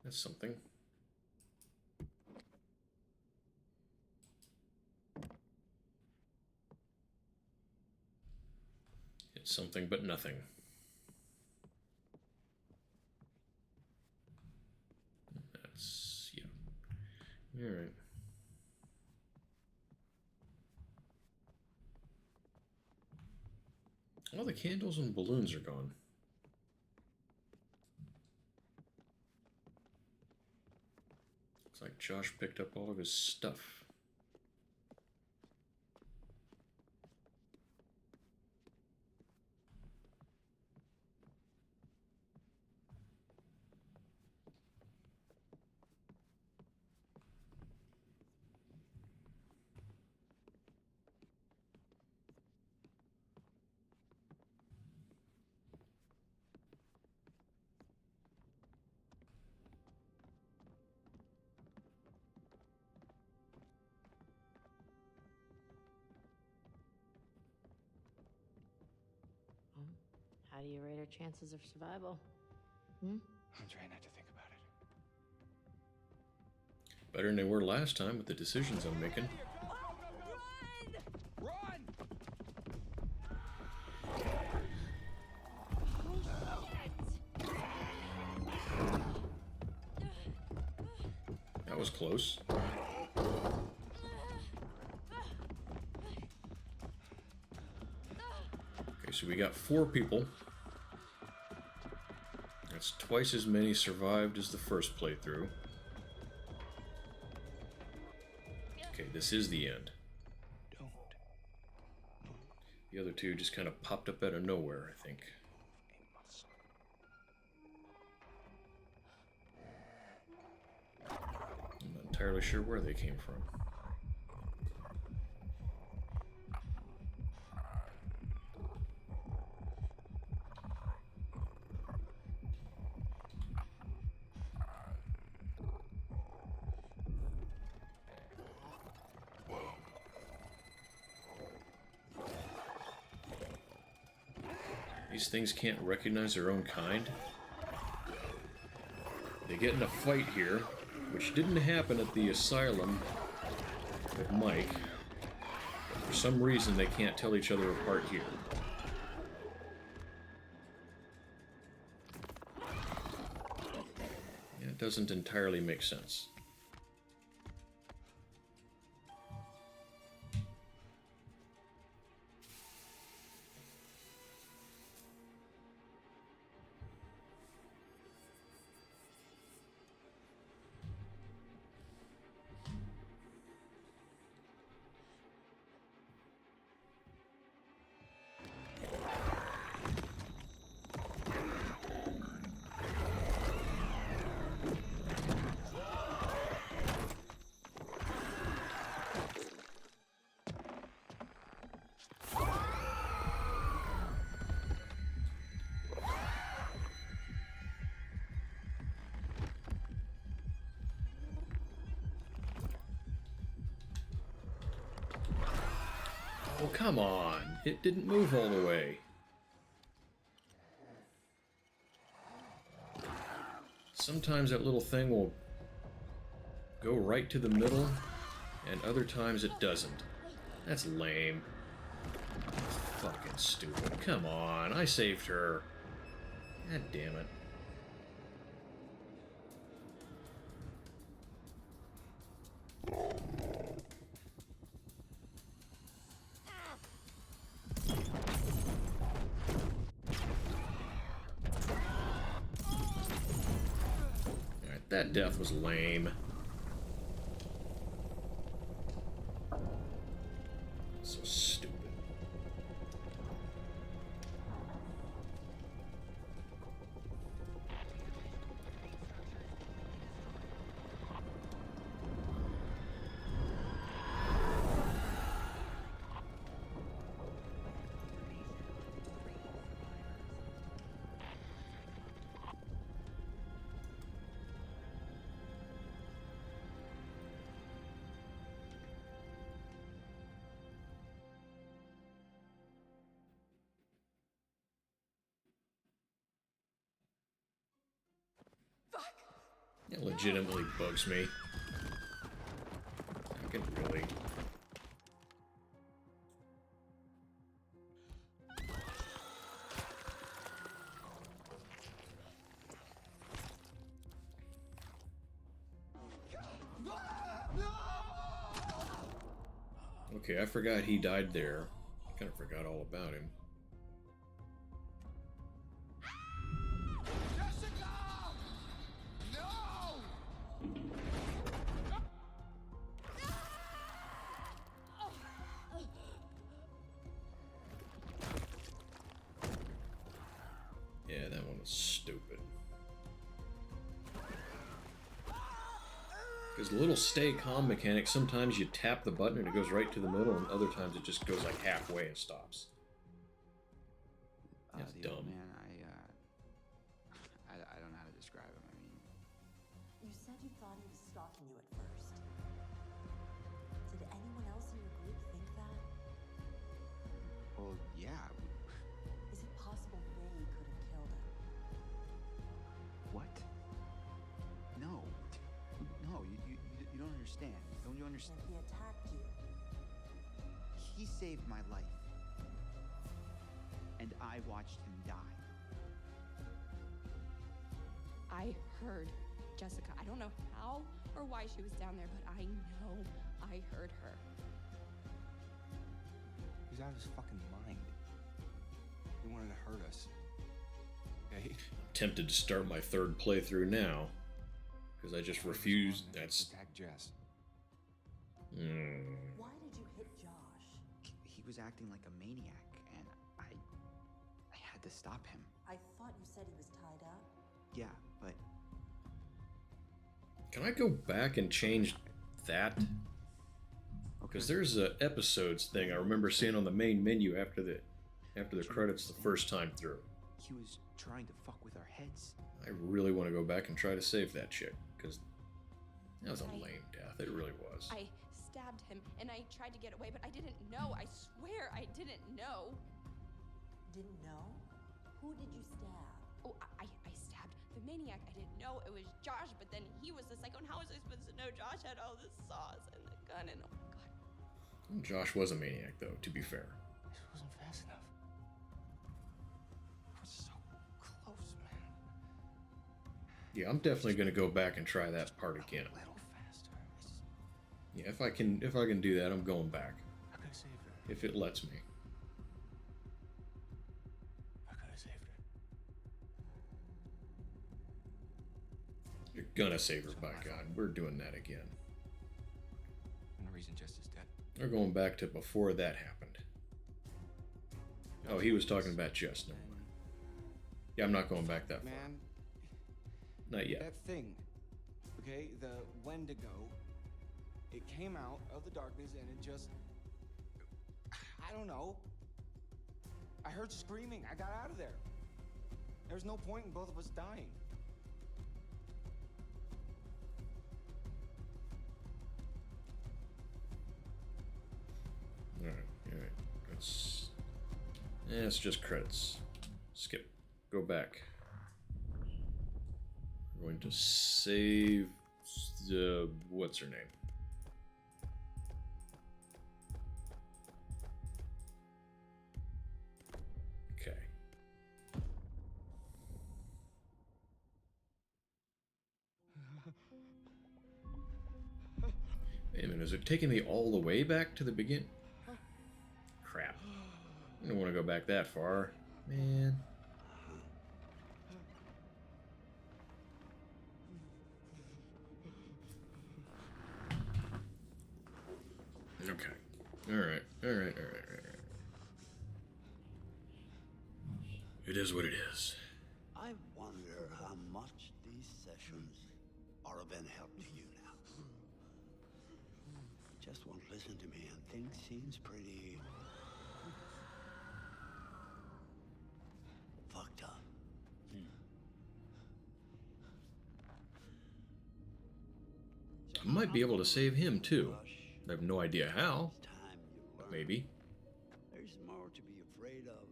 That's something. It's something but nothing. That's, yeah. Alright. All the candles and balloons are gone. Looks like Josh picked up all of his stuff. How do you rate our chances of survival? Hmm? I'm trying not to think about it. Better than they were last time with the decisions I'm making. Run! That was close. Okay, so we got 4 people. That's twice as many survived as the first playthrough. Okay, this is the end. The other two just kind of popped up out of nowhere, I think. I'm not entirely sure where they came from. These things can't recognize their own kind. They get in a fight here, which didn't happen at the asylum with Mike. But for some reason, they can't tell each other apart here. Yeah, it doesn't entirely make sense. Oh, come on. It didn't move all the way. Sometimes that little thing will go right to the middle, and other times it doesn't. That's lame. Fucking stupid. Come on, I saved her. God damn it. That death was lame. So stupid. It legitimately bugs me. Fucking really. Okay, I forgot he died there. I kind of forgot all about him. Yeah, that one was stupid. Because the little stay calm mechanic, sometimes you tap the button and it goes right to the middle, and other times it just goes like halfway and stops. That's the dumb. old man, I don't know how to describe him. I mean, you said you thought he was stalking you at first. Did anyone else in your group think that? well, yeah. Is it possible Ray could have killed him? What? No. No, you don't understand. Don't you understand? That he attacked you. He saved my life. And I watched him die. I heard Jessica. I don't know how or why she was down there, but I know I heard her. He's out of his fucking mind. He wanted to hurt us. Okay? I'm tempted to start my third playthrough now. Because I just refused. That's. Attack Jess. Why did you hit Josh? He was acting like a maniac. to stop him. I thought you said he was tied up. Yeah, but Can I go back and change that? Because there's a episodes thing I remember seeing on the main menu after the credits the first time through. he was trying to fuck with our heads. I really want to go back and try to save that chick, because that was a lame death. It really was. I stabbed him and I tried to get away, but I didn't know. I swear I didn't know. Didn't know? Who did you stab? Oh, I stabbed the maniac. I didn't know it was Josh, but then he was the psycho. And how was I supposed to know Josh had all the sauce and the gun and oh my god. Josh was a maniac, though, to be fair. This wasn't fast enough. We're so close, man. Yeah, I'm definitely going to go back and try that part again. A little faster. Yeah, if I can do that, I'm going back. I could have saved her. If it lets me. I could have saved her. You're gonna save her, by God. We're doing that again. And the reason Jess is dead. We're going back to before that happened. Oh, he was talking about Jess. Never mind. Yeah, I'm not going back that far. Man, Not yet. that thing, okay, the Wendigo, it came out of the darkness and it just, I don't know. I heard screaming. I got out of there. There's no point in both of us dying. Alright. It's just credits. Skip. Go back. We're going to save what's her name? Okay. Wait a minute, is it taking me all the way back to the beginning? Crap. I don't want to go back that far. Man. Okay. Alright. It is what it is. I wonder how much these sessions are of any help to you now. Just won't listen to me, and things seems pretty fucked up. I might be able to save him too. I have no idea how. But maybe. There's more to be afraid of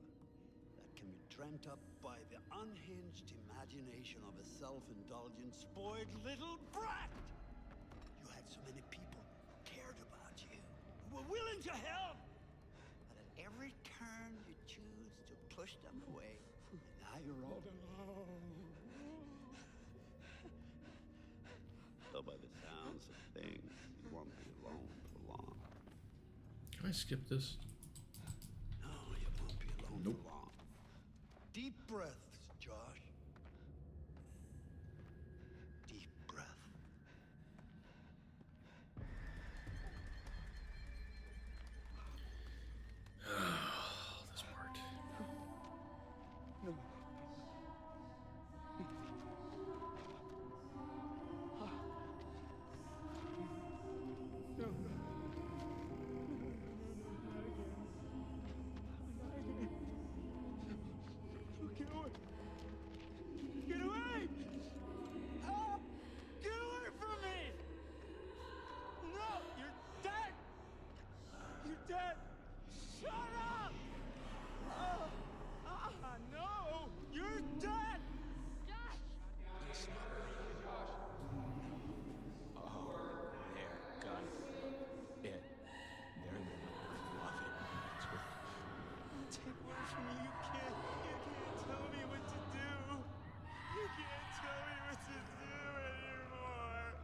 that can be dreamt up by the unhinged imagination of a self-indulgent, spoiled little brat. You had so many people who cared about you, who were willing to help, but at every turn you choose to push them away. And now you're all alone. So by the sounds of things, you won't be alone for long. Can I skip this? No, you won't be alone Nope. for long. Deep breaths, Josh. Deep breath. This part. Get away! Get away! Ah! Get away from me! No! You're dead! You're dead! Shut up! No! You're dead! Oh, they're gonna. They're gonna love it. That's what. Take away from me! You can't tell me what to do! You can't tell me what to do anymore!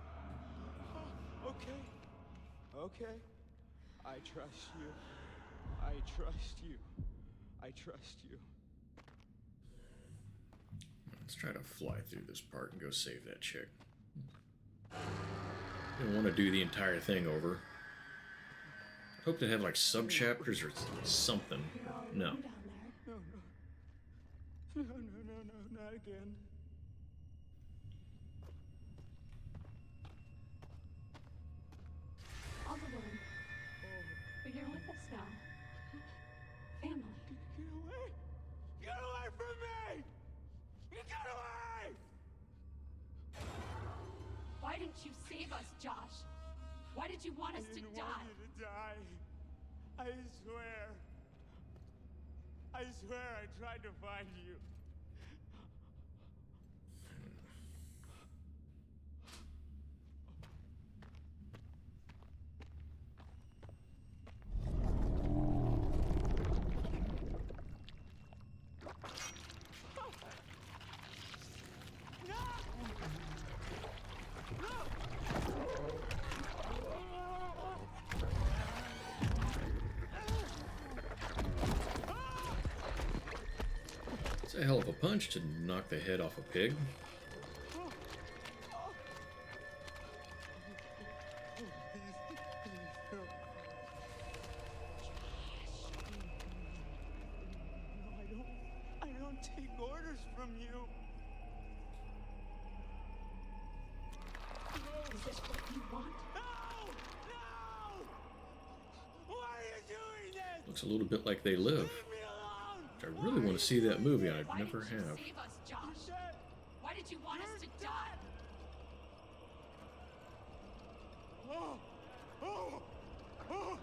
Okay. Okay. I trust you. I trust you. I trust you. Let's try to fly through this part and go save that chick. I don't want to do the entire thing over. I hope they have like sub chapters or something. No. not again. All alone. But you're with us now. Family. Get away! Get away from me! You get away! Why didn't you save us, Josh? Why did you want us to didn't die? want you to die. I swear. I swear I tried to find you. It's a hell of a punch to knock the head off a pig. I don't take orders from you. Is this what you want? No! No! Why are you doing this? Looks a little bit like They Live. I really want to see that movie, and I never have. Save us, Josh. Why did you want us to die? Oh! Oh! Oh!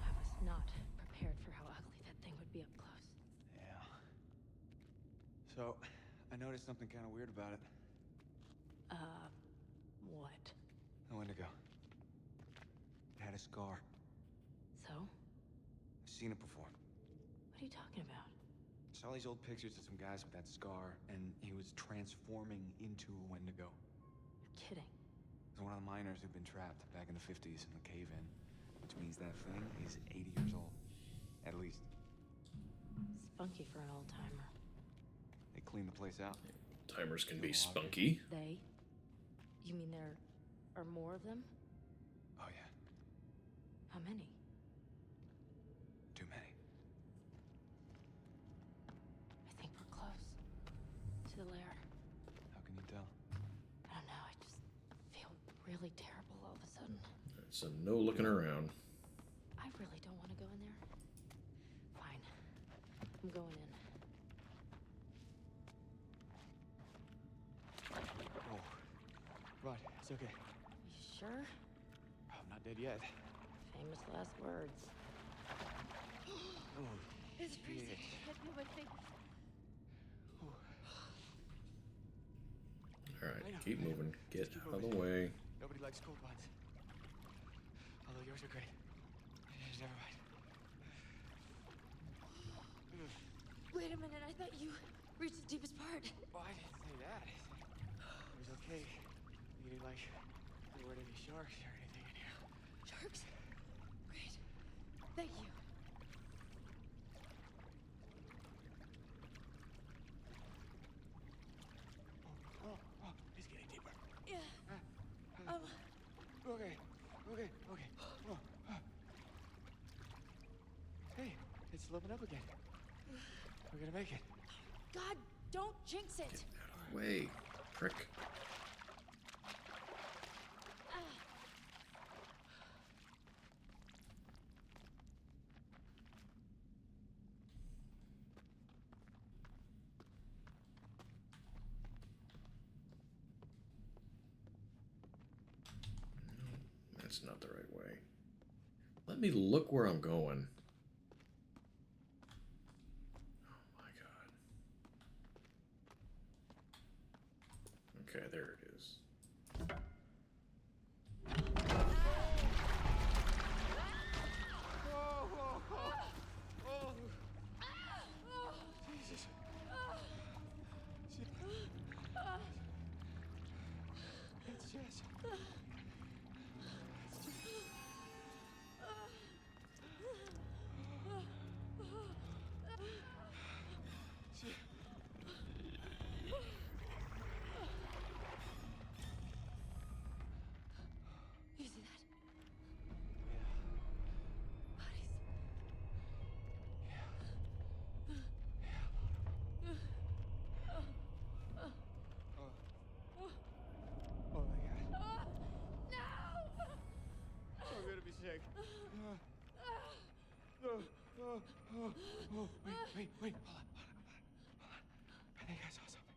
I was not prepared for how ugly that thing would be up close. Yeah. So, I noticed something kind of weird about it. What? The Wendigo. It had a scar. So? I've seen it before. What are you talking about? Saw these old pictures of some guys with that scar, and he was transforming into a Wendigo. You're kidding. It was one of the miners who'd been trapped back in the 50s in the cave-in, which means that thing is 80 years old. At least. Spunky for an old timer. They cleaned the place out. Timers can be spunky. They? You mean there are more of them? Oh, yeah. How many? Too many. I think we're close. To the lair. How can you tell? I don't know, I just feel really terrible all of a sudden. So no looking around. I really don't want to go in there. Fine. I'm going in. Oh. Right, it's okay. You sure? I'm not dead yet. Famous last words. Oh, It's freezing. shit. I feel my face. Alright, keep moving. Get out of the way. Nobody likes cold ones. Although yours are great. Never mind. Wait a minute, I thought you reached the deepest part. Oh, I didn't say that. It was okay. You didn't like there weren't any sharks or anything in here. Sharks? Great. Thank you. Oh, it's getting deeper. Yeah. Okay. Oh. Hey, it's sloping up again. We're gonna make it. God, don't jinx it. Out of the way, prick. That's not the right way. Let me look where I'm going. Oh my god. Okay, there it is. Jesus. It's Jess. sake. Wait. Hold on. I think I saw something.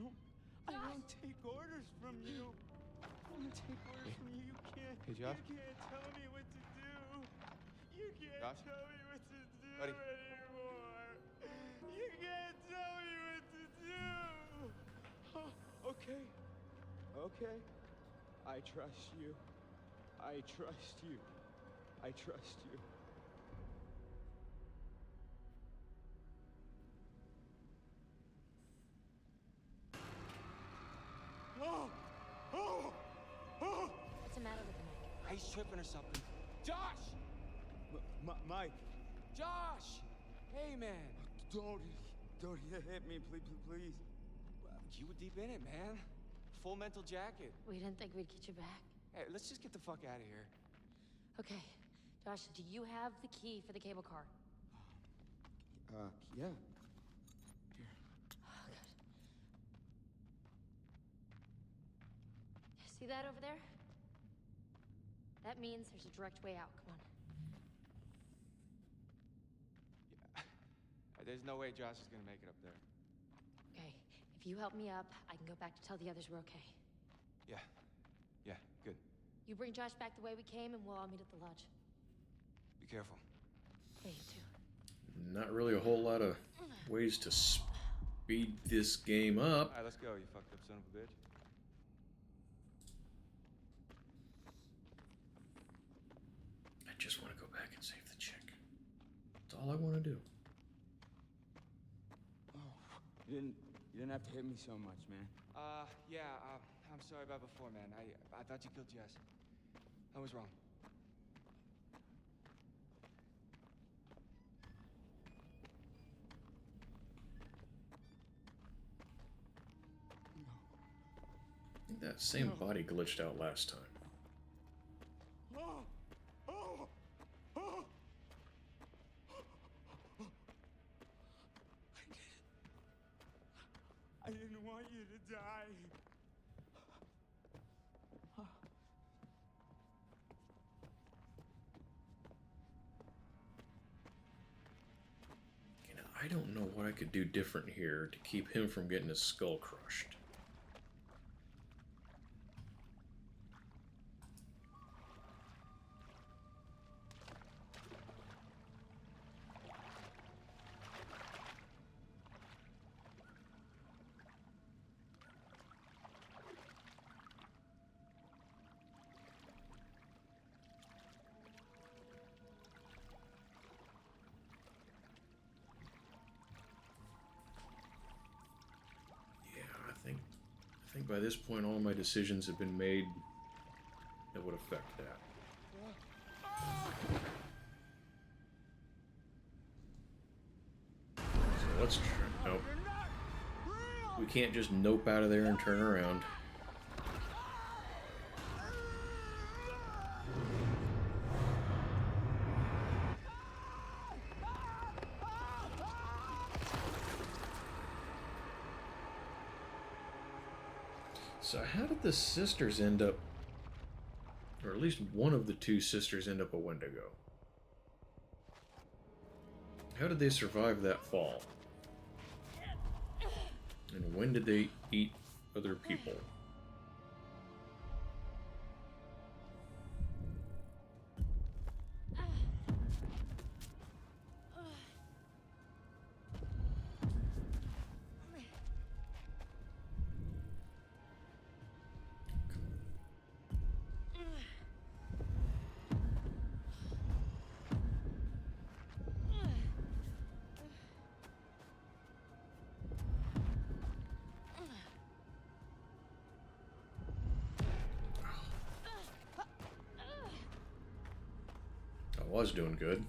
No, I don't take orders from you. I don't take orders from you. Hey, Josh? You can't tell me what to do. You can't Josh? tell me what to do Buddy? anymore. You can't tell me what to do. Okay. I trust you. I trust you. What's the matter with him, Mike? He's tripping or something. Josh! Mike. Josh! Hey, man. Don't hit me, please. You were deep in it, man. Full mental jacket. We didn't think we'd get you back. Hey, let's just get the fuck out of here. Okay. Josh, do you have the key for the cable car? Yeah. Oh, good. See that over there? That means there's a direct way out. Come on. There's no way Josh is gonna make it up there. Okay. If you help me up, I can go back to tell the others we're okay. Yeah, good. You bring Josh back the way we came, and we'll all meet at the lodge. Be careful. Yeah, you too. Not really a whole lot of ways to speed this game up. All right, let's go, you fucked up son of a bitch. I just want to go back and save the chick. That's all I want to do. You didn't have to hit me so much, man. I'm sorry about before, man. I thought you killed Jess. I was wrong. I think that same body glitched out last time. I didn't want you to die. You know, I don't know what I could do different here to keep him from getting his skull crushed. I think by this point all my decisions have been made that would affect that. So let's try. Nope. We can't just nope out of there and turn around. So how did the sisters end up, or at least one of the two sisters end up a Wendigo? How did they survive that fall? And when did they eat other people? I was doing good.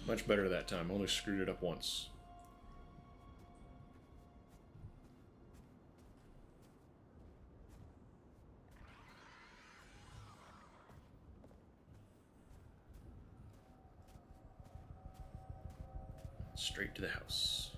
Much better that time. Only screwed it up once. Straight to the house.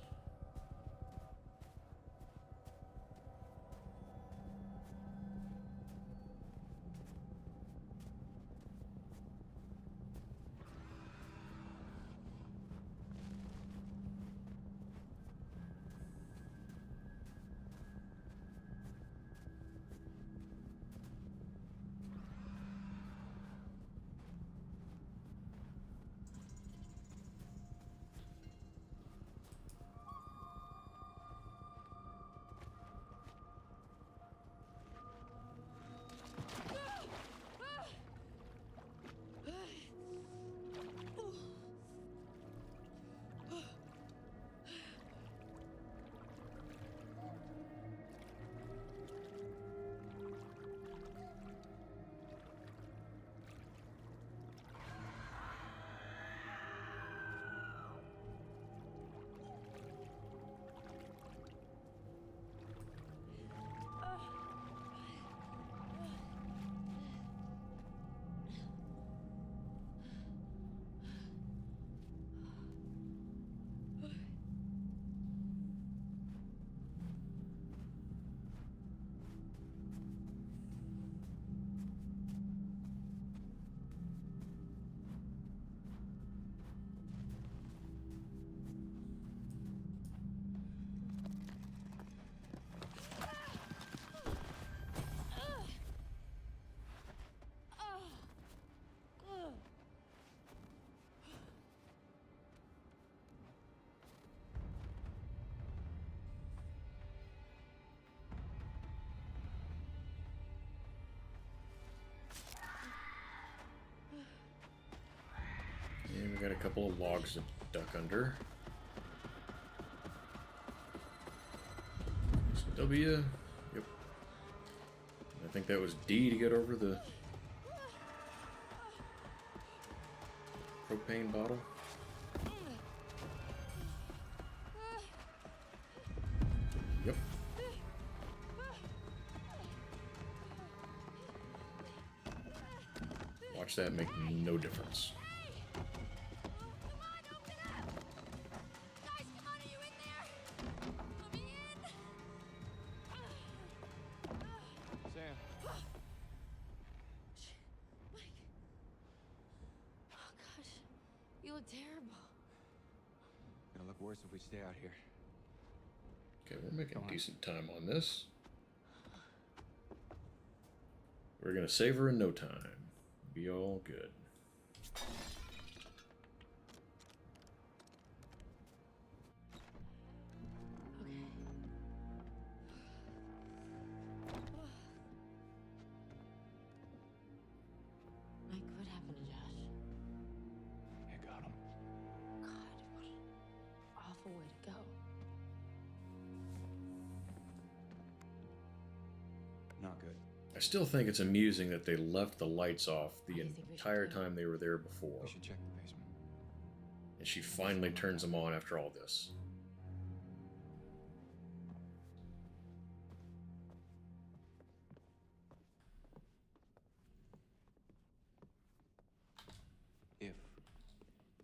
And we got a couple of logs to duck under. There's W. Yep. I think that was D to get over the propane bottle. Yep. Watch that make no difference. You look terrible. Gonna look worse if we stay out here. Okay, we're making decent time on this. We're gonna save her in no time. Be all good. Mike, what happened to Josh? I got him. God, what an awful way to go. Not good. I still think it's amusing that they left the lights off the entire time they were there before. We should check the basement. And she finally turns them on after all this. If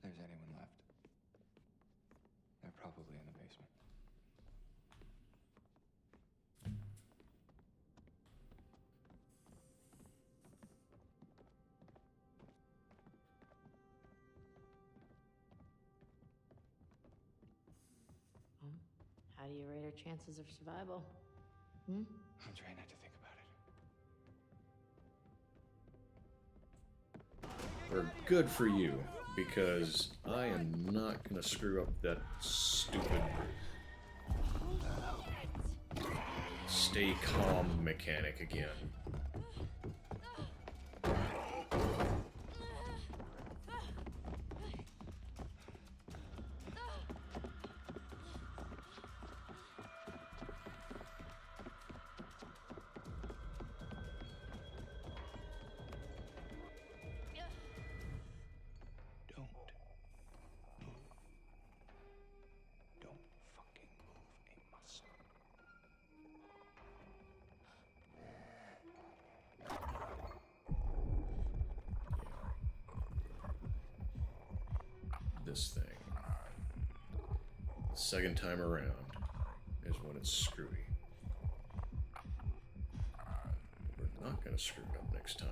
there's anyone left, they're probably in the basement. How do you rate our chances of survival? Hmm? I'm trying not to think about it. Or good for you, because I am not gonna screw up that stupid stay calm mechanic again. this thing. Second time around is when it's screwy. We're not gonna screw it up next time.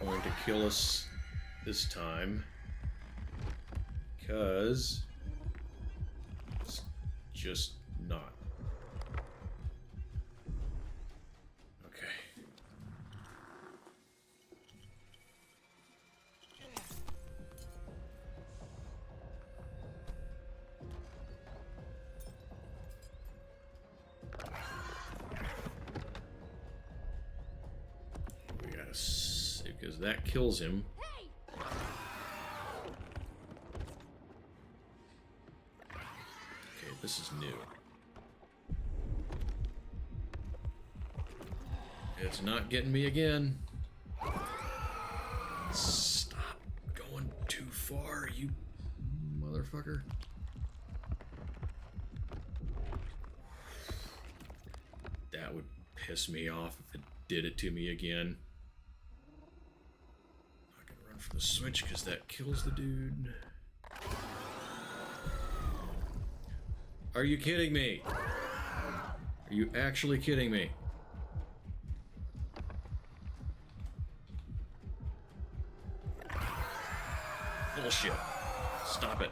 Going to kill us this time because it's just not. Okay. We gotta because that kills him. Okay, this is new. It's not getting me again. Stop going too far, you motherfucker. That would piss me off if it did it to me again. For the switch because that kills the dude. Are you kidding me? Are you actually kidding me? Bullshit. Stop it.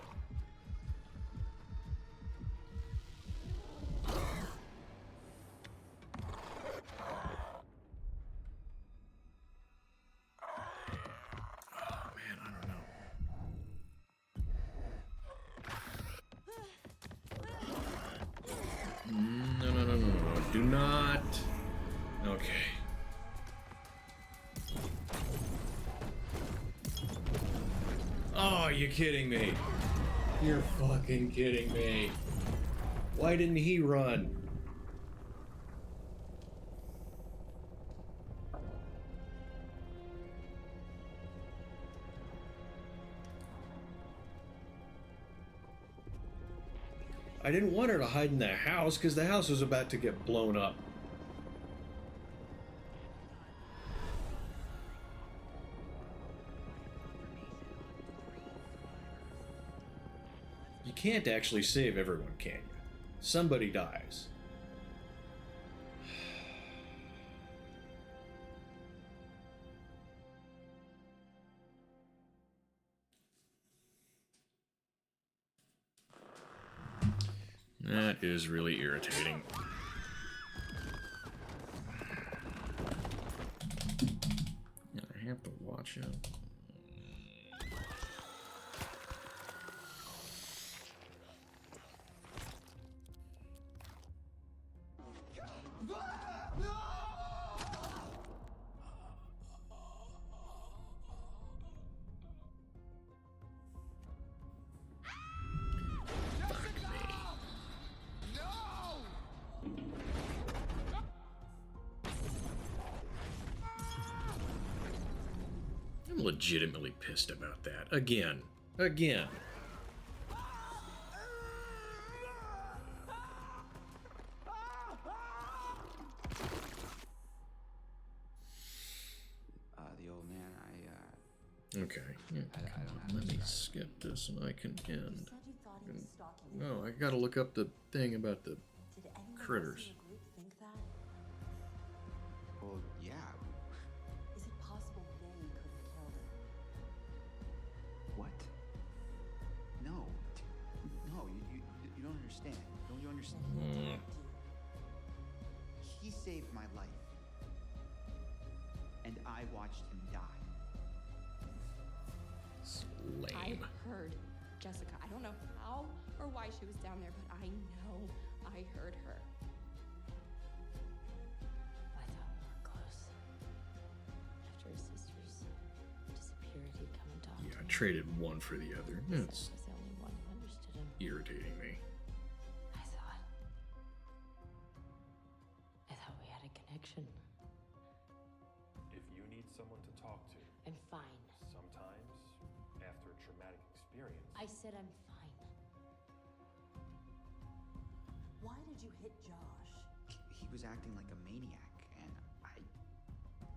Do not. Okay. Oh, you're kidding me. You're fucking kidding me. Why didn't he run? I didn't want her to hide in the house because the house was about to get blown up. You can't actually save everyone, can you? Somebody dies. That is really irritating. I have to watch it. I'm legitimately pissed about that. Again. The old man, Okay. Yeah, let me skip this and I can end. No, I gotta look up the thing about the critters. understand. He saved my life. And I watched him die. It's I lame. heard Jessica. I don't know how or why she was down there, but I know I heard her. I thought we were close. After his sisters disappeared, he'd come and talk Yeah, I to me. traded one for the other. He said That's I was the only one who understood him. irritating me. I thought we had a connection. If you need someone to talk to, I'm fine. sometimes, after a traumatic experience, I said I'm fine. Why did you hit Josh? He was acting like a maniac, and I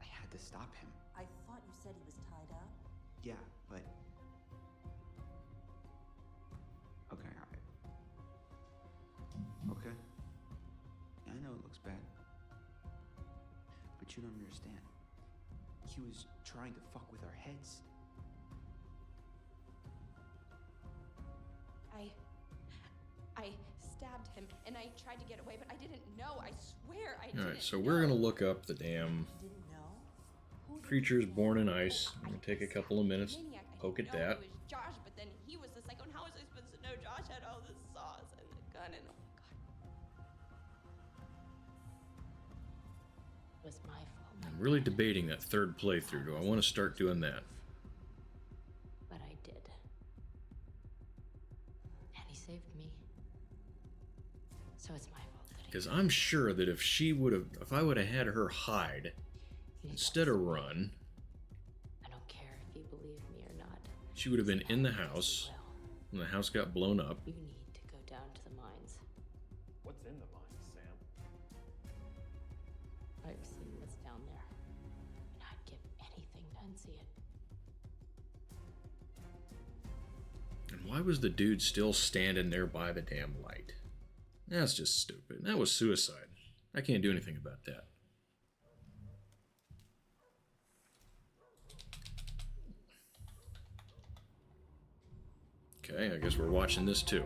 had to stop him. I thought you said he was tied up. Yeah, but okay, okay. I know it looks bad, but you don't understand. He was trying to fuck with our heads. I stabbed him and I tried to get away, but I didn't know. I swear I didn't. Alright, so we're gonna look up the damn creatures born in ice. I'm gonna take a couple of minutes, poke at that. It was Josh, but then he was the psycho. And how was I supposed to know Josh had all the saws and the gun and oh my god. It was my fault. I'm really debating that third playthrough. Do I want to start doing that? But I did. And he saved me. So it's my fault that Because I'm sure that if I would have had her hide instead of run, I don't care if you believe me or not. she would have been in the house when the house got blown up. You need to go down to the mines. what's in the mines, Sam? I've seen what's down there. And I'd give anything to unsee it. And why was the dude still standing there by the damn light? That's just stupid. That was suicide. I can't do anything about that. Okay, I guess we're watching this too.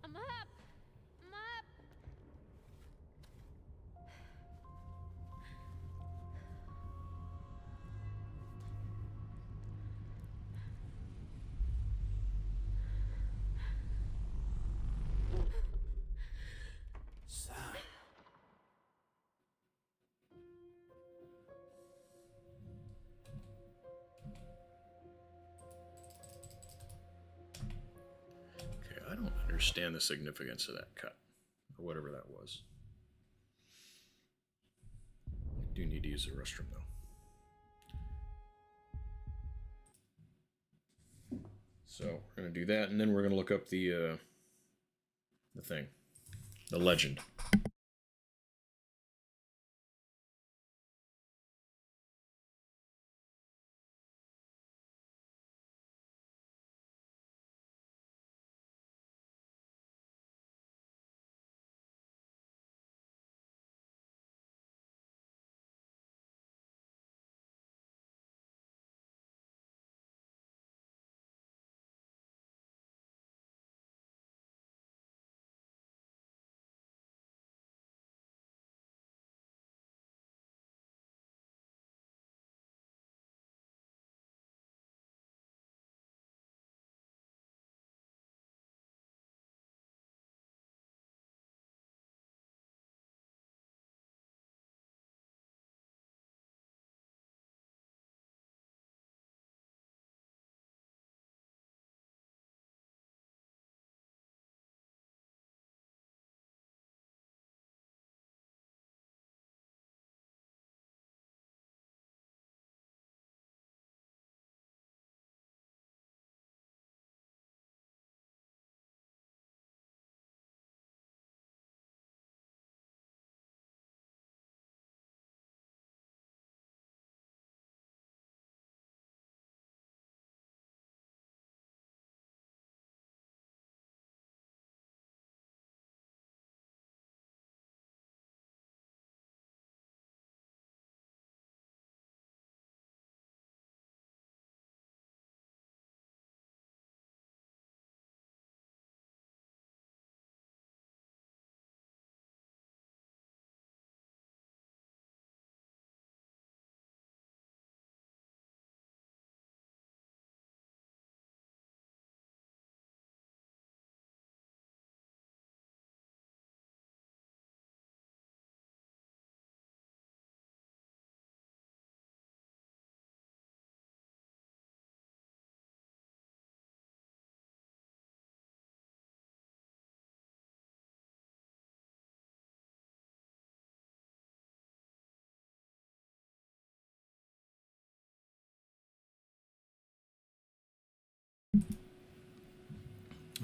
I'm up! I'm up! Sam. Okay, I don't understand the significance of that cut, or whatever that was. I do need to use the restroom though. So we're gonna do that, and then we're gonna look up the thing, the legend.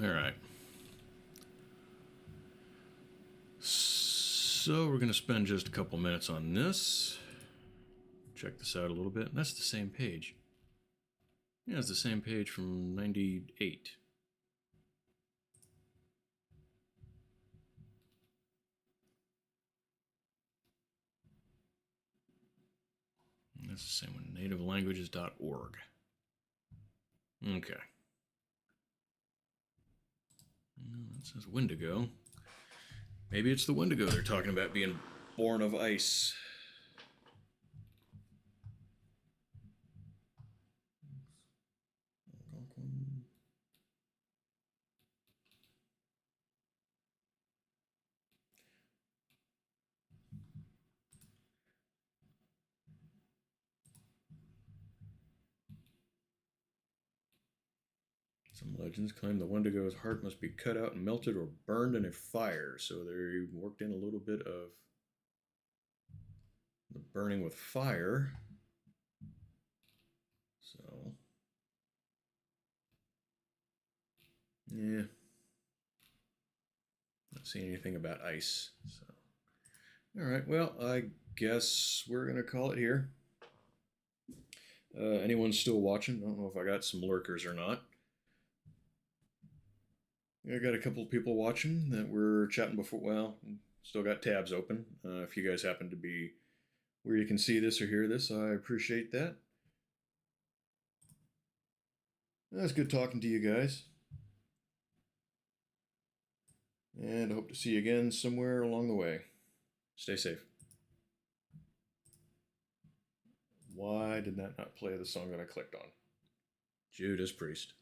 All right. So we're going to spend just a couple minutes on this. Check this out a little bit. That's the same page. Yeah, it's the same page from 98. That's the same one, nativelanguages.org. Okay. That says Wendigo. Maybe it's the Wendigo they're talking about being born of ice. Some legends claim the Wendigo's heart must be cut out and melted or burned in a fire. So they worked in a little bit of the burning with fire. So, yeah. Not seeing anything about ice. So, all right. Well, I guess we're going to call it here. Anyone still watching? I don't know if I got some lurkers or not. I got a couple of people watching that were chatting before. Well, still got tabs open. If you guys happen to be where you can see this or hear this, I appreciate that. That's good talking to you guys. And I hope to see you again somewhere along the way. Stay safe. Why did that not play the song that I clicked on? Judas Priest.